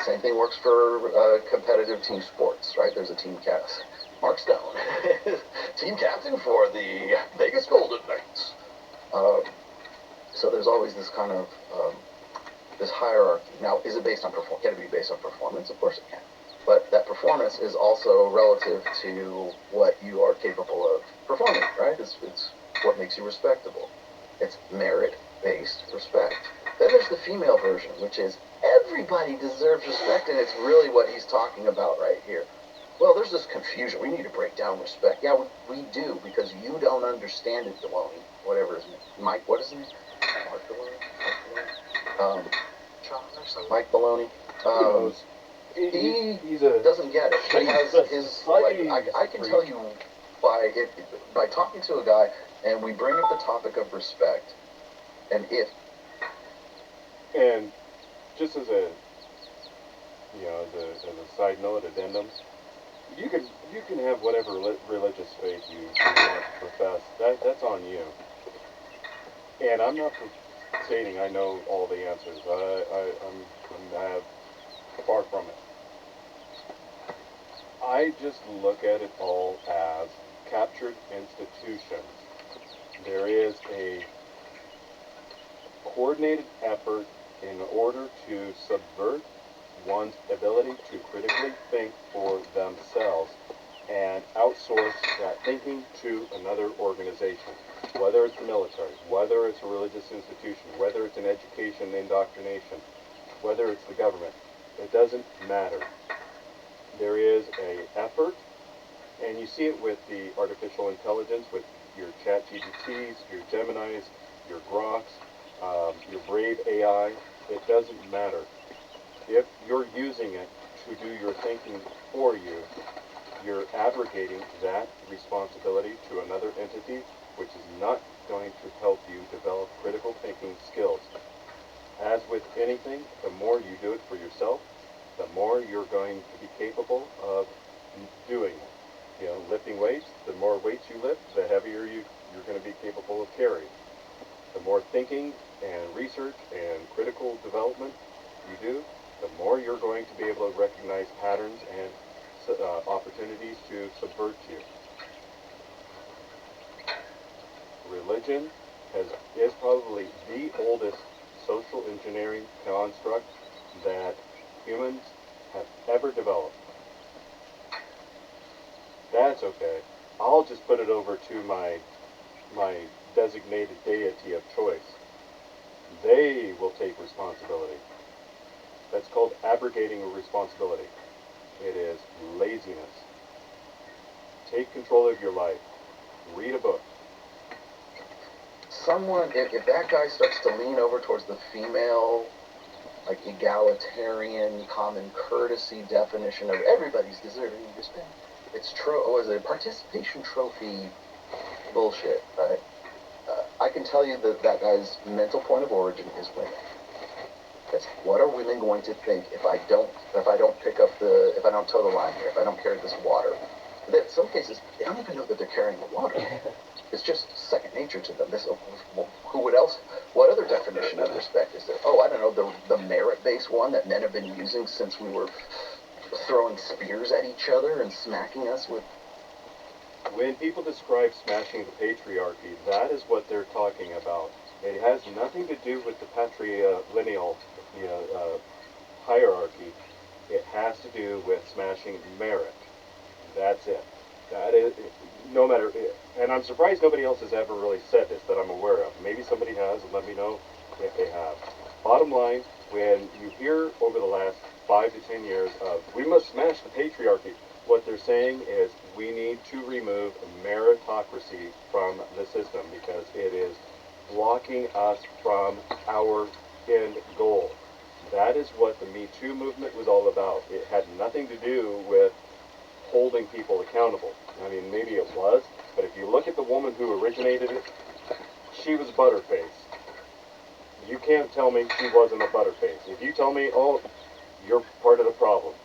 Same thing works for competitive team sports, right? There's a team captain. Mark Stone, team captain for the Vegas Golden Knights. So there's always this kind of this hierarchy. Now, is it based on can it be based on performance? Of course it can. But that performance is also relative to what you are capable of performing, right? It's what makes you respectable. It's merit-based respect. Then there's the female version, which is everybody deserves respect, and it's really what he's talking about right here. well, there's this confusion. We need to break down respect. Yeah, we do, because you don't understand it, Deloney. Whatever his name. Mike, what is his name? Mark Deloney? John or something. Mike Maloney. Who knows? He He's a doesn't get it. He has his, like, I can freak. tell you by talking to a guy, and we bring up the topic of respect, and And just as a, as a side note, addendum, you can have whatever religious faith you want to profess. That's on you. And I'm not stating I know all the answers. I have far from it. I just look at it all as captured institutions. There is a coordinated effort in order to subvert one's ability to critically think for themselves and outsource that thinking to another organization, whether it's the military, whether it's a religious institution, whether it's an education indoctrination, whether it's the government. It doesn't matter. There is an effort, and you see it with the artificial intelligence, with your ChatGPTs, your Geminis, your Groks, your Brave AI. It doesn't matter. If you're using it to do your thinking for you, you're abrogating that responsibility to another entity, which is not going to help you develop critical thinking skills. As with anything, the more you do it for yourself, the more you're going to be capable of doing it. Lifting weights, the more weights you lift, the heavier you're going to be capable of carrying. The more thinking and research and critical development you do, the more you're going to be able to recognize patterns and opportunities to subvert you. Religion is probably the oldest social engineering construct that humans have ever developed. That's okay. I'll just put it over to my designated deity of choice. They will take responsibility. That's called abrogating a responsibility. It is laziness. Take control of your life. Read a book. someone, if that guy starts to lean over towards the female, like, egalitarian, common courtesy definition of everybody's deserving of respect, it's participation trophy bullshit, right? I can tell you that that guy's mental point of origin is women. It's what are women going to think if I don't tow the line here, if I don't carry this water? In some cases, they don't even know that they're carrying the water. It's just second nature to them. What other definition of respect is there? Oh, I don't know, the merit-based one that men have been using since we were throwing spears at each other and smacking us with... When people describe smashing the patriarchy, that is what they're talking about. It has nothing to do with the patrilineal hierarchy. It has to do with smashing merit. That's it. That is, no matter, and I'm surprised nobody else has ever really said this that I'm aware of. Maybe somebody has, and let me know if they have. Bottom line, when you hear over the last 5 to 10 years of, we must smash the patriarchy, what they're saying is we need to remove meritocracy from the system because it is blocking us from our end goal. That is what the Me Too movement was all about. It had nothing to do with holding people accountable. I mean, maybe it was, but if you look at the woman who originated it, she was butterface. You can't tell me she wasn't a butterface. If you tell me, oh, you're part of the problem,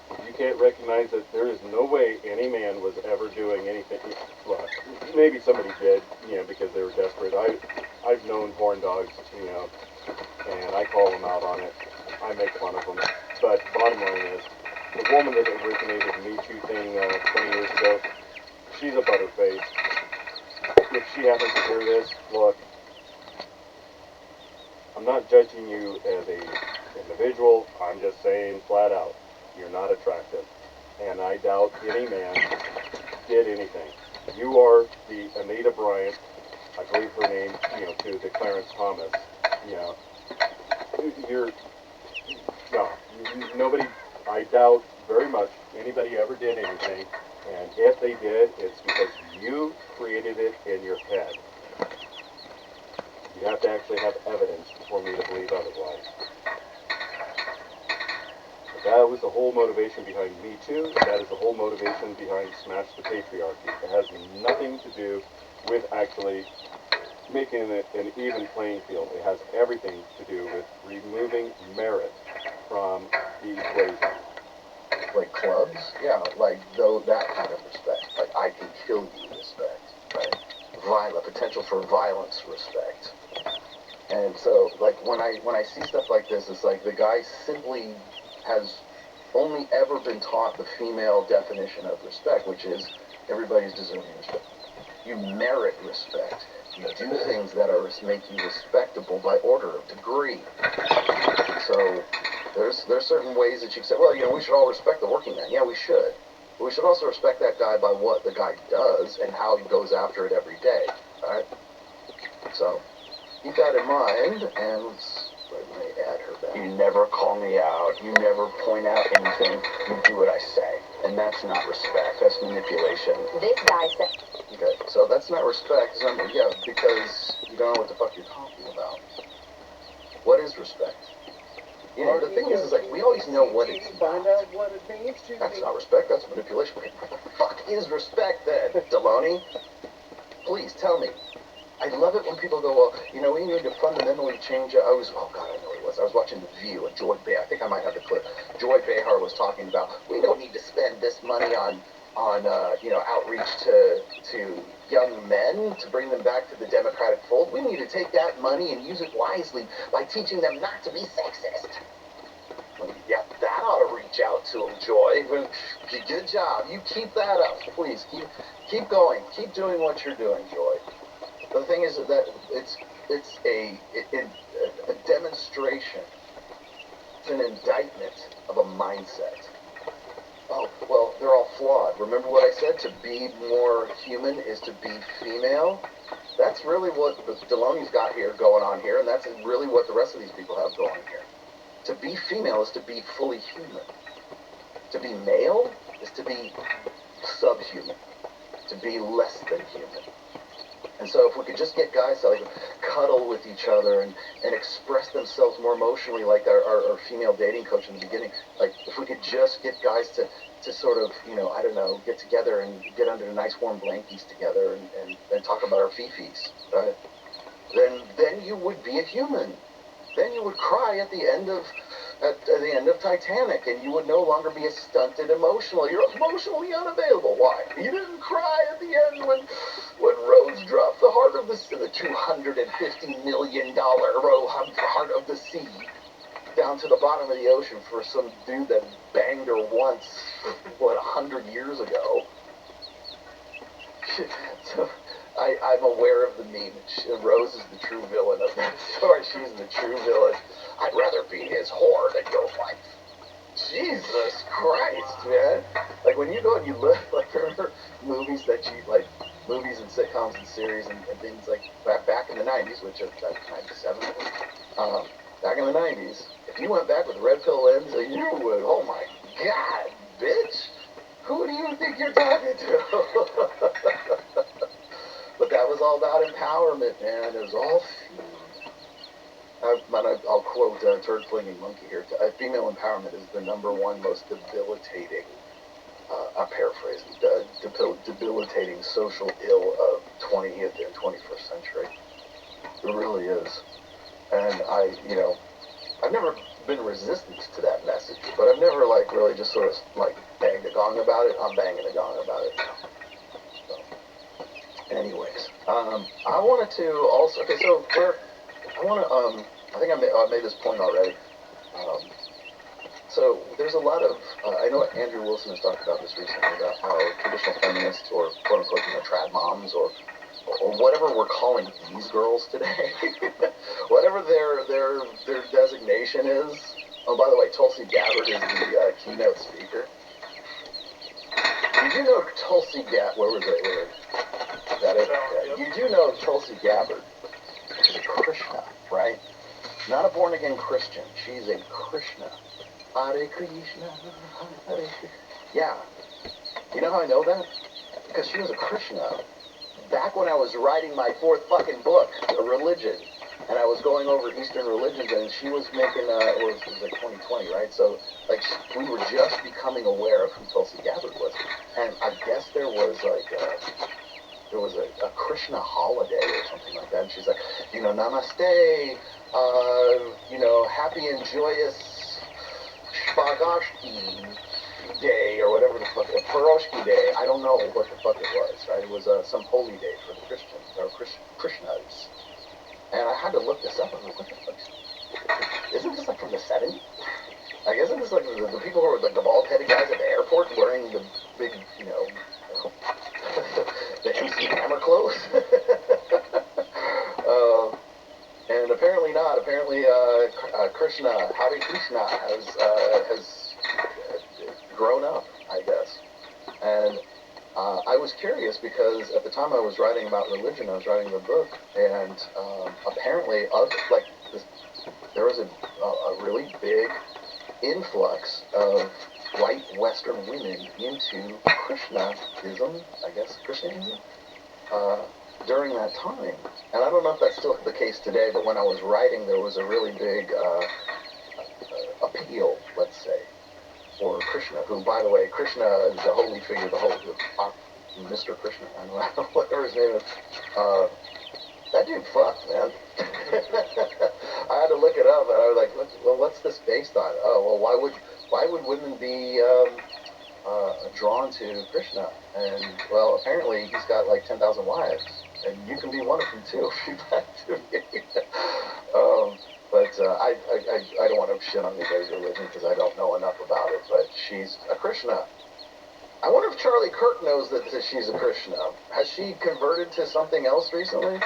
if you can't recognize that there is no way any man was ever doing anything, well, maybe somebody did, because they were desperate. I've known horn dogs, and I call them out on it. I make fun of them. But bottom line is, the woman that originated the Me Too thing 20 years ago, she's a butterface. If she happens to hear this, look, I'm not judging you as a individual. I'm just saying flat out, you're not attractive. And I doubt any man did anything. You are the Anita Bryant, I believe her name, to the Clarence Thomas. Nobody I doubt very much anybody ever did anything, and if they did, it's because you created it in your head. You have to actually have evidence for me to believe otherwise. But that was the whole motivation behind Me Too. That is the whole motivation behind Smash the Patriarchy. It has nothing to do with actually making it an even playing field. It has everything to do with removing merit from the equation. Like clubs? Yeah, like though that kind of respect. Like I can kill you respect, right? Potential for violence respect. And so like when I see stuff like this, it's like the guy simply has only ever been taught the female definition of respect, which is everybody's deserving respect. You merit respect. You do things that make you respectable by order of degree. So there's certain ways that you can say, well, we should all respect the working man. Yeah, we should. But we should also respect that guy by what the guy does and how he goes after it every day. All right? So keep that in mind, and let me add her back. You never call me out. You never point out anything. You do what I say. And that's not respect. That's manipulation. This guy said... Okay, so that's not respect. Yeah, because you don't know what the fuck you're talking about. What is respect? The thing is like, we always know what it's not. That's not respect, that's manipulation. What the fuck is respect then, Deloney? Please, tell me. I love it when people go, well, we need to fundamentally change it. I was watching The View, and Joy Behar, I think I might have the clip. Joy Behar was talking about, we don't need to spend this money on outreach to young men to bring them back to the Democratic fold. We need to take that money and use it wisely by teaching them not to be sexist. Well, yeah, that ought to reach out to them, Joy. Good job. You keep that up, please. Keep going. Keep doing what you're doing, Joy. The thing is that it's a demonstration. It's an indictment of a mindset. Oh, well, they're all flawed. Remember what I said? To be more human is to be female. That's really what Deloney's got here going on here, and that's really what the rest of these people have going here. To be female is to be fully human. To be male is to be subhuman. To be less than human. And so if we could just get guys to cuddle with each other and express themselves more emotionally like our female dating coach in the beginning, like if we could just get guys to sort of, get together and get under nice warm blankies together and talk about our fifis, right? Then you would be a human. Then you would cry at the end of Titanic, and you would no longer be a stunted emotional. You're emotionally unavailable. Why? You didn't cry at the end when Rose dropped the heart of the $250 million heart of the sea down to the bottom of the ocean for some dude that banged her once, 100 years ago. So I'm aware of the meme. Rose is the true villain of that story. She's the true villain. I'd rather be his whore than your wife. Jesus Christ, man. Like, when you go and you look, remember movies movies and sitcoms and series and things like back in the 90s, which is 97, back in the 90s, if you went back with a red pill lens, you would, oh my God, bitch. Who do you think you're talking to? But that was all about empowerment, man. It was all I'll quote Turd Flinging Monkey here. Female empowerment is the #1 most debilitating, I'm paraphrasing, debilitating social ill of 20th and 21st century. It really is. And I've never been resistant to that message, but I've never really just sort of banged a gong about it. I'm banging a gong about it. Anyways, I wanted to also, I think I made this point already. So there's a lot of, I know Andrew Wilson has talked about this recently, about how traditional feminists or quote unquote, trad moms or whatever we're calling these girls today, whatever their designation is. Oh, by the way, Tulsi Gabbard is the keynote speaker. Did you know Tulsi Gabbard, where was it? Is that it? Yeah. You do know Tulsi Gabbard is a Krishna, right? Not a born-again Christian. She's a Krishna. Hare Krishna, Hare Krishna. Yeah. You know how I know that? Because she was a Krishna. Back when I was writing my 4th fucking book, A Religion, and I was going over Eastern religions, and she was making, it was like 2020, right? So, like, we were just becoming aware of who Tulsi Gabbard was. And I guess there was, like, a Krishna holiday or something like that. And she's like, you know, namaste, you know, happy and joyous Shpagashki day, or whatever the fuck, Paroshki day. I don't know what the fuck it was, right? It was some holy day for the Christians, or Krishnas. And I had to look this up. I was like, what the fuck? Isn't this like from the 70s? Like, isn't this like the people who are like the bald-headed guys at the airport wearing the big, you know, the MC Hammer clothes? And apparently not. Apparently, Krishna, Hare Krishna, has grown up, I guess. And I was curious because at the time I was writing about religion, I was writing the book, and apparently, there was a really big influx of white Western women into Krishnaism, I guess, Christianism, during that time. And I don't know if that's still the case today, but when I was writing, there was a really big appeal, let's say, for Krishna, who, by the way, Krishna is the holy figure, Mr. Krishna, I don't know, whatever his name is. That dude fucked, man. I had to look it up, and I was like, what's this based on? Oh, well, why would women be drawn to Krishna? And, well, apparently he's got like 10,000 wives, and you can be one of them too, if you'd like to be. But I don't want to shit on anybody's religion because I don't know enough about it, but she's a Krishna. I wonder if Charlie Kirk knows that she's a Krishna. Has she converted to something else recently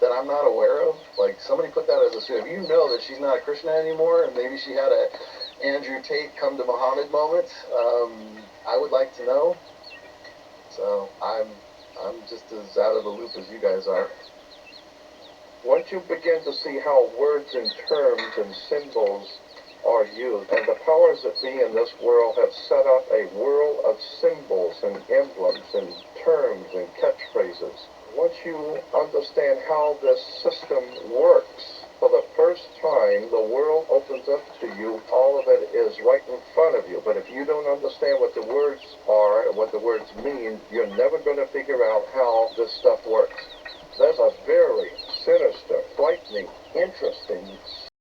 that I'm not aware of? Like, somebody put that as a suit. If you know that she's not a Krishna anymore, and maybe she had a Andrew Tate come to Muhammad moment, I would like to know. So I'm just as out of the loop as you guys are. Once you begin to see how words and terms and symbols are used, and the powers that be in this world have set up a world of symbols and emblems and terms and catchphrases. Once you understand how this system works, for the first time, the world opens up to you. All of it is right in front of you. But if you don't understand what the words are and what the words mean, you're never going to figure out how this stuff works. There's a very sinister, frightening, interesting